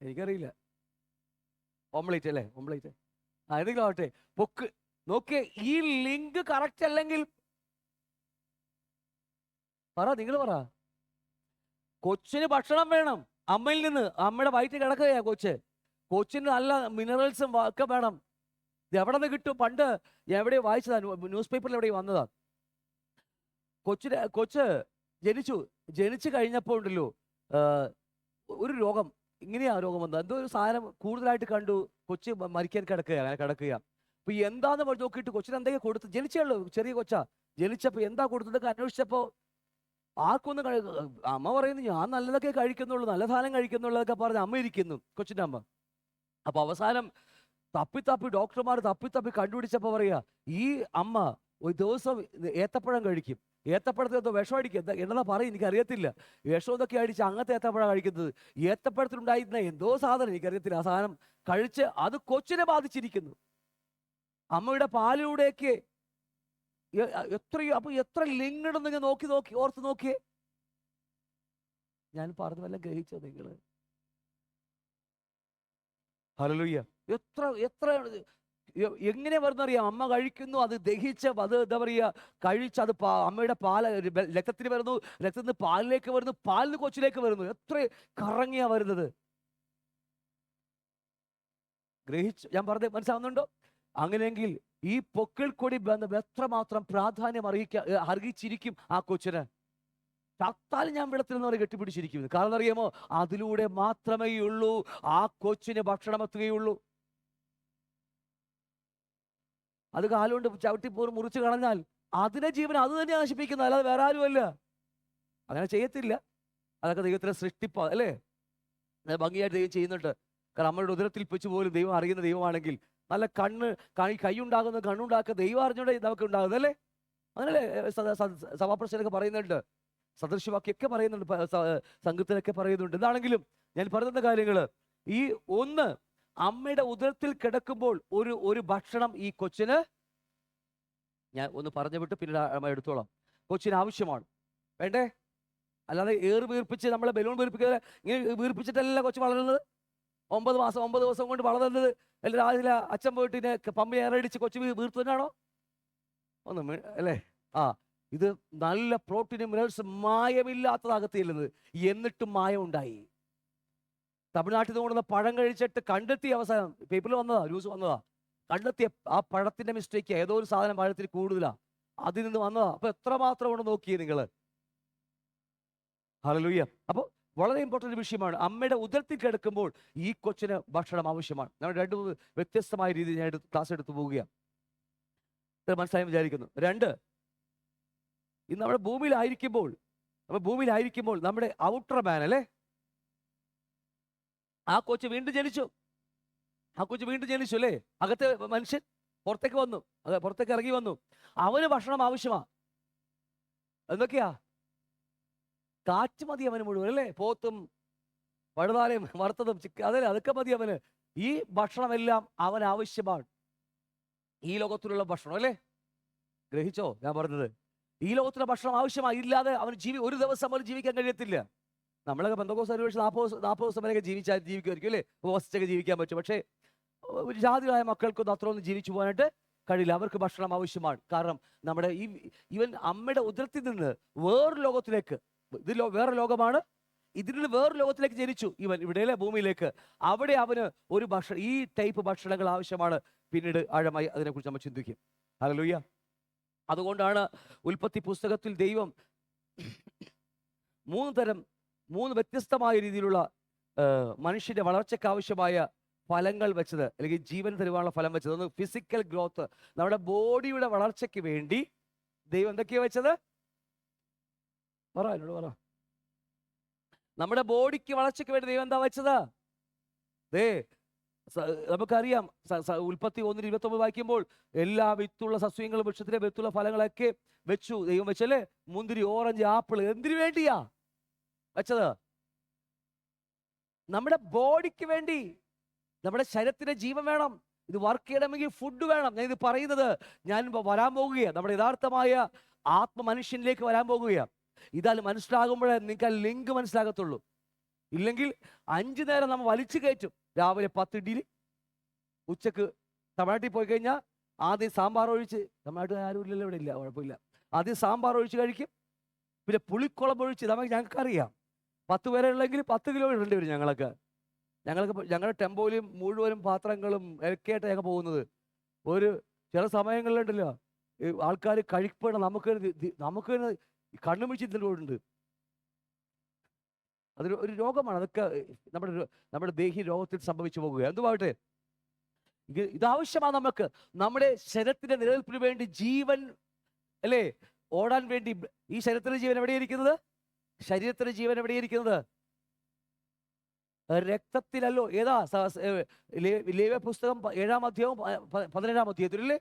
എനിക്കറിയില്ല. ഓംലേറ്റ് അല്ലേ? ഓംലേറ്റ് ഏതെങ്കിലും ആവട്ടെ. നോക്കിയേ, ഈ ലിങ്ക് കറക്റ്റ് അല്ലെങ്കിൽ നിങ്ങൾ പറ. കൊച്ചിന് ഭക്ഷണം വേണം അമ്മയിൽ നിന്ന്. അമ്മയുടെ വയറ്റിൽ കിടക്കുകയാ കൊച്ചിന് നല്ല മിനറൽസും ഒക്കെ വേണം. ഇത് എവിടെ നിന്ന് കിട്ടും? പണ്ട് എവിടെ വായിച്ചതാ, ന്യൂസ് പേപ്പറിൽ എവിടെ വന്നതാ. കൊച്ച് ജനിച്ചു കഴിഞ്ഞപ്പോൾ ഉണ്ടല്ലോ ഒരു രോഗം, ഇങ്ങനെയാ രോഗം വന്നത്. എന്തോ ഒരു സാധനം കൂടുതലായിട്ട് കണ്ടു. കൊച്ച് മരിക്കാൻ കിടക്കുക. അപ്പൊ എന്താന്ന് പറഞ്ഞു നോക്കിയിട്ട് കൊച്ചിന് എന്തൊക്കെ കൊടുത്തു. ജനിച്ചുള്ളൂ, ചെറിയ കൊച്ചാ. ജനിച്ചപ്പോ എന്താ കൊടുത്തതൊക്കെ അന്വേഷിച്ചപ്പോ ആർക്കൊന്നും അമ്മ പറയുന്നു ഞാൻ നല്ലതൊക്കെ കഴിക്കുന്നുള്ളൂ, നല്ല സാധനം കഴിക്കുന്നുള്ളതൊക്കെ പറഞ്ഞ് അമ്മ ഇരിക്കുന്നു, കൊച്ചിൻ്റെ അമ്മ. അപ്പൊ അവസാനം ഡോക്ടർമാർ തപ്പി കണ്ടുപിടിച്ചപ്പോ പറയാ ഈ അമ്മ ഒരു ദിവസം ഏത്തപ്പഴം കഴിക്കും. ഏത്തപ്പഴത്തിൽ എന്തോ വിഷം അടിക്കും, എന്നതാ പറയും എനിക്കറിയത്തില്ല. വിഷം ഇതൊക്കെ അടിച്ച് അങ്ങനത്തെ ഏത്തപ്പഴം കഴിക്കുന്നത്. ഏത്തപ്പഴത്തിലുണ്ടായിരുന്ന എന്തോ സാധനം എനിക്കറിയത്തില്ല, ആ സാധനം കഴിച്ച് അത് കൊച്ചിനെ ബാധിച്ചിരിക്കുന്നു. അമ്മയുടെ പാലിലൂടെയൊക്കെ എത്ര ലിങ്ക് ഉണ്ടെന്ന് ഓർത്ത് നോക്കിയേ. ഞാൻ പറഞ്ഞു വല്ല ഗ്രഹിച്ചോ നിങ്ങള്? ഹല്ലേലൂയ. എത്ര എങ്ങനെ വരുന്നറിയാം? അമ്മ കഴിക്കുന്നു, അത് ദഹിച്ച് അത് എന്താ പറയുക കഴിച്ച് അത് അമ്മയുടെ രക്തത്തിന് വരുന്നു, രക്തത്തിൽ നിന്ന് പാലിലേക്ക് വരുന്നു, പാലിന് കൊച്ചിലേക്ക് വരുന്നു. എത്ര കറങ്ങിയാ വരുന്നത്? ഞാൻ പറഞ്ഞത് മനസ്സിലാവുന്നുണ്ടോ? അങ്ങനെയെങ്കിൽ ഈ പൊക്കിൾക്കൊടി ബന്ധം എത്രമാത്രം പ്രാധാന്യം അർഹിച്ചിരിക്കും ആ കൊച്ചിന്. ചത്താൽ ഞാൻ വെള്ളത്തിൽ നിന്ന് കെട്ടിപ്പിടിച്ചിരിക്കുന്നു. കാരണം അറിയാമോ, അതിലൂടെ മാത്രമേ ഉള്ളൂ ആ കൊച്ചിന് ഭക്ഷണം എത്തുകയുള്ളൂ. അത് കാലുകൊണ്ട് ചവിട്ടിപ്പോർ മുറിച്ച് കളഞ്ഞാൽ അതിനെ ജീവൻ അത് തന്നെ നശിപ്പിക്കുന്നത്, അല്ലാതെ വേറെ ആരുമല്ല. അങ്ങനെ ചെയ്യത്തില്ല. അതൊക്കെ ദൈവത്തിൻ്റെ സൃഷ്ടിപ്പ് അല്ലേ? ഭംഗിയായിട്ട് ദൈവം ചെയ്യുന്നുണ്ട്. കാരണം നമ്മളുടെ ഉദരത്തിൽ വെച്ച് പോലും ദൈവം അറിയുന്ന ദൈവമാണെങ്കിൽ നല്ല കൈയുണ്ടാകുന്ന കണ്ണുണ്ടാക്കുക ദൈവം അറിഞ്ഞുകൊണ്ടേ നമുക്ക് ഉണ്ടാകുന്നത് അല്ലേ? അങ്ങനല്ലേ സഭാപ്രശ്നൊക്കെ പറയുന്നുണ്ട്, സദൃശവാക്യൊക്കെ പറയുന്നുണ്ട്, സംഘത്തിലൊക്കെ പറയുന്നുണ്ട്. എന്താണെങ്കിലും ഞാൻ പറയുന്ന കാര്യങ്ങൾ ഈ അമ്മയുടെ ഉദരത്തിൽ കിടക്കുമ്പോൾ ഒരു ഭക്ഷണം ഈ കൊച്ചിന്, ഞാൻ ഒന്ന് പറഞ്ഞു വിട്ട് പിന്നീട് അമ്മ എടുത്തോളാം, കൊച്ചിന് ആവശ്യമാണ്. വേണ്ടേ? അല്ലാതെ വീർപ്പിച്ച് നമ്മളെ ബലൂൺ വീർപ്പിക്കാതെ ഇങ്ങനെ വീർപ്പിച്ചിട്ടല്ല കൊച്ചു വളരുന്നത്. 9 മാസം 9 ദിവസം കൊണ്ട് വളർന്നത് അല്ല. രാവിലെ അച്ഛൻ പോയിട്ട് പമ്പ ഏറടിച്ച് കൊച്ചു വീർത്തു തന്നെയാണോ? ഒന്നും അല്ലേ? ഇത് നല്ല പ്രോട്ടീനും മിനറൽസും മായമില്ലാത്തതാകത്തില്ലെന്ന്, എന്നിട്ടും മായം ഉണ്ടായി. തമിഴ്നാട്ടിൽ നിന്ന് കൊണ്ടുവന്ന പഴം കഴിച്ചിട്ട് കണ്ടെത്തിയ അവസാനം പേപ്പറിൽ വന്നതാ, ന്യൂസ് വന്നതാ, കണ്ടെത്തിയ ആ പഴത്തിന്റെ മിസ്റ്റേക്ക്, ഏതോ ഒരു സാധനം പഴത്തിൽ കൂടുതലാ, അതിൽ നിന്ന് വന്നതാ. അപ്പൊ എത്രമാത്രം കൊണ്ട് നോക്കിയേ നിങ്ങൾ? ഹല്ലേലൂയ. അപ്പോൾ വളരെ ഇമ്പോർട്ടൻ്റ് വിഷയമാണ്. അമ്മയുടെ ഉദരത്തിൽ കിടക്കുമ്പോൾ ഈ കൊച്ചിന് ഭക്ഷണം ആവശ്യമാണ്. നമ്മൾ രണ്ട് മൂന്ന് വ്യത്യസ്തമായ രീതിയിൽ ഞാൻ ക്ലാസ് എടുത്തു പോവുകയാണ്. ഇത് മനസ്സിലായി വിചാരിക്കുന്നു. രണ്ട്, ഇന്ന് നമ്മുടെ ഭൂമിയിലായിരിക്കുമ്പോൾ നമ്മുടെ ഔട്ടർ മാൻ അല്ലേ, ആ കൊച്ചു വീണ്ടും ജനിച്ചു അല്ലേ, അകത്തെ മനുഷ്യൻ പുറത്തേക്ക് വന്നു, പുറത്തേക്ക് ഇറങ്ങി വന്നു. അവന് ഭക്ഷണം ആവശ്യമാ. എന്തൊക്കെയാ? കാറ്റ് മതി അവന് മുഴുവൻ അല്ലേ, പോത്തും പഴുതാലയും വറുത്തതും അതല്ലേ, അതൊക്കെ മതി അവന്. ഈ ഭക്ഷണമെല്ലാം അവന് ആവശ്യമാണ്. ഈ ലോകത്തിലുള്ള ഭക്ഷണം അല്ലേ, ഗ്രഹിച്ചോ ഞാൻ പറഞ്ഞത്? ഈ ലോകത്തിലെ ഭക്ഷണം ആവശ്യമായി, ഇല്ലാതെ അവന് ഒരു ദിവസം പോലും ജീവിക്കാൻ കഴിയത്തില്ല. നമ്മളൊക്കെ പെന്തക്കോസ്ത് അനുഭവിച്ച് 40 ദിവസം വരെയൊക്കെ ജീവിക്കുമായിരിക്കും അല്ലേ, ഉപവസിച്ചൊക്കെ ജീവിക്കാൻ പറ്റും. പക്ഷേ ഒരു ജാതിയായ മക്കൾക്കൊന്നും അത്രയൊന്നും ജീവിച്ചു പോകാനായിട്ട് കഴിയില്ല. അവർക്ക് ഭക്ഷണം ആവശ്യമാണ്. കാരണം നമ്മുടെ ഇവൻ അമ്മയുടെ ഉദരത്തിൽ നിന്ന് വേറൊരു ലോകത്തിലേക്ക്, ഇത് വേറെ ലോകമാണ്, ഇതിൽ നിന്ന് വേറൊരു ലോകത്തിലേക്ക് ജനിച്ചു ഇവൻ, ഇവിടെയല്ലേ ഭൂമിയിലേക്ക്. അവിടെ അവന് ഈ ടൈപ്പ് ഭക്ഷണങ്ങൾ ആവശ്യമാണ്. പിന്നീട് ആഴമായി അതിനെക്കുറിച്ച് നമ്മൾ ചിന്തിക്കും. ഹല്ലേലൂയ. അതുകൊണ്ടാണ് ഉൽപ്പത്തി പുസ്തകത്തിൽ ദൈവം മൂന്ന് വ്യത്യസ്തമായ രീതിയിലുള്ള മനുഷ്യന്റെ വളർച്ചയ്ക്ക് ആവശ്യമായ ഫലങ്ങൾ വെച്ചത്, അല്ലെങ്കിൽ ജീവൻ തരുവാനുള്ള ഫലം വെച്ചത്. ഒന്ന് ഫിസിക്കൽ ഗ്രോത്ത്, നമ്മുടെ ബോഡിയുടെ വളർച്ചയ്ക്ക് വേണ്ടി ദൈവം എന്തൊക്കെയാ വെച്ചത്? എന്നോട് പറ. നമ്മുടെ ബോഡിക്ക് വളർച്ചയ്ക്ക് വേണ്ടി ദൈവം എന്താ വെച്ചത്? നമുക്കറിയാം, ഉൽപ്പത്തി 1:29 വായിക്കുമ്പോൾ എല്ലാ വിത്തുള്ള സസ്യങ്ങളും വൃക്ഷത്തിലെ വിത്തുള്ള ഫലങ്ങളൊക്കെ വെച്ചു ദൈവം വെച്ചല്ലേ. മുന്തിരി, ഓറഞ്ച്, ആപ്പിൾ എന്തിനു വേണ്ടിയാ വെച്ചത്? നമ്മുടെ ബോഡിക്ക് വേണ്ടി. നമ്മുടെ ശരീരത്തിന് ജീവൻ വേണം, ഇത് വർക്ക് ചെയ്യണമെങ്കിൽ ഫുഡ് വേണം. ഞാൻ ഇത് പറയുന്നത്, ഞാൻ വരാൻ പോകുകയാണ്, നമ്മുടെ യഥാർത്ഥമായ ആത്മമനുഷ്യനിലേക്ക് വരാൻ പോകുകയാണ്. ഇതാൽ മനസ്സിലാകുമ്പോഴേ നിങ്ങൾക്ക് ആ ലിങ്ക് മനസ്സിലാകത്തുള്ളൂ. ഇല്ലെങ്കിൽ 5 നേരം നമ്മൾ വലിച്ചു കയറ്റും. രാവിലെ 10 ഇഡ്ഡലി, ഉച്ചക്ക് തമിഴ്നാട്ടിൽ പോയി കഴിഞ്ഞാൽ ആദ്യം സാമ്പാർ ഒഴിച്ച്, തമിഴ്നാട്ടിൽ ആരും ഇല്ലല്ലോ, ഇവിടെ ഇല്ല, കുഴപ്പമില്ല, ആദ്യം സാമ്പാർ ഒഴിച്ച് കഴിക്കും. പിന്നെ പുളിക്കുളം ഒഴിച്ച്, ഞങ്ങൾക്കറിയാം 10 പേരെ ഉള്ളെങ്കിൽ 10 കിലോ ഇടേണ്ടി വരും. ഞങ്ങളുടെ ടെമ്പോയിലും മുഴുവനും പാത്രങ്ങളും ഇറക്കിയായിട്ട് ഞങ്ങൾ പോകുന്നത്. ചില സമയങ്ങളിലുണ്ടല്ലോ ആൾക്കാർ കഴിക്കണം, നമുക്ക് കണ്ണു മിഴിച്ചിട്ടുണ്ട്. അതൊരു രോഗമാണ്. അതൊക്കെ നമ്മുടെ ദേഹി രോഗത്തിൽ സംഭവിച്ചു പോകുക. എന്തുവാകട്ടെ, ഇതാവശ്യമാണ് നമുക്ക്. നമ്മുടെ ശരീരത്തിന്റെ നിലനിൽപ്പിന് വേണ്ടി ജീവൻ അല്ലേ, ഓടാൻ വേണ്ടി. ഈ ശരീരത്തിന്റെ ജീവൻ എവിടെയിരിക്കുന്നത്? രക്തത്തിലല്ലോ. ഏതാ? ലേവ്യ പുസ്തകം 7-ാം അധ്യായവും 17-ാം അധ്യായത്തിലല്ലേ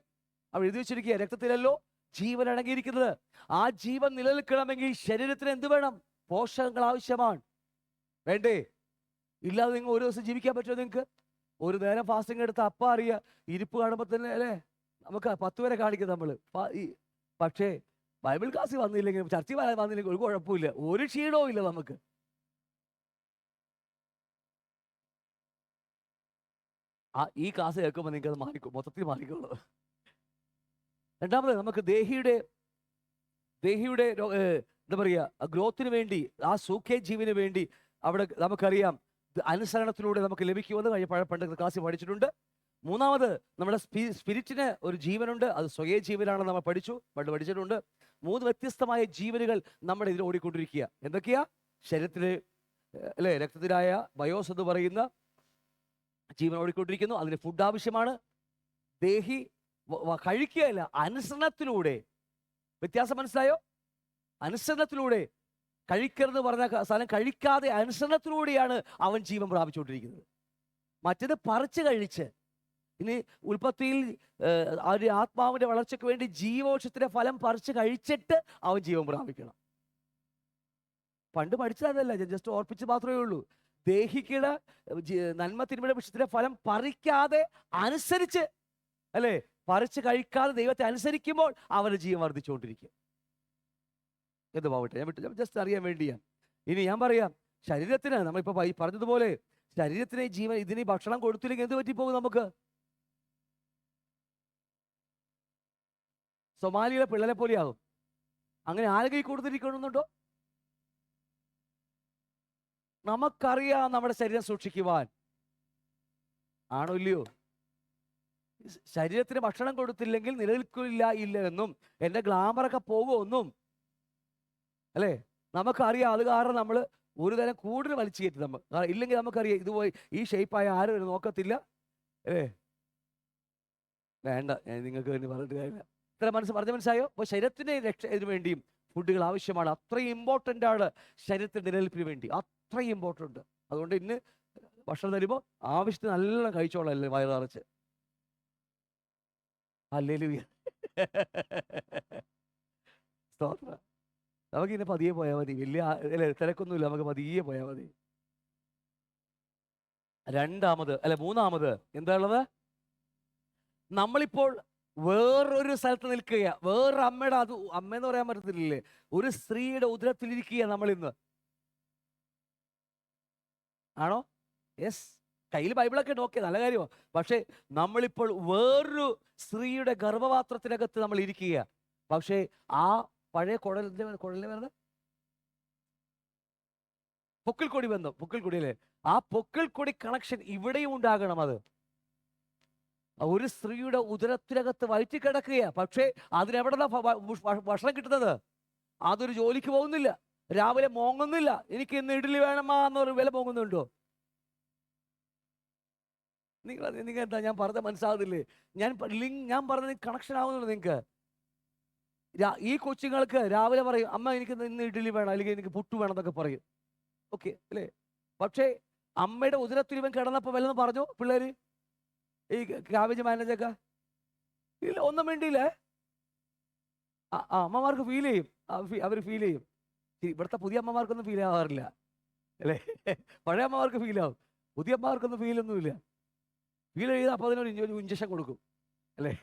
അവിടെ എഴുതി വെച്ചിരിക്കുക, രക്തത്തിലല്ലോ ജീവൻ അടങ്ങിയിരിക്കുന്നത്. ആ ജീവൻ നിലനിൽക്കണമെങ്കിൽ ശരീരത്തിന് എന്ത് വേണം? പോഷകങ്ങൾ ആവശ്യമാണ്. വേണ്ടേ? ഇല്ലാതെ നിങ്ങൾ ഒരു ദിവസം ജീവിക്കാൻ പറ്റുമോ? നിങ്ങൾക്ക് ഒരു നേരം ഫാസ്റ്റിംഗ് എടുത്ത് അപ്പം അറിയാം, ഇരിപ്പ് കാണുമ്പോൾ തന്നെ അല്ലേ, നമുക്ക് 10 വരെ കാണിക്കും നമ്മൾ. പക്ഷേ ബൈബിൾ ക്ലാസ്സിൽ വന്നില്ലെങ്കിൽ, ചർച്ചയിൽ വന്നില്ലെങ്കിൽ ഒരു കുഴപ്പമില്ല, ഒരു ക്ഷീണവും ഇല്ല നമുക്ക്. ഈ ക്ലാസ് കേൾക്കുമ്പോൾ നിങ്ങൾക്ക് അത് മൊത്തത്തിൽ മാറിക്കോളൂ. രണ്ടാമത്, നമുക്ക് ദേഹിയുടെ എന്താ പറയുക, ഗ്രോത്തിന് വേണ്ടി, ആ സൂഖ്യ ജീവന് വേണ്ടി അവിടെ നമുക്കറിയാം അനുസരണത്തിലൂടെ നമുക്ക് ലഭിക്കുമെന്ന് പണ്ട് ക്ലാസ്സിൽ പഠിച്ചിട്ടുണ്ട്. മൂന്നാമത്, നമ്മുടെ സ്പിരിറ്റിന് ഒരു ജീവനുണ്ട്, അത് സ്വയ ജീവനാണെന്ന് നമ്മൾ പണ്ട് പഠിച്ചിട്ടുണ്ട്. 3 വ്യത്യസ്തമായ ജീവനുകൾ നമ്മുടെ ഇതിൽ ഓടിക്കൊണ്ടിരിക്കുക. എന്തൊക്കെയാ? ശരീരത്തില് അല്ലെ, രക്തത്തിലായ ബയോസ് എന്ന് പറയുന്ന ജീവൻ ഓടിക്കൊണ്ടിരിക്കുന്നു. അതിന് ഫുഡ് ആവശ്യമാണ്. ദേഹി കഴിക്കുകയല്ല, അനുസരണത്തിലൂടെ. വ്യത്യാസം മനസ്സിലായോ? അനുസരണത്തിലൂടെ. കഴിക്കരുത് പറഞ്ഞ സ്ഥലം കഴിക്കാതെ അനുസരണത്തിലൂടെയാണ് അവൻ ജീവൻ പ്രാപിച്ചുകൊണ്ടിരിക്കുന്നത്. മറ്റേത് പറിച്ച് കഴിച്ച്. ഇനി ഉൽപ്പത്തിയിൽ ഒരു ആത്മാവിന്റെ വളർച്ചയ്ക്ക് വേണ്ടി ജീവോഷത്തിന്റെ ഫലം പറിച്ച് കഴിച്ചിട്ട് അവൻ ജീവൻ പ്രാപിക്കണം. പണ്ട് പഠിച്ചതല്ല, ജസ്റ്റ് ഓർപ്പിച്ച് മാത്രമേ ഉള്ളൂ. ദേഹിക്കയുടെ നന്മ തിന്മയുടെ വൃക്ഷത്തിന്റെ ഫലം പറിക്കാതെ അനുസരിച്ച് അല്ലേ, പറിച്ച് കഴിക്കാതെ ദൈവത്തെ അനുസരിക്കുമ്പോൾ അവന്റെ ജീവൻ വർദ്ധിച്ചുകൊണ്ടിരിക്കും. എന്ത് പോകട്ടെ, ഞാൻ ജസ്റ്റ് അറിയാൻ വേണ്ടിയാണ്. ഇനി ഞാൻ പറയാം, ശരീരത്തിന് നമ്മളിപ്പോ പറഞ്ഞതുപോലെ ശരീരത്തിന് ജീവൻ, ഇതിന് ഭക്ഷണം കൊടുത്തില്ലെങ്കിൽ എന്ത് പറ്റിപ്പോകും? നമുക്ക് സൊമാലിയിലെ പിള്ളേരെ പോലെയാകും. അങ്ങനെ ആരെങ്കിലും കൊടുത്തിരിക്കണമെന്നുണ്ടോ? നമുക്കറിയാം നമ്മുടെ ശരീരം സൂക്ഷിക്കുവാൻ. ആണോ ഇല്ലയോ? ശരീരത്തിന് ഭക്ഷണം കൊടുത്തില്ലെങ്കിൽ നിലനിൽക്കില്ല എന്നും എൻ്റെ ഗ്ലാമറൊക്കെ പോകുമെന്നും അല്ലേ, നമുക്കറിയാം. അത് കാരണം നമ്മൾ ഒരു തരം കൂടുതൽ വലിച്ചു കയറ്റി നമ്മൾ. ഇല്ലെങ്കിൽ നമുക്കറിയാം ഇതുപോയി ഈ ഷേപ്പായ ആരും ഒരു നോക്കത്തില്ല. ഏ വേണ്ട, ഞാൻ നിങ്ങൾക്ക് വേണ്ടി പറഞ്ഞിട്ട് കാര്യമില്ല. ഇത്ര മനസ്സായോ? അപ്പോൾ ശരീരത്തിൻ്റെ ഇതിനു വേണ്ടിയും ഫുഡുകൾ ആവശ്യമാണ്. അത്രയും ഇമ്പോർട്ടൻ്റ് ആണ് ശരീരത്തിൻ്റെ നിലനിൽപ്പിന് വേണ്ടി, അത്രയും ഇമ്പോർട്ടൻ്റ്. അതുകൊണ്ട് ഇന്ന് ഭക്ഷണം തരുമ്പോൾ ആവശ്യത്തിന് നല്ല കഴിച്ചോളല്ലേ, വയറ് നിറച്ച്. ഹല്ലേലൂയ. സ്തോത്രം. നമുക്കിങ്ങനെ പതിയെ പോയാൽ മതി. വലിയ തിരക്കൊന്നുമില്ല, നമുക്ക് പതിയെ പോയാൽ മതി. മൂന്നാമത് എന്താ ഉള്ളത്? നമ്മളിപ്പോൾ വേറൊരു സ്ഥലത്ത് നിൽക്കുക. വേറൊരു അമ്മയുടെ, അത് അമ്മയെന്ന് പറയാൻ പറ്റത്തില്ലേ, ഒരു സ്ത്രീയുടെ ഉദരത്തിലിരിക്കുക നമ്മളിന്ന്. ആണോ? യെസ്. കയ്യിൽ ബൈബിളൊക്കെ നോക്കിയ നല്ല കാര്യമോ. പക്ഷേ നമ്മളിപ്പോൾ വേറൊരു സ്ത്രീയുടെ ഗർഭപാത്രത്തിനകത്ത് നമ്മൾ ഇരിക്കുക. പക്ഷേ ആ പഴയ കുഴലിനെ വരുന്നത് പൊക്കിൾക്കൊടി ബന്ധം, പൊക്കിൾക്കൊടിയല്ലേ, ആ പൊക്കിൾക്കൊടി കണക്ഷൻ ഇവിടെയും ഉണ്ടാകണം. അത് ഒരു സ്ത്രീയുടെ ഉദരത്തിനകത്ത് വയറ്റി കിടക്കുക. പക്ഷേ അതിനെവിടെ ഭക്ഷണം കിട്ടുന്നത്? അതൊരു ജോലിക്ക് പോകുന്നില്ല, രാവിലെ മോങ്ങുന്നില്ല, എനിക്ക് ഇന്ന് ഇഡ്ഡലി വേണമാ എന്നൊരു വില മോങ്ങുന്നുണ്ടോ? നിങ്ങൾ എന്താ ഞാൻ പറഞ്ഞ മനസ്സാകുന്നില്ലേ? ഞാൻ പറഞ്ഞത് കണക്ഷൻ ആവുന്നുള്ളൂ നിങ്ങൾക്ക്. ഈ കൊച്ചുങ്ങൾക്ക് രാവിലെ പറയും, അമ്മ എനിക്ക് ഇന്ന് ഇഡ്ഡലി വേണം, അല്ലെങ്കിൽ എനിക്ക് പുട്ടു വേണം എന്നൊക്കെ പറയും. ഓക്കെ അല്ലേ? പക്ഷേ അമ്മയുടെ ഉദരത്തിൽ ഇവൻ കിടന്നപ്പോൾ വല്ലതും പറഞ്ഞു പിള്ളേര്? ഈ കാവേജ് മാനേജൊക്കെ ഇല്ല, ഒന്നും വേണ്ടിയില്ലേ? അമ്മമാർക്ക് ഫീൽ ചെയ്യും, അവർ ഫീൽ ചെയ്യും. ഇവിടുത്തെ പുതിയ അമ്മമാർക്കൊന്നും ഫീൽ ആവാറില്ല അല്ലേ? പഴയ അമ്മമാർക്ക് ഫീൽ ആവും, പുതിയ അമ്മമാർക്കൊന്നും ഫീലൊന്നുമില്ല. ഫീൽ ചെയ്ത് അപ്പോൾ അതിനൊരു ഇഞ്ചക്ഷൻ കൊടുക്കും അല്ലേ?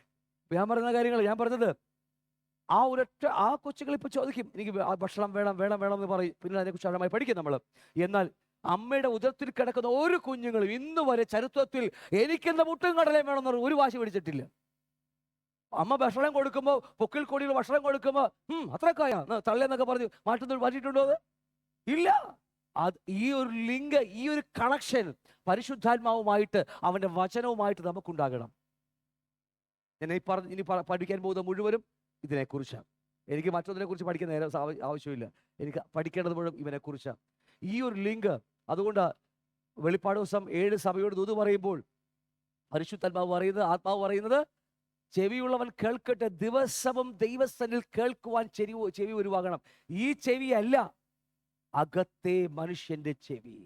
ഞാൻ പറയുന്ന കാര്യങ്ങൾ ഞാൻ പറഞ്ഞത്, ആ കൊച്ചുകൾ ഇപ്പോൾ ചോദിക്കും, എനിക്ക് ഭക്ഷണം വേണം വേണം വേണം എന്ന് പറയും. പിന്നെ അതിനെക്കുറിച്ച് ആഴമായി പഠിക്കും നമ്മൾ. എന്നാൽ അമ്മയുടെ ഉദരത്തിൽ കിടക്കുന്ന ഒരു കുഞ്ഞുങ്ങളും ഇന്ന് വരെ ചരിത്രത്തിൽ എനിക്കെന്താ മുട്ടും കടലയും വേണമെന്ന് ഒരു വാശി പിടിച്ചിട്ടില്ല. അമ്മ ഭക്ഷണം കൊടുക്കുമ്പോൾ, പൊക്കിൽ കൊടിയിൽ ഭക്ഷണം കൊടുക്കുമ്പോൾ അത്രക്കായ തള്ളെന്നൊക്കെ പറഞ്ഞ് മാറ്റിയിട്ടുണ്ടോ? അത് ഇല്ല. ഈ ഒരു ലിങ്ക്, ഈ ഒരു കണക്ഷൻ പരിശുദ്ധാത്മാവുമായിട്ട്, അവൻ്റെ വചനവുമായിട്ട് നമുക്കുണ്ടാകണം. ഞാൻ ഇനി പഠിക്കാൻ പോകുന്ന മുഴുവനും ഇതിനെക്കുറിച്ചാണ്. എനിക്ക് മറ്റൊന്നിനെ കുറിച്ച് പഠിക്കാൻ നേരം ആവശ്യമില്ല. എനിക്ക് പഠിക്കേണ്ടത് മുഴുവൻ ഇവനെക്കുറിച്ചാണ്, ഈ ഒരു ലിങ്ക്. അതുകൊണ്ട് വെളിപ്പാട് ദിവസം 7 സഭയോട് ദൂത് പറയുമ്പോൾ പരിശുദ്ധാത്മാവ് പറയുന്നത്, ആത്മാവ് പറയുന്നത്, ചെവിയുള്ളവൻ കേൾക്കട്ടെ, ദിവസവും ദൈവസന്നിധിയിൽ കേൾക്കുവാൻ ചെവി ഉരുവാകണം. ഈ ചെവിയല്ല, അകത്തെ മനുഷ്യന്റെ ചെവി.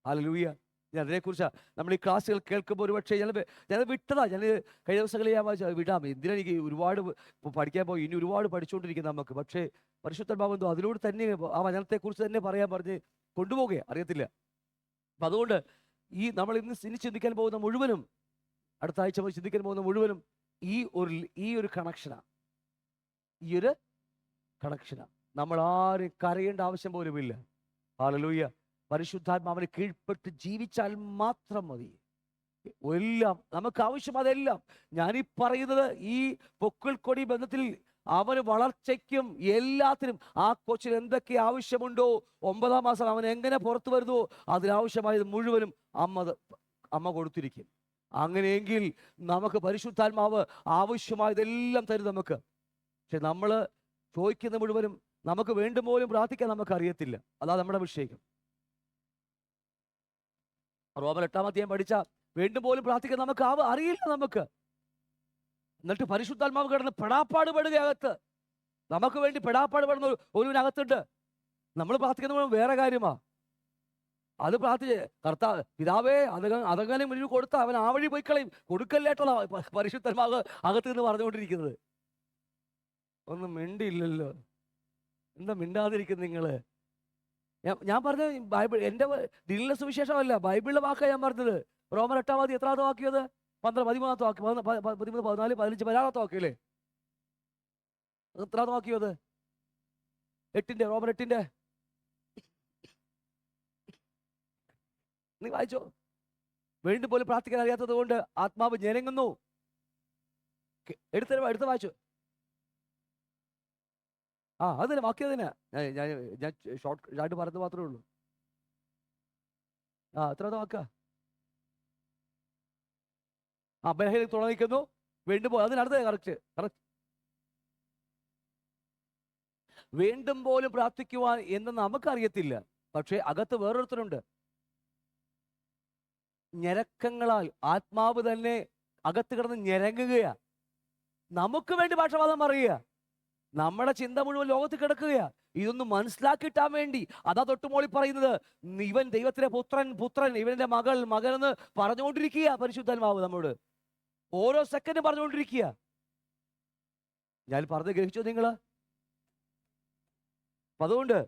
ഹല്ലേലൂയ. അതിനെക്കുറിച്ചാണ് നമ്മൾ ഈ ക്ലാസ്സുകൾ കേൾക്കുമ്പോൾ ഒരുപക്ഷെ ഞാൻ വിട്ടതാ. ഞാൻ കഴിഞ്ഞ ദിവസങ്ങളിൽ ഞാൻ വിടാം, എന്തിനാ എനിക്ക് ഒരുപാട് പഠിക്കാൻ പോയി, ഇനി ഒരുപാട് പഠിച്ചുകൊണ്ടിരിക്കും നമുക്ക്. പക്ഷേ പരിശുദ്ധാത്മാവ് എന്തോ അതിലൂടെ തന്നെ ആ വചനത്തെക്കുറിച്ച് തന്നെ പറയാൻ പറഞ്ഞ് കൊണ്ടുപോകുക, അറിയത്തില്ല. അപ്പം അതുകൊണ്ട് നമ്മൾ ഇനി ചിന്തിക്കാൻ പോകുന്ന മുഴുവനും, അടുത്ത ആഴ്ച ചിന്തിക്കാൻ പോകുന്ന മുഴുവനും ഈ ഒരു കണക്ഷനാണ്. ഈ ഒരു കണക്ഷനാണ്. നമ്മൾ ആരും കരയേണ്ട ആവശ്യം പോലുമില്ല. ഹല്ലേലൂയ. പരിശുദ്ധാത്മാവിനെ കീഴ്പ്പെട്ട് ജീവിച്ചാൽ മാത്രം മതി. എല്ലാം നമുക്ക് ആവശ്യം, അതെല്ലാം ഞാനീ പറയുന്നത്. ഈ പൊക്കിൾക്കൊടി ബന്ധത്തിൽ അവന് വളർച്ചയ്ക്കും എല്ലാത്തിനും ആ കൊച്ചിന് എന്തൊക്കെ ആവശ്യമുണ്ടോ, 9-ാം മാസം അവൻ എങ്ങനെ പുറത്തു വരുന്നോ അതിനാവശ്യമായത് മുഴുവനും അമ്മ കൊടുത്തിരിക്കും. അങ്ങനെയെങ്കിൽ നമുക്ക് പരിശുദ്ധാത്മാവ് ആവശ്യമായതെല്ലാം തരും നമുക്ക്. പക്ഷെ നമ്മൾ ചോദിക്കുന്ന മുഴുവനും നമുക്ക് വേണ്ടും പോലും പ്രാർത്ഥിക്കാൻ നമുക്ക് അറിയത്തില്ല. അതാ നമ്മുടെ വിഷയം. റോമർ 8-ാം അധ്യായം പഠിച്ച വേണ്ടും പോലും പ്രാർത്ഥിക്കാൻ നമുക്ക് അറിയില്ല നമുക്ക്. എന്നിട്ട് പരിശുദ്ധാത്മാവ് കിടന്ന് പെടാപ്പാട് പെടുക അകത്ത്. നമുക്ക് വേണ്ടി പെടാപ്പാട് പെടുന്ന ഒരുവിനകത്തുണ്ട്. നമ്മൾ പ്രാർത്ഥിക്കുന്ന വേറെ കാര്യമാ. അത് പ്രാർത്ഥിച്ച് പിതാവേ അതങ്ങനെ മുന്നിൽ കൊടുത്ത അവൻ ആ വഴി പോയി കളയും, കൊടുക്കല്ലേട്ടുള്ള പരിശുദ്ധാത്മാവ് അകത്ത് നിന്ന് പറഞ്ഞുകൊണ്ടിരിക്കുന്നത്. ഒന്നും മിണ്ടിയില്ലല്ലോ. എന്താ മിണ്ടാതിരിക്കുന്നത് നിങ്ങള്? ഞാൻ പറഞ്ഞ ബൈബിൾ, എൻ്റെ ദിനീല സുവിശേഷമല്ല, ബൈബിളിലെ വാക്കാണ് ഞാൻ പറഞ്ഞത്. റോമർ 8-ാം അധ്യായം എത്രാമത്തെ വാക്യത്? 13-ാമത്തെ വാക്യം, 13, 14, 15, 16-ാമത്തെ വാക്യല്ലേ? എത്രാമത്തെ വാക്യത്? 8-ന്റെ, റോമർ 8-ന്റെ. നീ വായിച്ചോ. വേണ്ടി പോലും പ്രാർത്ഥിക്കാൻ അറിയാത്തത് കൊണ്ട് ആത്മാവ് ഞെരങ്ങുന്നു. എടുത്ത് വായിച്ചു. അതിന് വാക്യം തന്നെ ഞാൻ ഷോർട്ട് പറഞ്ഞത് മാത്രമേ ഉള്ളൂ. എത്രാമത്തെ വാക്ക? ബലഹീനത തുണനിക്കുന്നു വേണ്ടുമ്പോൾ അതിനടുത്ത് കറക്റ്റ്. വേണ്ടും പോലും പ്രാർത്ഥിക്കുവാൻ എന്ന് നമുക്കറിയത്തില്ല. പക്ഷേ അകത്ത് വേറൊരുത്തരുണ്ട്. ഞരക്കങ്ങളാൽ ആത്മാവ് തന്നെ അകത്ത് കിടന്ന് ഞരങ്ങുകയാ. നമുക്ക് വേണ്ടി ഭാഷവാദം പറയുക. നമ്മുടെ ചിന്ത മുഴുവൻ ലോകത്ത് കിടക്കുകയാ. ഇതൊന്നും മനസ്സിലാക്കിയിട്ടാൻ വേണ്ടി അതാ തൊട്ടുമോളി പറയുന്നത്, ഇവൻ ദൈവത്തിലെ പുത്രൻ, പുത്രൻ, ഇവന്റെ മകൾ, മകൻ എന്ന് പറഞ്ഞുകൊണ്ടിരിക്കുക പരിശുദ്ധാത്മാവ് നമ്മോട്. ഓരോ സെക്കൻഡും പറഞ്ഞുകൊണ്ടിരിക്കുക. ഞാൻ പറഞ്ഞ് ഗ്രഹിച്ചോ നിങ്ങള്? അപ്പൊ അതുകൊണ്ട്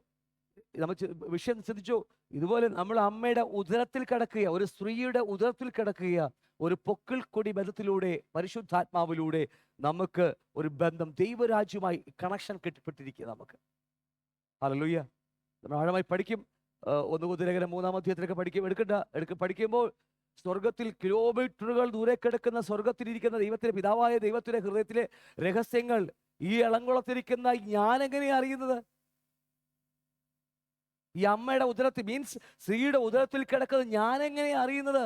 നമുക്ക് വിഷയം ശ്രദ്ധിച്ചു. ഇതുപോലെ നമ്മൾ അമ്മയുടെ ഉദരത്തിൽ കിടക്കുക, ഒരു സ്ത്രീയുടെ ഉദരത്തിൽ കിടക്കുക, ഒരു പൊക്കിൾ കൊടി ബന്ധത്തിലൂടെ പരിശുദ്ധാത്മാവിലൂടെ നമുക്ക് ഒരു ബന്ധം ദൈവരാജ്യവുമായി കണക്ഷൻ കെട്ടിപ്പെട്ടിരിക്കുക. നമുക്ക് ഹല്ലേലൂയ. നമ്മൾ ആഴമായി പഠിക്കും. 1 കൊരിന്ത്യർ 3-ാം അധ്യായത്തിലൊക്കെ പഠിക്കുമ്പോൾ സ്വർഗത്തിൽ കിലോമീറ്ററുകൾ ദൂരെ കിടക്കുന്ന, സ്വർഗത്തിലിരിക്കുന്ന ദൈവത്തിന്റെ പിതാവായ ദൈവത്തിന്റെ ഹൃദയത്തിലെ രഹസ്യങ്ങൾ ഈ ഇളംകുളത്തിരിക്കുന്ന ഞാൻ എങ്ങനെയാ അറിയുന്നത്? ഈ അമ്മയുടെ ഉദരത്തിൽ, മീൻസ് സ്ത്രീയുടെ ഉദരത്തിൽ കിടക്കുന്നത് ഞാൻ എങ്ങനെയാ അറിയുന്നത്?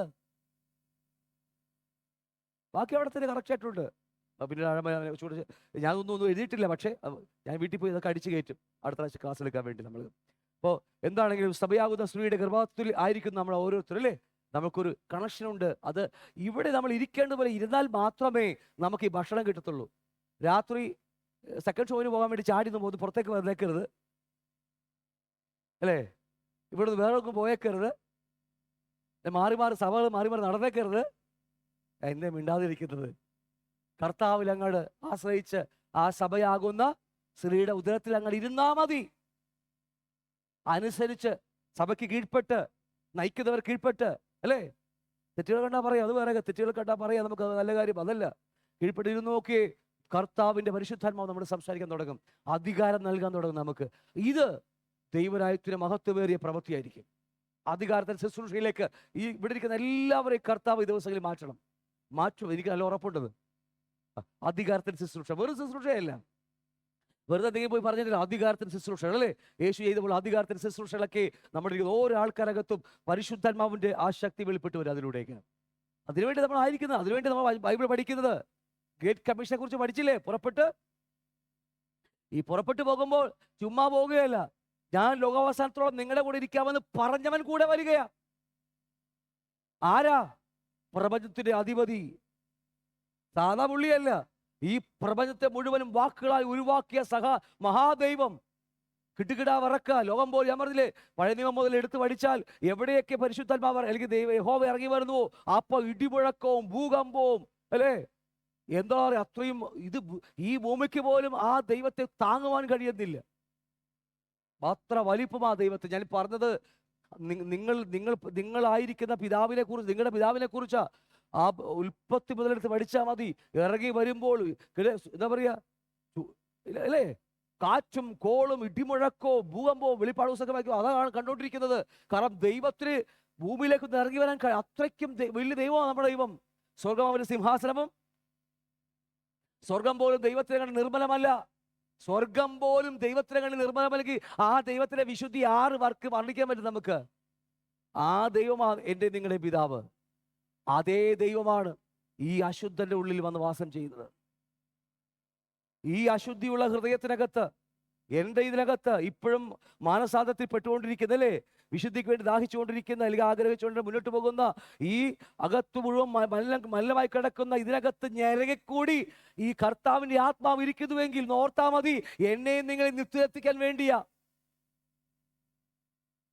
ബാക്കി അവിടെ തന്നെ കറക്റ്റ് ആയിട്ടുണ്ട്. പിന്നെ ഞാനൊന്നും എഴുതിയിട്ടില്ല, പക്ഷേ ഞാൻ വീട്ടിൽ പോയി ഇതൊക്കെ അടിച്ചു കയറ്റും അടുത്ത പ്രാവശ്യം ക്ലാസ് എടുക്കാൻ വേണ്ടി. നമ്മൾ ഇപ്പോൾ എന്താണെങ്കിലും സഭയാകുന്ന സ്ത്രീയുടെ ഗർഭത്തിൽ ആയിരിക്കും നമ്മൾ ഓരോരുത്തരും, അല്ലേ? നമുക്കൊരു കണക്ഷനുണ്ട്. അത് ഇവിടെ നമ്മൾ ഇരിക്കേണ്ടതുപോലെ ഇരുന്നാൽ മാത്രമേ നമുക്ക് ഈ ഭക്ഷണം കിട്ടത്തുള്ളൂ. രാത്രി സെക്കൻഡ് ഷോയിന് പോകാൻ വേണ്ടി ചാടി പോകുന്നു, പുറത്തേക്ക് വന്നേക്കരുത്, അല്ലേ? ഇവിടുന്ന് വേറെ ഒന്നും പോയേക്കരുത്, മാറി സഭകൾ മാറി നടന്നേക്കരുത്. എന്നെ മിണ്ടാതിരിക്കുന്നത് കർത്താവിൽ അങ്ങോട്ട് ആശ്രയിച്ച് ആ സഭയാകുന്ന സ്ത്രീയുടെ ഉദരത്തിൽ അങ്ങോട്ട് ഇരുന്നാ മതി. അനുസരിച്ച് സഭയ്ക്ക് കീഴ്പ്പെട്ട്, നയിക്കുന്നവർ കീഴ്പ്പെട്ട്, അല്ലേ? തെറ്റുകൾ കണ്ടാ പറയാം, അത് വേറെ. തെറ്റുകൾ കണ്ടാ പറയാം, നമുക്ക് നല്ല കാര്യം അതല്ല. കീഴ്പ്പെട്ട് ഇരുന്ന് നോക്കിയേ, കർത്താവിന്റെ പരിശുദ്ധാത്മാവ് നമ്മൾ സംസാരിക്കാൻ തുടങ്ങും, അധികാരം നൽകാൻ തുടങ്ങും നമുക്ക്. ഇത് ദൈവരാജ്യത്തിന് മഹത്വമേറിയ പ്രവൃത്തിയായിരിക്കും. അധികാരത്തിന്റെ ശുശ്രൂഷയിലേക്ക് ഈ ഇവിടെ ഇരിക്കുന്ന എല്ലാവരെയും കർത്താവ് ഈ ദിവസങ്ങളിൽ മാറ്റും. എനിക്ക് നല്ല ഉറപ്പുണ്ടത്. അധികാരത്തിന്റെ ശുശ്രൂഷ വെറും ശുശ്രൂഷയല്ല, വെറുതെ എന്തെങ്കിലും പോയി പറഞ്ഞിട്ടില്ല. അധികാരത്തിന്റെ ശുശ്രൂഷകൾ, അല്ലേ? യേശു ചെയ്തപ്പോൾ അധികാരത്തിന്റെ ശുശ്രൂഷകളൊക്കെ നമ്മുടെ ഓരോ ആൾക്കാരകത്തും പരിശുദ്ധാത്മാവിന്റെ ആ ശക്തി വെളിപ്പെട്ടു വരും അതിലൂടെയൊക്കെ. അതിനുവേണ്ടി നമ്മൾ ആയിരിക്കുന്നത്, അതിനുവേണ്ടി നമ്മൾ ബൈബിൾ പഠിക്കുന്നത്. ഗ്രേറ്റ് കമ്മീഷനെ കുറിച്ച് പഠിച്ചില്ലേ? പുറപ്പെട്ടു പോകുമ്പോൾ ചുമ്മാ പോവുകയല്ല, ഞാൻ ലോകാവസാനത്തോളം നിങ്ങളുടെ കൂടെ ഇരിക്കാമെന്ന് പറഞ്ഞവൻ കൂടെ വരികയാ. ആരാ? പ്രപഞ്ചത്തിന്റെ അധിപതി. സാധാ പുള്ളിയല്ല, ഈ പ്രപഞ്ചത്തെ മുഴുവനും വാക്കുകളായി ഉരുവാക്കിയ മഹാദൈവം. കിട്ടുകിടാ വറക്ക ലോകം പോലെ ഞാൻ പറഞ്ഞില്ലേ, പഴയ നിയമം മുതൽ എടുത്ത് പഠിച്ചാൽ എവിടെയൊക്കെ പരിശുദ്ധാത്മാവ് അല്ലെങ്കിൽ യഹോവ ഇറങ്ങി വരുന്നുവോ അപ്പൊ ഇടിമുഴക്കവും ഭൂകമ്പവും, അല്ലേ? എന്താ പറയുക, അത്രയും ഈ ഭൂമിക്ക് പോലും ആ ദൈവത്തെ താങ്ങുവാൻ കഴിയുന്നില്ല. അത്ര വലിപ്പമാ ദൈവത്തെ. ഞാൻ പറഞ്ഞത് നിങ്ങളായിരിക്കുന്ന പിതാവിനെ കുറിച്ച്, നിങ്ങളുടെ പിതാവിനെ കുറിച്ചാ. ആ ഉൽപ്പത്തി മുതലെടുത്ത് പഠിച്ചാൽ മതി. ഇറങ്ങി വരുമ്പോൾ എന്താ പറയാ, അല്ലേ? കാറ്റും കോളും ഇടിമുഴക്കവും ഭൂകമ്പവും വെളിപ്പാട് പുസ്തകം വായിക്കും, അതാണ് കണ്ടോണ്ടിരിക്കുന്നത്. കാരണം ദൈവത്തിന് ഭൂമിയിലേക്ക് ഇറങ്ങി വരാൻ അത്രയ്ക്കും വലിയ ദൈവമാണ് നമ്മുടെ ദൈവം. സ്വർഗം അവന്റെ സിംഹാസനവും. സ്വർഗം പോലും ദൈവത്തിനെ കണ്ട് നിർമ്മലമല്ല. സ്വർഗം പോലും ദൈവത്തിനെ കണ്ട് നിർമ്മലമല്ലെങ്കിൽ ആ ദൈവത്തിന്റെ വിശുദ്ധി വർണ്ണിക്കാൻ പറ്റും നമുക്ക്? ആ ദൈവമാണ് എൻ്റെ നിങ്ങളുടെ പിതാവ്. അതേ ദൈവമാണ് ഈ അശുദ്ധന്റെ ഉള്ളിൽ വന്ന് വാസം ചെയ്യുന്നത്. ഈ അശുദ്ധിയുള്ള ഹൃദയത്തിനകത്ത്, എൻ്റെ ഇതിനകത്ത് ഇപ്പോഴും മാനസാന്തത്തിൽ പെട്ടുകൊണ്ടിരിക്കുന്നല്ലേ, വിശുദ്ധിക്ക് വേണ്ടി ദാഹിച്ചുകൊണ്ടിരിക്കുന്ന, അല്ലെങ്കിൽ ആഗ്രഹിച്ചുകൊണ്ട് മുന്നോട്ട് പോകുന്ന, ഈ അകത്ത് മുഴുവൻ മല്ലമായി കിടക്കുന്ന ഇതിനകത്ത് ഞെരകിക്കൂടി ഈ കർത്താവിന്റെ ആത്മാവ് ഇരിക്കുന്നുവെങ്കിൽ നോർത്താ മതി, എന്നെയും നിങ്ങളെ നിത്യത്തിക്കാൻ വേണ്ടിയാ.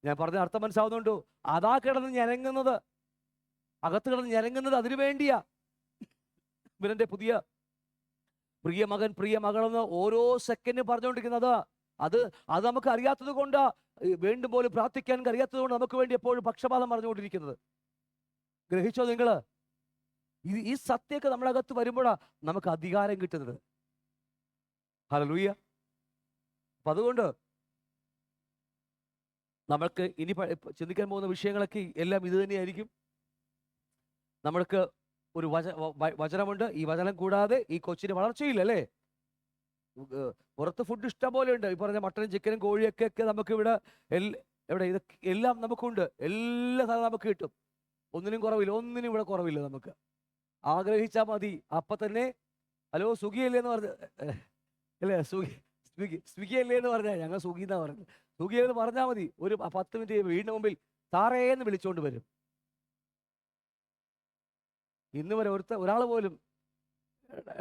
ഞാൻ പറഞ്ഞ അർത്ഥം മനസ്സിലാവുന്നുണ്ടോ? അതാ കിടന്ന് ഞരങ്ങുന്നത്, അകത്ത് കിടന്ന് ഞരങ്ങുന്നത് അതിനു വേണ്ടിയാ. ഇവരെന്റെ പ്രിയ മകൻ, പ്രിയ മകളെന്ന് ഓരോ സെക്കൻഡും പറഞ്ഞുകൊണ്ടിരിക്കുന്നത് അത് നമുക്ക് അറിയാത്തത് കൊണ്ടാ. വേണ്ടും പോലും പ്രാർത്ഥിക്കാൻ അറിയാത്തത് കൊണ്ട് നമുക്ക് വേണ്ടി എപ്പോഴും പക്ഷപാതം പറഞ്ഞുകൊണ്ടിരിക്കുന്നത്. ഗ്രഹിച്ചോ നിങ്ങള്? ഈ സത്യമൊക്കെ നമ്മളകത്ത് വരുമ്പോഴാ നമുക്ക് അധികാരം കിട്ടുന്നത്. ഹല്ലേലൂയ. അപ്പൊ അതുകൊണ്ട് നമ്മൾക്ക് ഇനി ചിന്തിക്കാൻ പോകുന്ന വിഷയങ്ങളൊക്കെ എല്ലാം ഇത് തന്നെയായിരിക്കും. നമ്മൾക്ക് ഒരു വചനമുണ്ട്. ഈ വചനം കൂടാതെ ഈ കൊച്ചിന് വളർച്ചയില്ല, അല്ലേ? പുറത്ത് ഫുഡ് ഇഷ്ടം പോലെ ഉണ്ട്. ഈ പറഞ്ഞ മട്ടനും ചിക്കനും കോഴിയൊക്കെ നമുക്ക് ഇവിടെ ഇതൊക്കെ എല്ലാം നമുക്കുണ്ട്. എല്ലാ സാധനവും നമുക്ക് കിട്ടും. ഒന്നിനും ഇവിടെ കുറവില്ല. നമുക്ക് ആഗ്രഹിച്ചാൽ മതി. അപ്പൊ തന്നെ ഹലോ സുഖിയല്ലേ എന്ന് പറഞ്ഞ്, അല്ലേ? സ്വിഗ്ഗി അല്ലേ എന്ന് പറഞ്ഞാൽ ഞങ്ങൾ സ്വിഗ്ഗി എന്നാ പറഞ്ഞത്. സ്വിഗ്ഗി എന്ന് പറഞ്ഞാൽ മതി, ഒരു 10 മിനിറ്റ് വീടിന് മുമ്പിൽ താറേന്ന് വിളിച്ചോണ്ട് വരും. ഇന്ന് വരെ ഒരാൾ പോലും,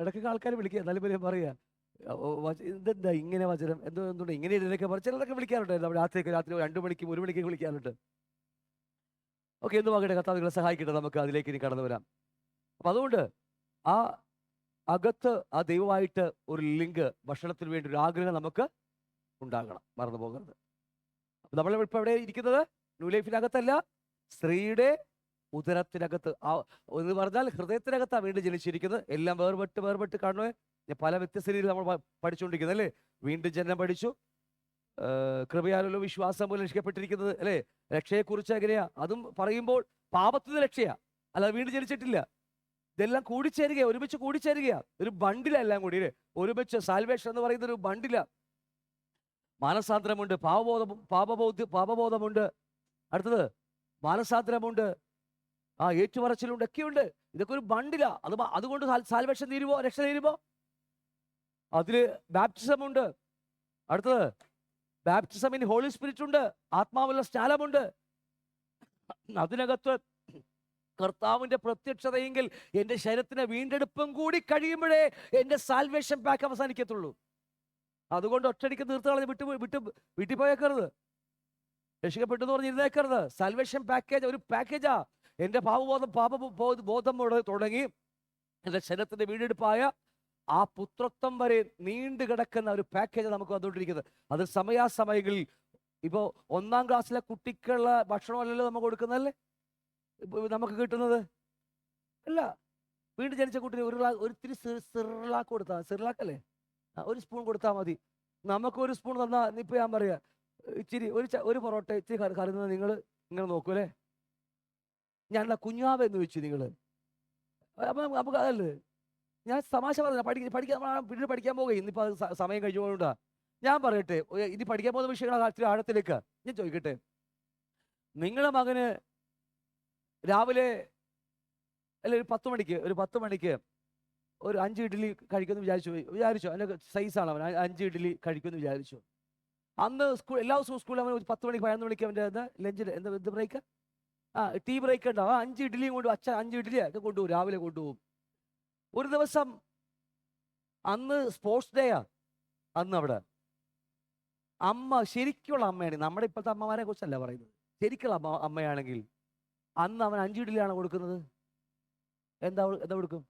ഇടയ്ക്കൊക്കെ ആൾക്കാർ വിളിക്കുക, എന്നാലും പേര് പറയുക ഇതെന്താ ഇങ്ങനെ വചനം, എന്തുകൊണ്ട് ഇങ്ങനെ ഇതിനൊക്കെ പറഞ്ഞ് ചിലരൊക്കെ വിളിക്കാറുണ്ട്. നമ്മൾ രാത്രി 2 മണിക്കും 1 മണിക്കും വിളിക്കാറുണ്ട്. ഓക്കെ, എന്തുവാകട്ടെ, കർത്താവ് നിങ്ങളെ സഹായിക്കട്ടെ, നമുക്ക് അതിലേക്ക് ഇനി കടന്നു വരാം. അപ്പം അതുകൊണ്ട് ആ അകത്ത് ആ ദൈവമായിട്ട് ഒരു ലിങ്ക്, ഭക്ഷണത്തിന് വേണ്ടി ഒരു ആഗ്രഹം നമുക്ക് ഉണ്ടാകണം, മറന്നു പോകരുത്. അപ്പം നമ്മൾ ഇപ്പോൾ എവിടെ ഇരിക്കുന്നത്? ന്യൂ ലൈഫിനകത്തല്ല, സ്ത്രീയുടെ ഉദരത്തിനകത്ത്. എന്ന് പറഞ്ഞാൽ ഹൃദയത്തിനകത്താണ് വീണ്ടും ജനിച്ചിരിക്കുന്നത്. എല്ലാം വേർപെട്ട് കാണുമേ. പല വ്യത്യസ്ത രീതിയിൽ നമ്മൾ പഠിച്ചുകൊണ്ടിരിക്കുന്നത് അല്ലേ. വീണ്ടും ജനനം പഠിച്ചു, കൃപയാലല്ലോ വിശ്വാസം പോലെ രക്ഷിക്കപ്പെട്ടിരിക്കുന്നത് അല്ലേ. രക്ഷയെക്കുറിച്ച് എങ്ങനെയാ? അതും പറയുമ്പോൾ പാപത്തിന് രക്ഷയാ, അല്ലാതെ വീണ്ടും ജനിച്ചിട്ടില്ല. ഇതെല്ലാം കൂടിച്ചേരുകയാണ്, ഒരുമിച്ച് കൂടിച്ചേരുകയാണ്, ഒരു ബണ്ടില എല്ലാം കൂടി അല്ലേ, ഒരുമിച്ച്. സാൽവേഷൻ എന്ന് പറയുന്ന ഒരു ബണ്ടില. മാനസാന്തരമുണ്ട്, പാപബോധമുണ്ട്, അടുത്തത് മാനസാന്തരമുണ്ട്, ഏറ്റുപറച്ചിലുണ്ട്, ഒക്കെയുണ്ട്. ഇതൊക്കെ ഒരു ബണ്ടില. അതുകൊണ്ട് സാൽവേഷൻ തീരുമോ? രക്ഷ തീരുമോ? അതില് ബാപ്റ്റിസം ഉണ്ട്. അടുത്തത് ബാപ്റ്റിസം ഇൻ ഹോളി സ്പിരിറ്റ് ഉണ്ട്, ആത്മാവുള്ള സ്നാനമുണ്ട്. അതിനകത്ത് കർത്താവിന്റെ പ്രത്യക്ഷതയെങ്കിൽ എൻ്റെ ശരീരത്തിന് വീണ്ടെടുപ്പും കൂടി കഴിയുമ്പോഴേ എൻ്റെ സാൽവേഷൻ പാക്ക് അവസാനിക്കത്തുള്ളൂ. അതുകൊണ്ട് ഒറ്റയടിക്ക് തീർത്ത് കളഞ്ഞ് വീട്ടിൽ പോയേക്കരുത്. രക്ഷിക്കപ്പെട്ടു എന്ന് പറഞ്ഞ് ഇരുന്നേക്കരുത്. സാൽവേഷൻ പാക്കേജ് ഒരു പാക്കേജാ. എൻ്റെ പാപബോധം തുടങ്ങി എൻ്റെ ശരീരത്തിന്റെ വീണ്ടെടുപ്പായ ആ പുത്രത്വം വരെ നീണ്ടു കിടക്കുന്ന ഒരു പാക്കേജ് നമുക്ക് വന്നുകൊണ്ടിരിക്കുന്നത്. അത് സമയാസമയങ്ങളിൽ. ഇപ്പോൾ 1-ാം ക്ലാസ്സിലെ കുട്ടിക്കുള്ള ഭക്ഷണമല്ലല്ലോ നമുക്ക് കൊടുക്കുന്നതല്ലേ നമുക്ക് കിട്ടുന്നത് അല്ല. വീണ്ടും ജനിച്ച കുട്ടിന് ഒരിത്തിരി സിർലാക്ക് കൊടുത്താൽ, സിർലാക്കല്ലേ, ഒരു സ്പൂൺ കൊടുത്താൽ മതി. നമുക്കൊരു സ്പൂൺ തന്നാൽ ഇപ്പം ഞാൻ പറയാ, ഇച്ചിരി ഒരു പൊറോട്ട ഇച്ചിരി കരുതുന്നത് നിങ്ങൾ ഇങ്ങനെ നോക്കൂലേ. ഞാൻ കുഞ്ഞാവെന്ന് വെച്ചു നിങ്ങൾ. അപ്പം നമുക്ക് അതല്ലേ, ഞാൻ തമാശ പറഞ്ഞ പിന്നീട് പഠിക്കാൻ പോകുക. ഇന്നിപ്പോൾ അത് സമയം കഴിഞ്ഞുകൊണ്ടാ. ഞാൻ പറയട്ടെ, ഇനി പഠിക്കാൻ പോകുന്ന വിഷയങ്ങൾ ഇത്തിരി ആഴത്തിലേക്ക് ഞാൻ ചോദിക്കട്ടെ. നിങ്ങളുടെ മകന് രാവിലെ അല്ലെ ഒരു 10 മണിക്ക് ഒരു 5 ഇഡ്ഡലി കഴിക്കുമെന്ന് വിചാരിച്ചു. അതിൻ്റെ സൈസാണ് അവൻ. 5 ഇഡ്ഡലി കഴിക്കുമെന്ന് വിചാരിച്ചു. അന്ന് എല്ലാ ദിവസവും സ്കൂളിൽ അവൻ 10 മണിക്ക് 11 മണിക്ക് അവൻ്റെ ലഞ്ചിൽ എന്ത് ബ്രേക്ക്, ടീ ബ്രേക്ക് ഉണ്ടാവും. 5 ഇഡ്ഡലിയും കൊണ്ട് അച്ഛൻ 5 ഇഡ്ഡലി ഒക്കെ കൊണ്ടുപോകും, രാവിലെ കൊണ്ടുപോകും. ഒരു ദിവസം അന്ന് സ്പോർട്സ് ഡേയാ. അന്ന് അവിടെ അമ്മ, ശരിക്കുള്ള അമ്മയാണ്, നമ്മുടെ ഇപ്പോഴത്തെ അമ്മമാരെ കുറിച്ചല്ല പറയുന്നത്, ശരിക്കുള്ള അമ്മയാണെങ്കിൽ അന്ന് അവൻ 5 ഇഡ്ഡലിയാണ് കൊടുക്കുന്നത്. എന്താ കൊടുക്കും?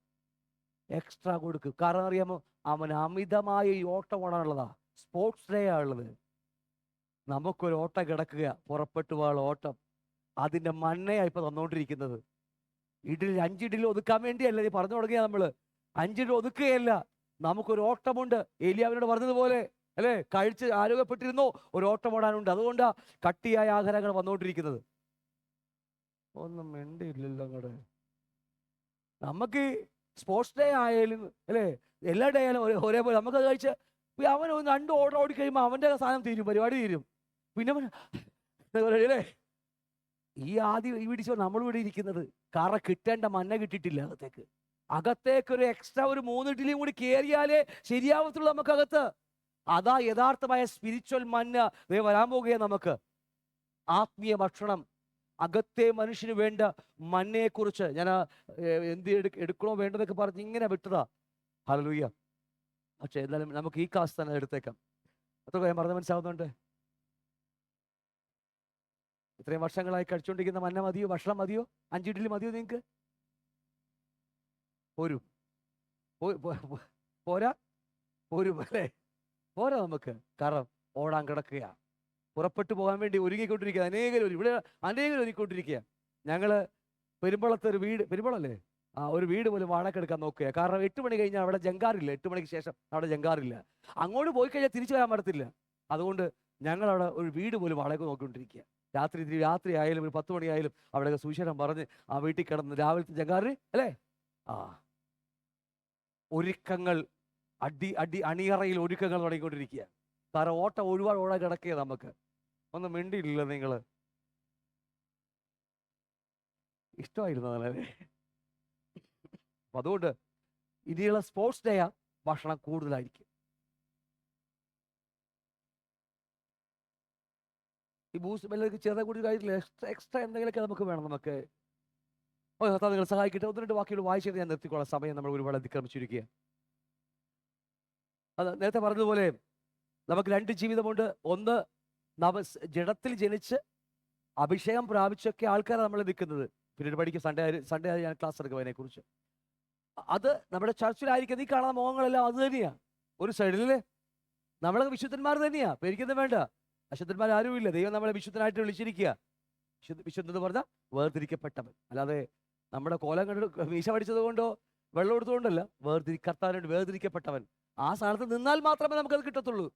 എക്സ്ട്രാ കൊടുക്കും. കാരണം അറിയാമോ, അവൻ അമിതമായ ഈ ഓട്ടം ഓടാനുള്ളതാ. സ്പോർട്സ് ഡേ ആണുള്ളത്. നമുക്കൊരു ഓട്ടം കിടക്കുക, പുറപ്പെട്ടു പോകാനുള്ള ഓട്ടം. അതിൻ്റെ മണ്ണയാണ് ഇപ്പൊ തന്നുകൊണ്ടിരിക്കുന്നത്. 5 ഇഡ്ഡലി ഒതുക്കാൻ വേണ്ടിയല്ല നീ പറഞ്ഞു തുടങ്ങിയ നമ്മള്. 5 ഇഡ്ഡലി ഒതുക്കുകയല്ല, നമുക്കൊരു ഓട്ടമുണ്ട്. ഏലിയാവിനോട് പറഞ്ഞതുപോലെ അല്ലേ, കഴിച്ച് ആരോഗ്യപ്പെട്ടിരുന്നോ, ഒരു ഓട്ടം ഓടാനുണ്ട്. അതുകൊണ്ടാ കട്ടിയായ ആഹാരങ്ങൾ വന്നുകൊണ്ടിരിക്കുന്നത്. ഒന്നും മിണ്ടിയില്ലല്ലോ അങ്ങോട്ട്. നമുക്ക് സ്പോർട്സ് ഡേ ആയാലും അല്ലേ, എല്ലാ ഡേ ആയാലും ഒരേപോലെ നമുക്ക് അത് കഴിച്ച് അവൻ 2 ഓർഡർ ഓടിക്കഴിയുമ്പോൾ അവൻ്റെ സാധനം തീരും, പരിപാടി തീരും. പിന്നെ അല്ലേ, ഈ ആദ്യം ഈ പിടിച്ചോ നമ്മൾ ഇവിടെ ഇരിക്കുന്നത്. കാരണം കിട്ടേണ്ട മന്ന കിട്ടിയിട്ടില്ല അകത്തേക്ക് ഒരു എക്സ്ട്രാ ഒരു 3 ഇഡ്ഡലിയും കൂടി കയറിയാലേ ശരിയാവത്തുള്ളൂ നമുക്കകത്ത്. അതാ യഥാർത്ഥമായ സ്പിരിച്വൽ മന്ന വരാൻ പോകുകയാണ് നമുക്ക്. ആത്മീയ ഭക്ഷണം, അകത്തെ മനുഷ്യന് വേണ്ട മന്നയെക്കുറിച്ച് ഞാൻ എന്ത് എടുക്കണോ വേണ്ടതൊക്കെ പറഞ്ഞ് ഇങ്ങനെ വിട്ടതാ. ഹല്ലേലൂയ. പക്ഷെ എന്തായാലും നമുക്ക് ഈ ക്ലാസ് തന്നെ എടുത്തേക്കാം. അത്ര ഞാൻ പറഞ്ഞ മനസ്സിലാവുന്നുണ്ട്? ഇത്രയും വർഷങ്ങളായി കഴിച്ചുകൊണ്ടിരിക്കുന്ന മന്ന മതിയോ? ഭക്ഷണം മതിയോ? 5 ഇഡ്ഡലി മതിയോ നിങ്ങൾക്ക്? പോരാ അല്ലേ? പോരാ നമുക്ക്. കാരണം ഓടാൻ കിടക്കുക, പുറപ്പെട്ടു പോകാൻ വേണ്ടി ഒരുങ്ങിക്കൊണ്ടിരിക്കുക. അനേകരും ഒരുങ്ങിക്കൊണ്ടിരിക്കുക. ഞങ്ങള് പെരുമ്പളത്ത് ഒരു വീട്, പെരുമ്പളല്ലേ, ഒരു വീട് പോലും വാടകയ്ക്കെടുക്കാൻ നോക്കുക. കാരണം 8 മണി കഴിഞ്ഞാൽ അവിടെ ജങ്കാറില്ല. 8 മണിക്ക് ശേഷം അവിടെ ജങ്കാറില്ല. അങ്ങോട്ട് പോയി കഴിഞ്ഞാൽ തിരിച്ചു വരാൻ പറ്റത്തില്ല. അതുകൊണ്ട് ഞങ്ങളവിടെ ഒരു വീട് പോലും വാടക നോക്കിക്കൊണ്ടിരിക്കുക. രാത്രി ആയാലും ഒരു 10 മണിയായാലും അവിടെ സുവിശേഷം പറഞ്ഞ് ആ വീട്ടിൽ കിടന്ന് രാവിലത്തെ ജങ്കാറിന് അല്ലേ. ഒരുക്കങ്ങൾ, അണിയറയിൽ ഒരുക്കങ്ങൾ തുടങ്ങിക്കൊണ്ടിരിക്കുക. കാരണം ഒരുപാട് ഓടാൻ കിടക്കുക. നമുക്ക് ഒന്നും മിണ്ടിയില്ല. നിങ്ങള് ഇഷ്ടമായിരുന്നല്ലേ? അപ്പൊ അതുകൊണ്ട് ഇനിയുള്ള സ്പോർട്സ് ഡേയാ ഭക്ഷണം കൂടുതലായിരിക്കും. ഈ ബൂസ്റ്റ് മെല്ലൊക്കെ ചെറുതായി കൂടി കാര്യത്തില്ല, എക്സ്ട്രാ എന്തെങ്കിലുമൊക്കെ നമുക്ക് വേണം. നമുക്ക് കർത്താവ് നിങ്ങൾ സഹായിക്കട്ടെ. ഒന്ന് രണ്ട് വാക്കുകൾ വായിച്ചിട്ട് ഞാൻ നിർത്തിക്കോളാം, സമയം നമ്മൾ ഒരുപാട് അതിക്രമിച്ചിരിക്കുക. അത് നേരത്തെ പറഞ്ഞതുപോലെ നമുക്ക് രണ്ട് ജീവിതമുണ്ട്. ഒന്ന് ജഡത്തിൽ ജനിച്ച് അഭിഷേകം പ്രാപിച്ചൊക്കെ ആൾക്കാരാണ് നമ്മൾ നിൽക്കുന്നത്. പിന്നീട് പഠിക്കും, സൺഡേ ഞാൻ ക്ലാസ് എടുക്കും അതിനെക്കുറിച്ച്. അത് നമ്മുടെ ചർച്ചിലായിരിക്കുന്ന ഈ കാണുന്ന മുഖങ്ങളെല്ലാം അത് തന്നെയാണ്. ഒരു സൈഡില് നമ്മളെ വിശുദ്ധന്മാർ തന്നെയാ, പേടിക്കുന്നത് വേണ്ട. അശുദ്ധന്മാർ ആരുമില്ല. ദൈവം നമ്മളെ വിശുദ്ധനായിട്ട് വിളിച്ചിരിക്കുക. വിശുദ്ധ എന്ന് പറഞ്ഞാൽ വേർതിരിക്കപ്പെട്ടവൻ. അല്ലാതെ നമ്മുടെ കോലം കണ്ട് മീശ പഠിച്ചത് കൊണ്ടോ വെള്ളം എടുത്തുകൊണ്ടല്ല. കർത്താവിനോട് വേർതിരിക്കപ്പെട്ടവൻ. ആ സ്ഥാനത്ത് നിന്നാൽ മാത്രമേ നമുക്കത് കിട്ടത്തുള്ളൂ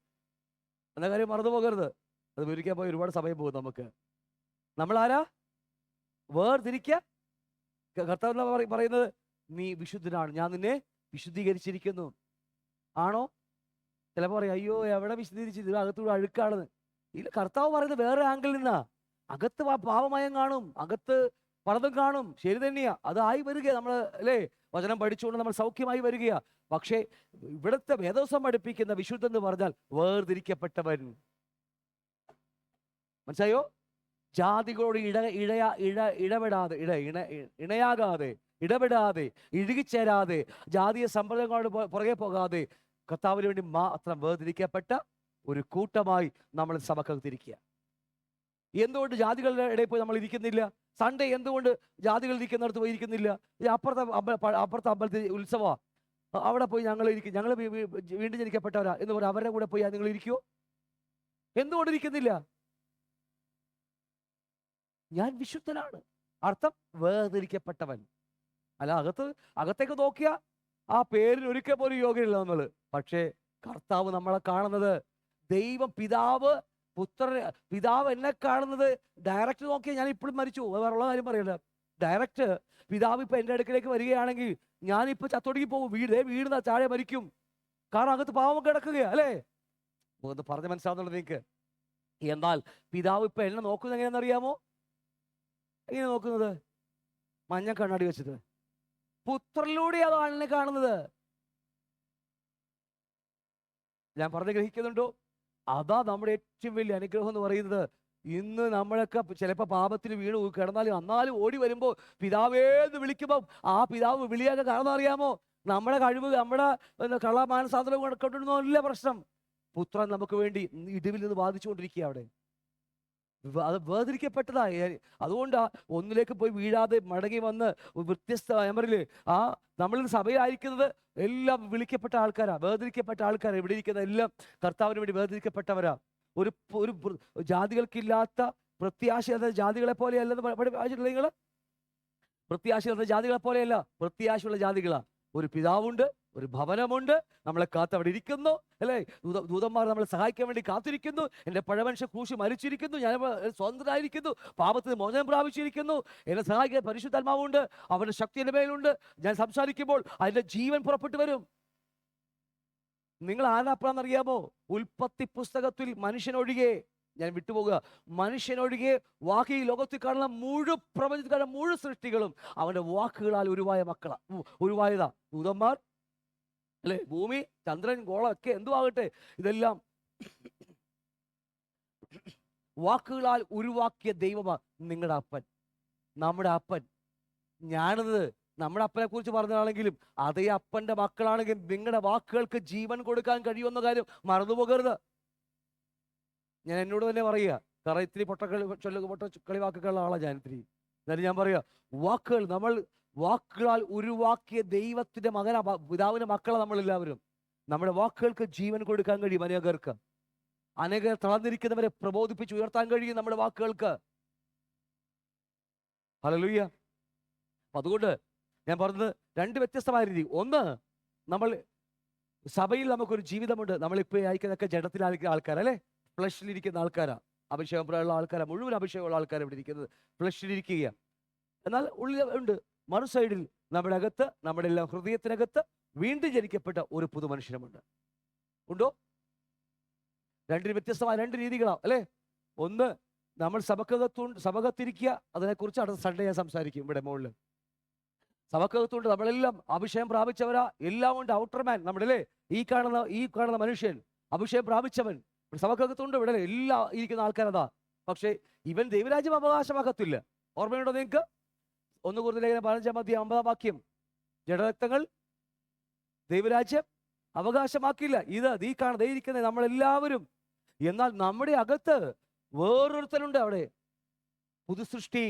എന്ന കാര്യം മറന്നു പോകരുത്. അത് വിവരിക്കാൻ പോയി ഒരുപാട് സമയം പോകും നമുക്ക്. നമ്മൾ ആരാ? വേർതിരിക്ക. കർത്താവ് പറയുന്നത്, നീ വിശുദ്ധനാണ്, ഞാൻ നിന്നെ വിശുദ്ധീകരിച്ചിരിക്കുന്നു. ആണോ? ചിലപ്പോൾ പറയും, അയ്യോ എവിടെ വിശുദ്ധീകരിച്ചത്, അകത്തൂടെ അഴുക്കാണെന്ന്. ഇല്ല, കർത്താവ് പറയുന്നത് വേറെ ആംഗിളിൽ നിന്നാ. അകത്ത് പാവമയം കാണും, അകത്ത് പലതും കാണും. ശരി തന്നെയാ, അതായി വരിക. നമ്മൾ അല്ലേ വചനം പഠിച്ചുകൊണ്ട് നമ്മൾ സൗഖ്യമായി വരികയാ. പക്ഷേ ഇവിടുത്തെ വേദോസം പഠിപ്പിക്കുന്ന വിശുദ്ധ എന്ന് പറഞ്ഞാൽ വേർതിരിക്കപ്പെട്ടവൻ. മനസ്സിലായോ? ജാതികളോട് ഇടപെടാതെ, ഇണയാകാതെ, ഇടപെടാതെ, ഇഴുകിച്ചേരാതെ, ജാതീയ സമ്പ്രദായങ്ങളോട് പുറകെ പോകാതെ, കർത്താവിന് വേണ്ടി മാത്രം വേർതിരിക്കപ്പെട്ട ഒരു കൂട്ടമായി നമ്മൾ സഭക്കകത്തിരിക്കുക. എന്തുകൊണ്ട് ജാതികളുടെ ഇടയിൽ പോയി നമ്മൾ ഇരിക്കുന്നില്ല? സൺഡേ എന്തുകൊണ്ട് ജാതികൾ ഇരിക്കുന്നിടത്ത് പോയി ഇരിക്കുന്നില്ല? അപ്പുറത്തെ അമ്പലത്തിൽ ഉത്സവ, അവിടെ പോയി ഞങ്ങൾ ഇരിക്കും, ഞങ്ങൾ വീണ്ടും ജനിക്കപ്പെട്ടവരാ എന്ന് പറഞ്ഞാൽ അവരുടെ കൂടെ പോയി നിങ്ങൾ ഇരിക്കുവോ? എന്തുകൊണ്ട് ഇരിക്കുന്നില്ല? ഞാൻ വിശുദ്ധനാണ്, അർത്ഥം വേർതിരിക്കപ്പെട്ടവൻ. അല്ല, അകത്തേക്ക് നോക്കിയ ആ പേരിന് ഒരിക്കൽ പോലും യോഗ്യമില്ല നമ്മൾ. പക്ഷേ കർത്താവ് നമ്മളെ കാണുന്നത്, ദൈവം പിതാവ് എന്നെ കാണുന്നത് ഡയറക്റ്റ് നോക്കിയാൽ ഞാൻ ഇപ്പോഴും മരിച്ചു. വേറുള്ള കാര്യം പറയല്ല. ഡയറക്റ്റ് പിതാവ് ഇപ്പൊ എൻ്റെ അടുക്കിലേക്ക് വരികയാണെങ്കിൽ ഞാനിപ്പോ ചത്തൊടുക്കി പോകും. വീട് താഴെ മരിക്കും. കാരണം അകത്ത് പാവം കിടക്കുകയാ, അല്ലേ? ഒന്ന് പറഞ്ഞ് മനസ്സിലാവുന്നുണ്ട് നിങ്ങൾക്ക്? എന്നാൽ പിതാവ് ഇപ്പൊ എന്നെ നോക്കുന്നത് എങ്ങനെയാണെന്നറിയാമോ? എങ്ങനെ നോക്കുന്നത്? മഞ്ഞ കണ്ണാടി വെച്ചിട്ട്. പുത്രനിലൂടെയാണ് ആളിനെ കാണുന്നത്. ഞാൻ പറഞ്ഞ് ഗ്രഹിക്കുന്നുണ്ടോ? അതാ നമ്മുടെ ഏറ്റവും വലിയ അനുഗ്രഹം എന്ന് പറയുന്നത്. ഇന്ന് നമ്മളൊക്കെ ചിലപ്പോൾ പാപത്തിന് വീണ് കിടന്നാലും എന്നാലും ഓടി വരുമ്പോൾ പിതാവേന്ന് വിളിക്കുമ്പോൾ ആ പിതാവ് വിളിയൊക്കെ കാരണം അറിയാമോ? നമ്മുടെ കഴിവ്, നമ്മുടെ കള്ളമാനസാന്തരം കൊണ്ടിരുന്നല്ല പ്രശ്നം. പുത്രൻ നമുക്ക് വേണ്ടി ഇടിവിൽ നിന്ന് ബാധിച്ചുകൊണ്ടിരിക്കുക. അവിടെ അത് വേർതിരിക്കപ്പെട്ടതായി. അതുകൊണ്ടാ ഒന്നിലേക്ക് പോയി വീഴാതെ മടങ്ങി വന്ന് വ്യത്യസ്ത മെമ്മറില് നമ്മളിൽ സഭയിലായിരിക്കുന്നത് എല്ലാം വിളിക്കപ്പെട്ട ആൾക്കാരാ, വേർതിരിക്കപ്പെട്ട ആൾക്കാരാ. ഇവിടെ ഇരിക്കുന്ന എല്ലാം കർത്താവിന് വേണ്ടി വേർതിരിക്കപ്പെട്ടവരാ. ഒരു ജാതികൾക്കില്ലാത്ത പ്രത്യാശ ജാതികളെ പോലെയല്ലെന്ന് നിങ്ങൾ. പ്രത്യാശ ജാതികളെ പോലെയല്ല, പ്രത്യാശയുള്ള ജാതികളാ. ഒരു പിതാവുണ്ട്, ഒരു ഭവനമുണ്ട്, നമ്മളെ കാത്തവിടെ ഇരിക്കുന്നു, അല്ലേ? ദൂതന്മാർ നമ്മളെ സഹായിക്കാൻ വേണ്ടി കാത്തിരിക്കുന്നു. എൻ്റെ പഴമനുഷ്യ ക്രൂശിൽ മരിച്ചിരിക്കുന്നു, ഞാൻ സ്വതന്ത്രനായിരിക്കുന്നു, പാപത്തിന് മോചനം പ്രാപിച്ചിരിക്കുന്നു, എന്നെ സഹായിക്കാൻ പരിശുദ്ധാത്മാവുണ്ട്, അവൻ്റെ ശക്തി എൻ്റെ മേലുണ്ട്. ഞാൻ സംസാരിക്കുമ്പോൾ അതിൻ്റെ ജീവൻ പുറപ്പെട്ടു വരും. നിങ്ങൾ ആരാപ്പാന്നറിയാമോ? ഉൽപ്പത്തി പുസ്തകത്തിൽ മനുഷ്യനൊഴികെ, ഞാൻ വിട്ടുപോകുക, മനുഷ്യനൊഴികെ ബാക്കി ലോകത്തിൽ കാണുന്ന മുഴുവൻ പ്രപഞ്ചത്തിൽ കാണുന്ന മുഴുവൻ സൃഷ്ടികളും അവന്റെ വാക്കുകളാൽ ഉരുവായതാ. ദൂതന്മാർ, അല്ലെ, ഭൂമി, ചന്ദ്രൻ, ഗോളം ഒക്കെ എന്തുവാകട്ടെ, ഇതെല്ലാം വാക്കുകളാൽ ഉരുവാക്കിയ ദൈവമാണ് നിങ്ങളുടെ അപ്പൻ, നമ്മുടെ അപ്പൻ. ഞാനത് നമ്മുടെ അപ്പനെ കുറിച്ച് പറഞ്ഞതാണെങ്കിലും അതേ അപ്പന്റെ മക്കളാണെങ്കിലും നിങ്ങളുടെ വാക്കുകൾക്ക് ജീവൻ കൊടുക്കാൻ കഴിയുമെന്ന കാര്യം മറന്നുപോകരുത്. ഞാൻ എന്നോട് തന്നെ പറയുക, കാരണം ഇത്തിരി പൊട്ടക്കളി വാക്കുകളുള്ള ആളാണ് ഞാൻ. എന്നാലും ഞാൻ പറയുക, നമ്മൾ വാക്കുകളാൽ ഉരുവാക്കിയ ദൈവത്തിന്റെ പിതാവിന്റെ മക്കളെ നമ്മളെല്ലാവരും. നമ്മുടെ വാക്കുകൾക്ക് ജീവൻ കൊടുക്കാൻ കഴിയും അനേകർക്ക്. അനേകർ തളർന്നിരിക്കുന്നവരെ പ്രബോധിപ്പിച്ച് ഉയർത്താൻ കഴിയും നമ്മുടെ വാക്കുകൾക്ക്. ഹല്ലേലൂയ. അതുകൊണ്ട് ഞാൻ പറഞ്ഞത് രണ്ട് വ്യത്യസ്തമായ രീതി. ഒന്ന്, നമ്മൾ സഭയിൽ നമുക്കൊരു ജീവിതമുണ്ട്. നമ്മളിപ്പോൾ അയക്കുന്നതൊക്കെ ജഡത്തിലായിരിക്കുന്ന ആൾക്കാരല്ലേ, ഫ്ലഷിലിരിക്കുന്ന ആൾക്കാരാ. അഭിഷേകമുള്ള ആൾക്കാരാ, മുഴുവൻ അഭിഷേകമുള്ള ആൾക്കാർ ഇവിടെ ഇരിക്കുന്നത് ഫ്ലഷിലിരിക്കുക. എന്നാൽ ഉള്ളിൽ ഉണ്ട്, മറു സൈഡിൽ നമ്മുടെ അകത്ത്, നമ്മുടെ എല്ലാം ഹൃദയത്തിനകത്ത് വീണ്ടും ജനിക്കപ്പെട്ട ഒരു പുതു മനുഷ്യനുമുണ്ട്. ഉണ്ടോ? രണ്ടിന് വ്യത്യസ്തമായ രണ്ട് രീതികളാണ്, അല്ലേ? ഒന്ന്, നമ്മൾ സഭകത്തിരിക്കുക. അതിനെക്കുറിച്ച് അടുത്ത സൺഡേ ഞാൻ സംസാരിക്കും ഇവിടെ മുകളിൽ. സഭക്കകത്തുണ്ട് നമ്മളെല്ലാം അഭിഷേകം പ്രാപിച്ചവരാ, എല്ലാം ഉണ്ട്. ഔട്ടർമാൻ നമ്മുടെ, അല്ലേ, ഈ കാണുന്ന മനുഷ്യൻ അഭിഷേകം പ്രാപിച്ചവൻ സഭക്കകത്തുണ്ട്. ഇവിടെ എല്ലാ ഇരിക്കുന്ന ആൾക്കാരതാ. പക്ഷേ ഇവൻ ദൈവരാജ്യം അവകാശമാക്കത്തില്ല. ഓർമ്മയുണ്ടോ നിങ്ങൾക്ക്? 1 കൊരിന്ത്യർ ലേഖനം 15-50 വാക്യം, ജഡരക്തങ്ങൾ ദൈവരാജ്യം അവകാശമാക്കില്ല. ഈ കാണുന്ന നമ്മളെല്ലാവരും. എന്നാൽ നമ്മുടെ അകത്ത് വേറൊരുത്തനുണ്ട്, അവിടെ പുതുസൃഷ്ടി,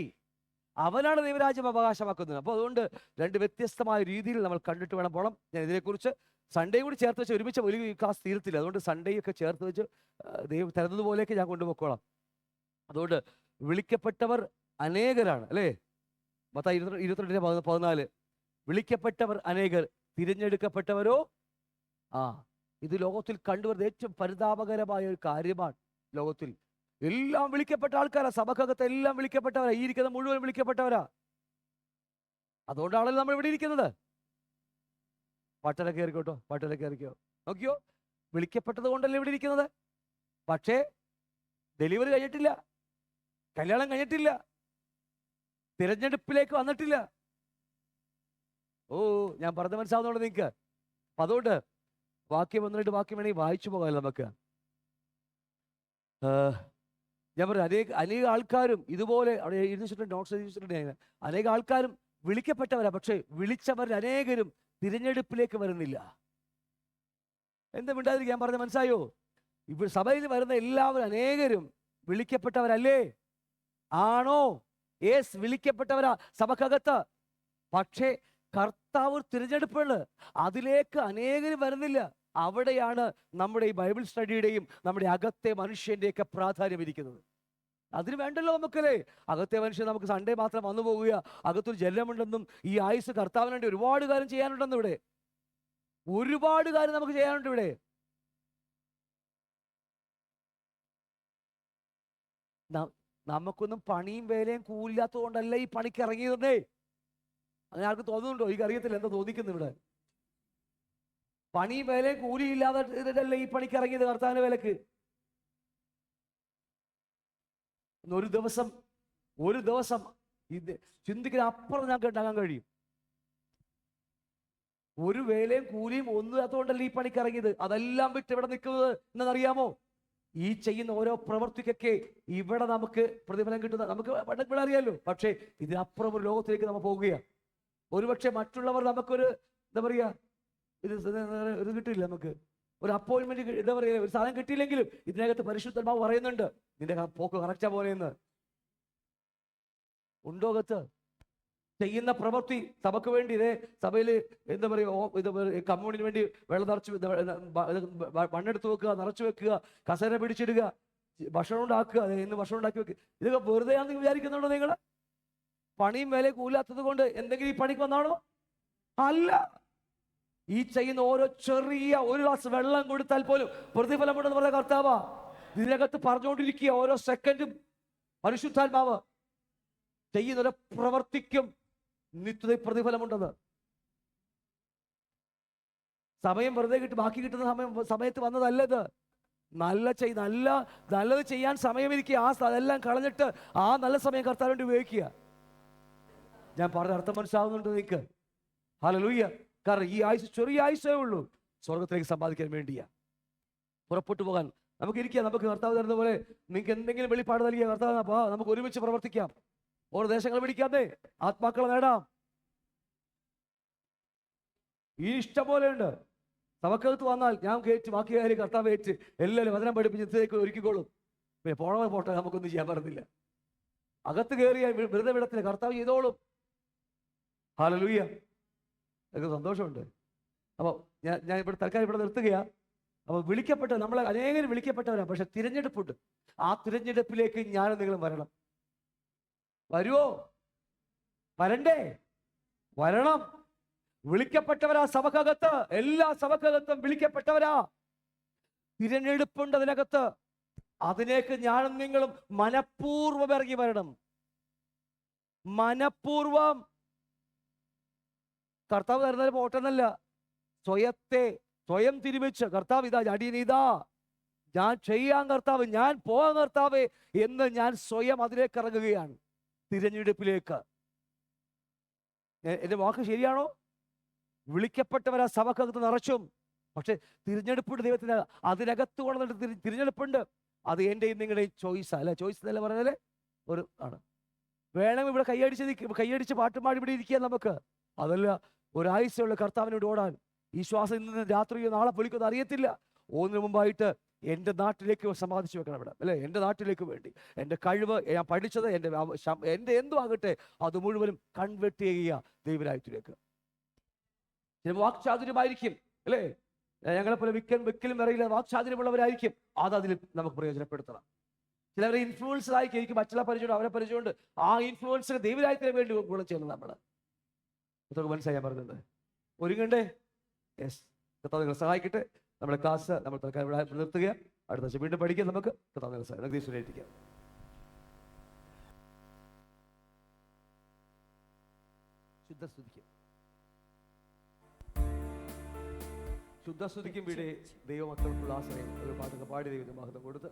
അവനാണ് ദൈവരാജ്യം അവകാശമാക്കുന്നത്. അപ്പോൾ അതുകൊണ്ട് 2 വ്യത്യസ്തമായ രീതിയിൽ നമ്മൾ കണ്ടിട്ട് വേണം പോകണം. ഞാൻ ഇതിനെക്കുറിച്ച് സൺഡേ കൂടി ചേർത്ത് വെച്ച് ഒരുമിച്ച് വലിയ ക്ലാസ് തീരത്തില്ല. അതുകൊണ്ട് സൺഡേയൊക്കെ ചേർത്ത് വെച്ച് ദൈവം തരുന്നതുപോലെയൊക്കെ ഞാൻ കൊണ്ടുപോയിക്കോളാം. അതുകൊണ്ട് വിളിക്കപ്പെട്ടവർ അനേകരാണ് അല്ലേ? മത്തായി 22:14 വിളിക്കപ്പെട്ടവർ അനേകർ, തിരഞ്ഞെടുക്കപ്പെട്ടവരോ ഇത് ലോകത്തിൽ കണ്ടുവരുന്ന ഏറ്റവും പരിതാപകരമായ ഒരു കാര്യമാണ്. ലോകത്തിൽ എല്ലാം വിളിക്കപ്പെട്ട ആൾക്കാരാ, സഭക്കകത്ത് എല്ലാം വിളിക്കപ്പെട്ടവരാ, ഈ ഇരിക്കുന്ന മുഴുവൻ വിളിക്കപ്പെട്ടവരാ. അതുകൊണ്ടാണല്ലോ നമ്മൾ ഇവിടെ ഇരിക്കുന്നത്. പാട്ടല കയറിക്കോട്ടോ, പാട്ടല കയറിക്കോ. നോക്കിയോ, വിളിക്കപ്പെട്ടത് കൊണ്ടല്ലേ ഇവിടെ ഇരിക്കുന്നത്. പക്ഷേ ഡെലിവറി കഴിഞ്ഞിട്ടില്ല, കല്യാണം കഴിഞ്ഞിട്ടില്ല, തിരഞ്ഞെടുപ്പിലേക്ക് വന്നിട്ടില്ല. ഞാൻ പറഞ്ഞ മനസ്സിലാവുന്നുണ്ട് നിങ്ങൾക്ക്? അപ്പൊ അതുകൊണ്ട് വാക്യം 1-2 വാക്യം വേണമെങ്കിൽ വായിച്ചു പോകാമല്ലോ നമുക്ക്. ഞാൻ പറഞ്ഞു, അനേക ആൾക്കാരും ഇതുപോലെ അവിടെ നോട്ട്സ് അനേക ആൾക്കാരും വിളിക്കപ്പെട്ടവരാ, പക്ഷേ വിളിച്ചവർ അനേകരും തിരഞ്ഞെടുപ്പിലേക്ക് വരുന്നില്ല. എന്താ മിണ്ടാതിരിക്കുക? ഞാൻ പറഞ്ഞ മനസ്സിലായോ? ഇപ്പോൾ സഭയിൽ വരുന്ന എല്ലാവരും അനേകരും വിളിക്കപ്പെട്ടവരല്ലേ? ആണോ? യേസ്, വിളിക്കപ്പെട്ടവരാ സഭക്കകത്ത്. പക്ഷേ കർത്താവ് തിരഞ്ഞെടുപ്പുണ്ട്, അതിലേക്ക് അനേകരും വരുന്നില്ല. അവിടെയാണ് നമ്മുടെ ഈ ബൈബിൾ സ്റ്റഡിയുടെയും നമ്മുടെ അകത്തെ മനുഷ്യൻ്റെയൊക്കെ പ്രാധാന്യം ഇരിക്കുന്നത്. അതിന് വേണ്ടല്ലോ നമുക്കല്ലേ? അകത്തെ മനുഷ്യൻ നമുക്ക് സൺഡേ മാത്രം വന്നു പോകുക, അകത്തൊരു ജലമുണ്ടെന്നും ഈ ആയുസ് കർത്താവിന് വേണ്ടി ഒരുപാട് കാര്യം ചെയ്യാനുണ്ടെന്നും ഇവിടെ ഒരുപാട് കാര്യം നമുക്ക് ചെയ്യാനുണ്ട് ഇവിടെ. നമുക്കൊന്നും പണിയും വേലയും കൂലില്ലാത്തത് കൊണ്ടല്ല ഈ പണിക്ക് ഇറങ്ങിയതേ. അങ്ങനെ ആർക്കും തോന്നുന്നുണ്ടോ? എനിക്ക് അറിയത്തില്ല എന്താ തോന്നിക്കുന്നു ഇവിടെ. പണിയും വേലയും കൂലിയില്ലാതെ ഈ പണിക്ക് ഇറങ്ങിയത് കർത്താവിന്റെ വേലക്ക്. ഒരു ദിവസം ഇത് ചിന്തിക്കുന്ന അപ്പുറം ഞങ്ങൾക്ക് ഉണ്ടാകാൻ കഴിയും. ഒരു വേലയും കൂലിയും ഒന്നുമില്ലാത്തതുകൊണ്ടല്ല ഈ പണിക്ക് ഇറങ്ങിയത്. അതെല്ലാം വിട്ട് ഇവിടെ നിൽക്കുന്നത് എന്നറിയാമോ? ഈ ചെയ്യുന്ന ഓരോ പ്രവർത്തിക്കൊക്കെ ഇവിടെ നമുക്ക് പ്രതിഫലം കിട്ടുന്ന നമുക്ക് ഇവിടെ അറിയാമല്ലോ. പക്ഷേ ഇതിനപ്പുറം ഒരു ലോകത്തിലേക്ക് നമ്മൾ പോകുകയാണ്. ഒരുപക്ഷെ മറ്റുള്ളവർ നമുക്കൊരു എന്താ പറയുക, ഇത് കിട്ടില്ല, നമുക്ക് ഒരു അപ്പോയിന്റ്മെന്റ് എന്താ പറയുക, ഒരു സാധനം കിട്ടിയില്ലെങ്കിലും ഇതിനകത്ത് പരിശുദ്ധാത്മാവ് പറയുന്നുണ്ട് നിന്റെ പോക്ക് കറക്റ്റാ പോലെയെന്ന്. ഉണ്ടോ? അകത്ത് ചെയ്യുന്ന പ്രവൃത്തി സഭയ്ക്ക് വേണ്ടി, ഇതേ സഭയിൽ എന്താ പറയുക, കമ്മ്യൂണിന് വേണ്ടി വെള്ളം നിറച്ച് മണ്ണെടുത്ത് വെക്കുക, നിറച്ചു വെക്കുക, കസേര പിടിച്ചിടുക, ഭക്ഷണം ഉണ്ടാക്കുക, ഇന്ന് ഭക്ഷണം ഉണ്ടാക്കി വെക്കുക, ഇതൊക്കെ വെറുതെ ആണെന്ന് വിചാരിക്കുന്നുണ്ടോ നിങ്ങൾ? പണിയും വില കൂലാത്തത് കൊണ്ട് എന്തെങ്കിലും ഈ പണിക്ക് വന്നാണോ? അല്ല. ഈ ചെയ്യുന്ന ഓരോ ചെറിയ ഒരു ഗ്ലാസ് വെള്ളം കൊടുത്താൽ പോലും പ്രതിഫലമുണ്ടെന്ന് പറഞ്ഞ കർത്താവാ ഇതിനകത്ത് പറഞ്ഞുകൊണ്ടിരിക്കുക. ഓരോ സെക്കൻഡും പരിശുദ്ധാത്മാവ് ചെയ്യുന്ന ഒരു പ്രവർത്തിക്കും നിത്യത പ്രതിഫലമുണ്ടെന്ന്. സമയം വെറുതെ ബാക്കി കിട്ടുന്ന സമയത്ത് വന്നതല്ലത്. നല്ലത് ചെയ്യാൻ സമയമിരിക്കുക. അതെല്ലാം കളഞ്ഞിട്ട് ആ നല്ല സമയം കർത്താവിന് വേണ്ടി ഉപയോഗിക്കുക. ഞാൻ പറഞ്ഞ അർത്ഥം മനസ്സിലാവുന്നുണ്ട് നിങ്ങൾക്ക്? ഹല്ലേലൂയ. കാരണം ഈ ആയുസ് ചെറിയ ആയുസേ ഉള്ളൂ, സ്വർഗത്തിലേക്ക് സമ്പാദിക്കാൻ വേണ്ടിയാ. പുറപ്പെട്ടു പോകാൻ നമുക്ക് ഇരിക്കുക. നമുക്ക് കർത്താവ് തരുന്ന പോലെ നിങ്ങൾക്ക് എന്തെങ്കിലും വെളിപ്പാട് നൽകിയ കർത്താവ് നമുക്ക് ഒരുമിച്ച് പ്രവർത്തിക്കാം. ഓരോ ദേശങ്ങൾ പിടിക്കാതെ ആത്മാക്കളെ നേടാം. ഈ ഇഷ്ടം പോലെ ഉണ്ട്. സഭക്കകത്ത് വന്നാൽ ഞാൻ കയറ്റി, ബാക്കി കാര്യം കർത്താവ് ഏറ്റ് എല്ലാവരും വചനം പഠിപ്പിച്ച് ഇത്തേക്ക് ഒരുക്കിക്കോളും. പിന്നെ പോണവർ പോട്ടെ, നമുക്കൊന്നും ചെയ്യാൻ പറഞ്ഞില്ല. അകത്ത് കയറിയാൽ വെറുതെ വിടത്തില്ല, കർത്താവ് ചെയ്തോളും. ഹല്ലേലൂയ. എനിക്ക് സന്തോഷമുണ്ട്. അപ്പോൾ ഞാൻ ഇവിടെ തൽക്കാലം ഇവിടെ നിർത്തുകയാ. അപ്പോൾ നമ്മളെ അനേകം വിളിക്കപ്പെട്ടവരാണ്, പക്ഷെ തിരഞ്ഞെടുപ്പുണ്ട്. ആ തിരഞ്ഞെടുപ്പിലേക്ക് ഞാനും നിങ്ങളും വരണം. വരുവോ? വരണ്ടേ? വരണം. വിളിക്കപ്പെട്ടവരാ സഭക്കകത്ത്, എല്ലാ സഭക്കകത്തും വിളിക്കപ്പെട്ടവരാ. തിരഞ്ഞെടുപ്പുണ്ട് അതിനകത്ത്. അതിലേക്ക് ഞാനും നിങ്ങളും മനഃപൂർവ്വം ഇറങ്ങി വരണം. മനഃപൂർവം. കർത്താവ് തരുന്നത് പോട്ടെന്നല്ല, സ്വയം തിരുമിച്ച് കർത്താവ് ഇതാ അടിയനിതാ ഞാൻ ചെയ്യാൻ കർത്താവ്, ഞാൻ പോകാൻ കർത്താവേ എന്ന് ഞാൻ സ്വയം അതിലേക്ക് ഇറങ്ങുകയാണ്, തിരഞ്ഞെടുപ്പിലേക്ക്. എന്റെ വാക്ക് ശരിയാണോ? വിളിക്കപ്പെട്ടവരാ സഭക്കകത്ത് നിറച്ചും, പക്ഷെ തിരഞ്ഞെടുപ്പുണ്ട് ദൈവത്തിന്. അതിനകത്ത് കൊണ്ടുവന്നിട്ട് തിരഞ്ഞെടുപ്പുണ്ട്. അത് എൻ്റെയും നിങ്ങളുടെയും ചോയ്സാ അല്ലെ? ചോയ്സ് എന്നല്ല പറഞ്ഞാല് ഒരു ആണ്. വേണം ഇവിടെ കൈയടിച്ച് പാട്ടും പാടി ഇവിടെ ഇരിക്കുക നമുക്ക്. അതല്ല, ഒരാഴ്ചയുള്ള കർത്താവിനോട് ഓടാൻ. ഈ ശ്വാസം ഇന്ന് രാത്രിയോ നാളെ പൊലിക്കൊന്നും അറിയത്തില്ല. ഒന്നിനു മുമ്പായിട്ട് എൻ്റെ നാട്ടിലേക്ക് സമ്പാദിച്ചു വെക്കണം ഇവിടെ അല്ലേ? എൻ്റെ നാട്ടിലേക്ക് വേണ്ടി എൻ്റെ കഴിവ്, ഞാൻ പഠിച്ചത്, എൻ്റെ എന്തും ആകട്ടെ, അത് മുഴുവനും കൺവെർട്ട് ചെയ്യുക ദൈവരാജ്യത്തിലേക്ക്. ചിലപ്പോൾ വാക്ചാതുര്യമായിരിക്കും അല്ലേ? ഞങ്ങളെപ്പോലെ വെക്കലും അറിയില്ല വാക്ചാതുര്യമുള്ളവരായിരിക്കും. അതിൽ നമുക്ക് പ്രയോജനപ്പെടുത്തണം. ചിലവരെ ഇൻഫ്ലുവൻസ് ആയിരിക്കും, എനിക്ക് മറ്റുള്ള പരിചയമുണ്ട്, അവരെ പരിചയമുണ്ട്. ആ ഇൻഫ്ലുവൻസിന് ദൈവരാജ്യത്തിന് വേണ്ടി ഗുണം ചെയ്യുന്നത് നമ്മൾ. അതൊക്കെ മനസ്സിലായി ഞാൻ പറഞ്ഞത്. ഒരുങ്ങണ്ടേ? യെസ്. കർത്താവ് നിങ്ങളെ സഹായിക്കട്ടെ. നമ്മുടെ ക്ലാസ് നമ്മൾ തൽക്കാലം ഇവിടെ നിർത്തുക. അടുത്ത ദിവസം വീണ്ടും പഠിക്കാം നമുക്ക്. കർത്താവ് നിങ്ങളെ സഹായിക്കട്ടെ. ശുദ്ധസ്തുതിക്കും വീട് ദൈവമക്കൾക്കുള്ള ആശ്രയം. ഒരു പാട്ടൊക്കെ പാടി ദൈവത്തിന് മഹത്വം കൊടുത്ത്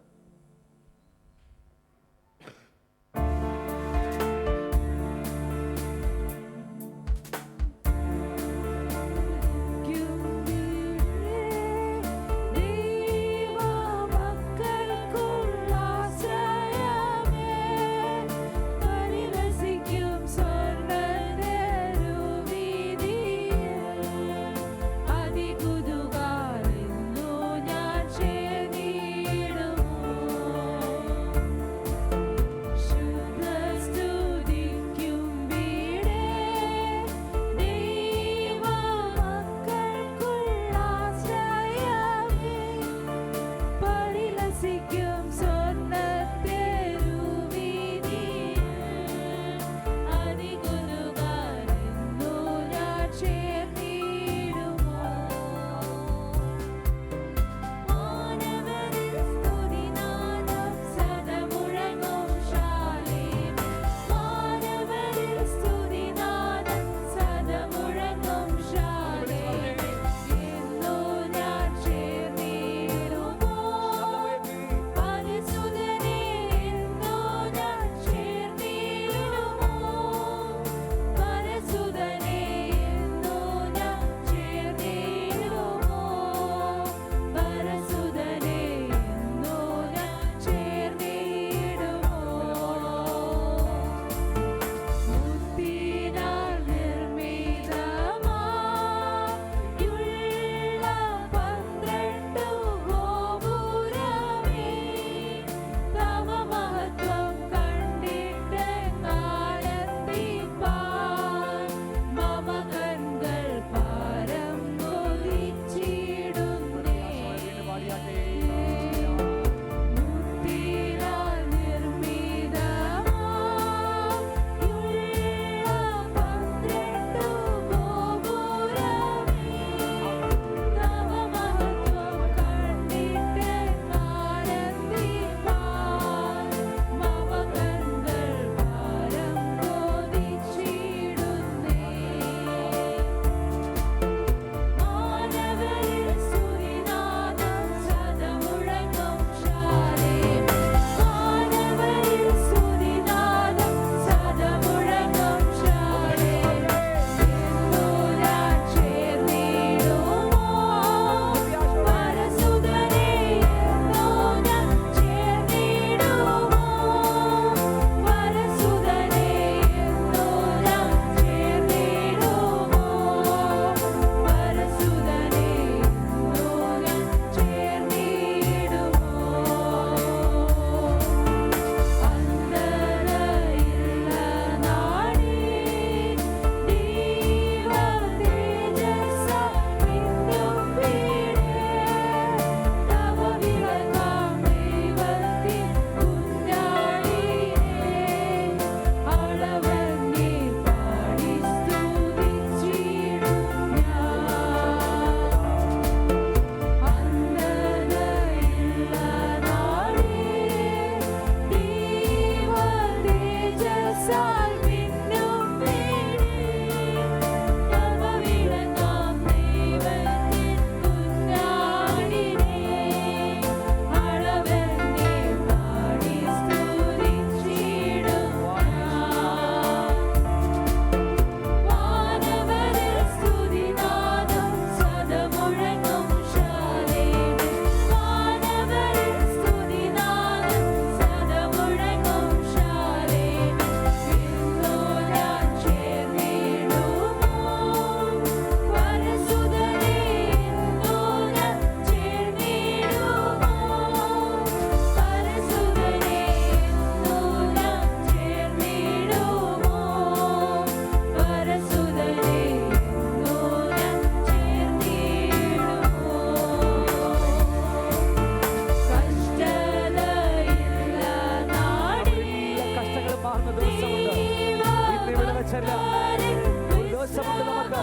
ആവശ്യമില്ല. ഒരു ദിവസമുണ്ട് നമുക്ക്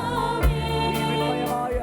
ഈ വിസ്മയമായ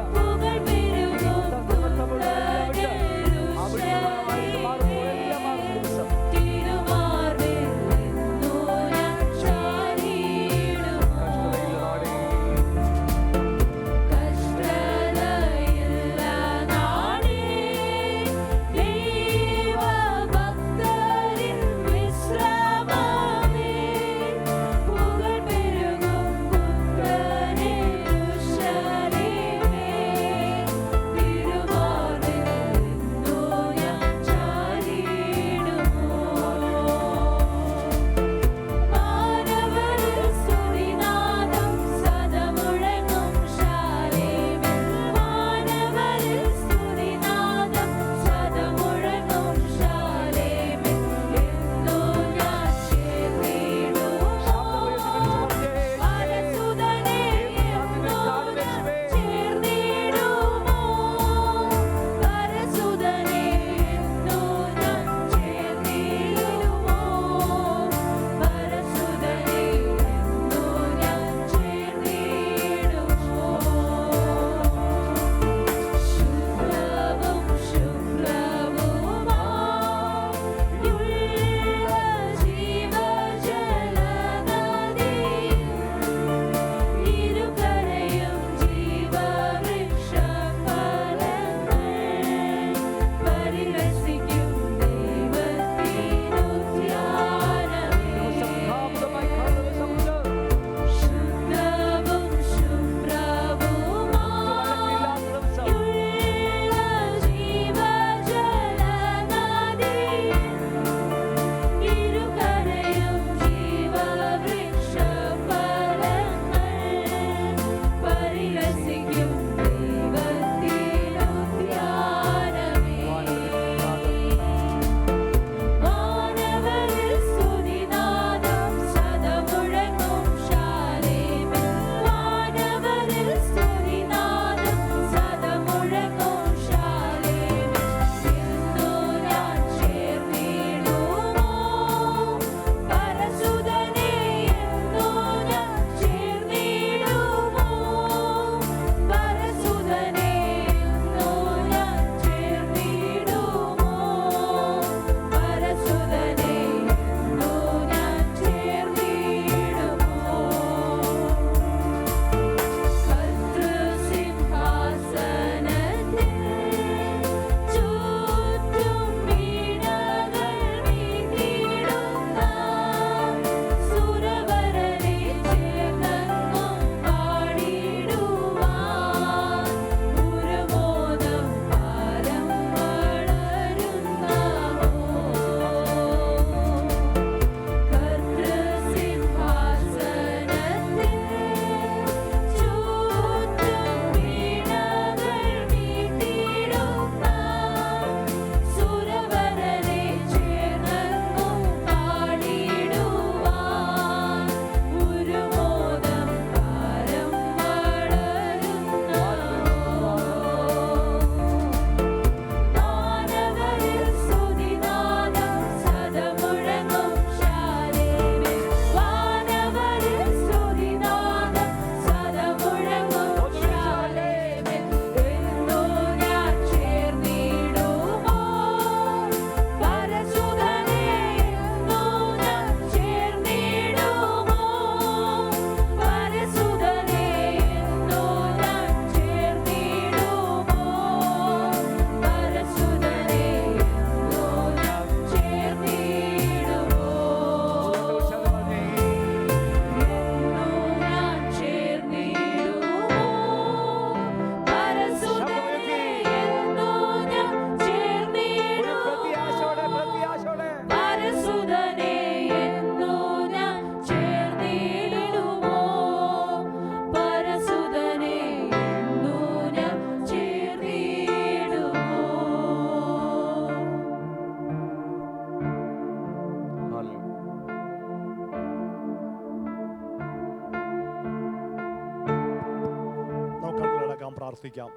അവിടുത്തെ മാറുമ്പോൾ ദിവസം പ്രാർത്ഥിക്കാം.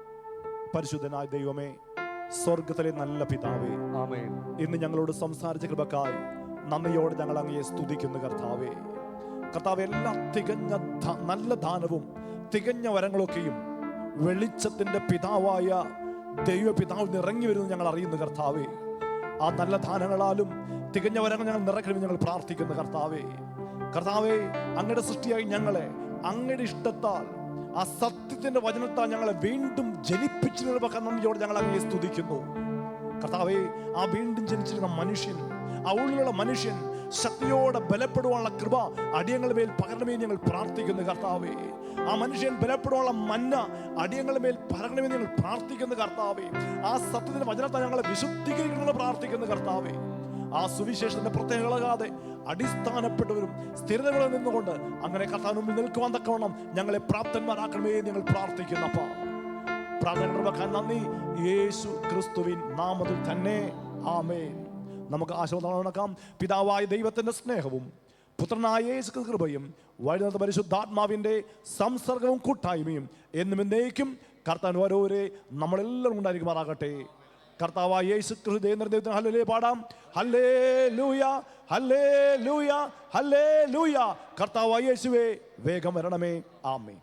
പരിശുദ്ധനായ ദൈവമേ, സ്വർഗത്തിലെ നല്ല പിതാവേ, ആമേൻ. ഇന്ന് ഞങ്ങളോട് സംസാരിച്ച കൃപക്കായി നന്ദിയോടെ ഞങ്ങൾ അങ്ങയെ സ്തുതിക്കുന്നു കർത്താവേ. കർത്താവ് എല്ലാ തികഞ്ഞ നല്ല ദാനവും തികഞ്ഞ വരങ്ങളൊക്കെയും വെളിച്ചത്തിന്റെ പിതാവായ ദൈവപിതാവിൽ ഇറങ്ങി വരുന്നത് ഞങ്ങൾ അറിയുന്നു കർത്താവേ. ആ നല്ല ദാനങ്ങളാലും തികഞ്ഞ വരങ്ങൾ ഞങ്ങൾ നിറയ്ക്കണമെന്ന് ഞങ്ങൾ പ്രാർത്ഥിക്കുന്നു കർത്താവേ. കർത്താവേ, അങ്ങയുടെ സൃഷ്ടിയായി ഞങ്ങളെ അങ്ങയുടെ ഇഷ്ടത്താൽ ആ സത്യത്തിന്റെ വചനത്താൽ ഞങ്ങളെ വീണ്ടും ജനിപ്പിച്ചതിനൊക്കെ നന്ദിയോടെ ഞങ്ങൾ അങ്ങയെ സ്തുതിക്കുന്നു കർത്താവേ. ആ വീണ്ടും ജനിച്ചിരുന്ന മനുഷ്യൻ, ആ ഉള്ളിലുള്ള മനുഷ്യൻ ശക്തിയോടെ ബലപ്പെടുവാനുള്ള കൃപ അടിയങ്ങളുടെ മേൽ പകരണമേ ഞങ്ങൾ പ്രാർത്ഥിക്കുന്നു കർത്താവേ. ആ മനുഷ്യൻ ബലപ്പെടുവാനുള്ള മന്ന അടിയങ്ങളുടെ മേൽ പകരണമേ ഞങ്ങൾ പ്രാർത്ഥിക്കുന്നു കർത്താവേ. ആ സത്യത്തിന്റെ വചനത്താൽ ഞങ്ങളെ വിശുദ്ധീകരിക്കണമെന്ന് പ്രാർത്ഥിക്കുന്നു കർത്താവേ. ആ സുവിശേഷത്തിന്റെ പ്രത്യേകതകളാതെ അടിസ്ഥാനപ്പെട്ടവരും സ്ഥിരതകളിൽ നിന്നുകൊണ്ട് അങ്ങനെ കർത്താവിന് മുമ്പിൽ നിൽക്കുവാൻ തക്കവണ്ണം ഞങ്ങളെ പ്രാപ്തന്മാരാക്കണമേ ഞങ്ങൾ പ്രാർത്ഥിക്കുന്നപ്പാ. പ്രാർത്ഥന നന്ദി, യേശു ക്രിസ്തുവിൻ നാമത്തിൽ തന്നെ, ആമേൻ. നമുക്ക് ആശീർവാദം. പിതാവായ ദൈവത്തിന്റെ സ്നേഹവും പുത്രനായ യേശു കൃപയും വഴിനടത്തുന്ന പരിശുദ്ധാത്മാവിന്റെ സംസർഗവും കൂട്ടായ്മയും എന്നും എന്നേക്കും കർത്താൻ ഓരോരെ നമ്മളെല്ലാവരും ഉണ്ടായിരിക്കുമാറാകട്ടെ. കർത്താവായ യേശു ക്രിസ്തു ഹല്ലേലൂയ പാടാം. Hallelujah, hallelujah, hallelujah. കർത്താവായ യേശുവേ, വേഗം വരണമേ. ആമേൻ.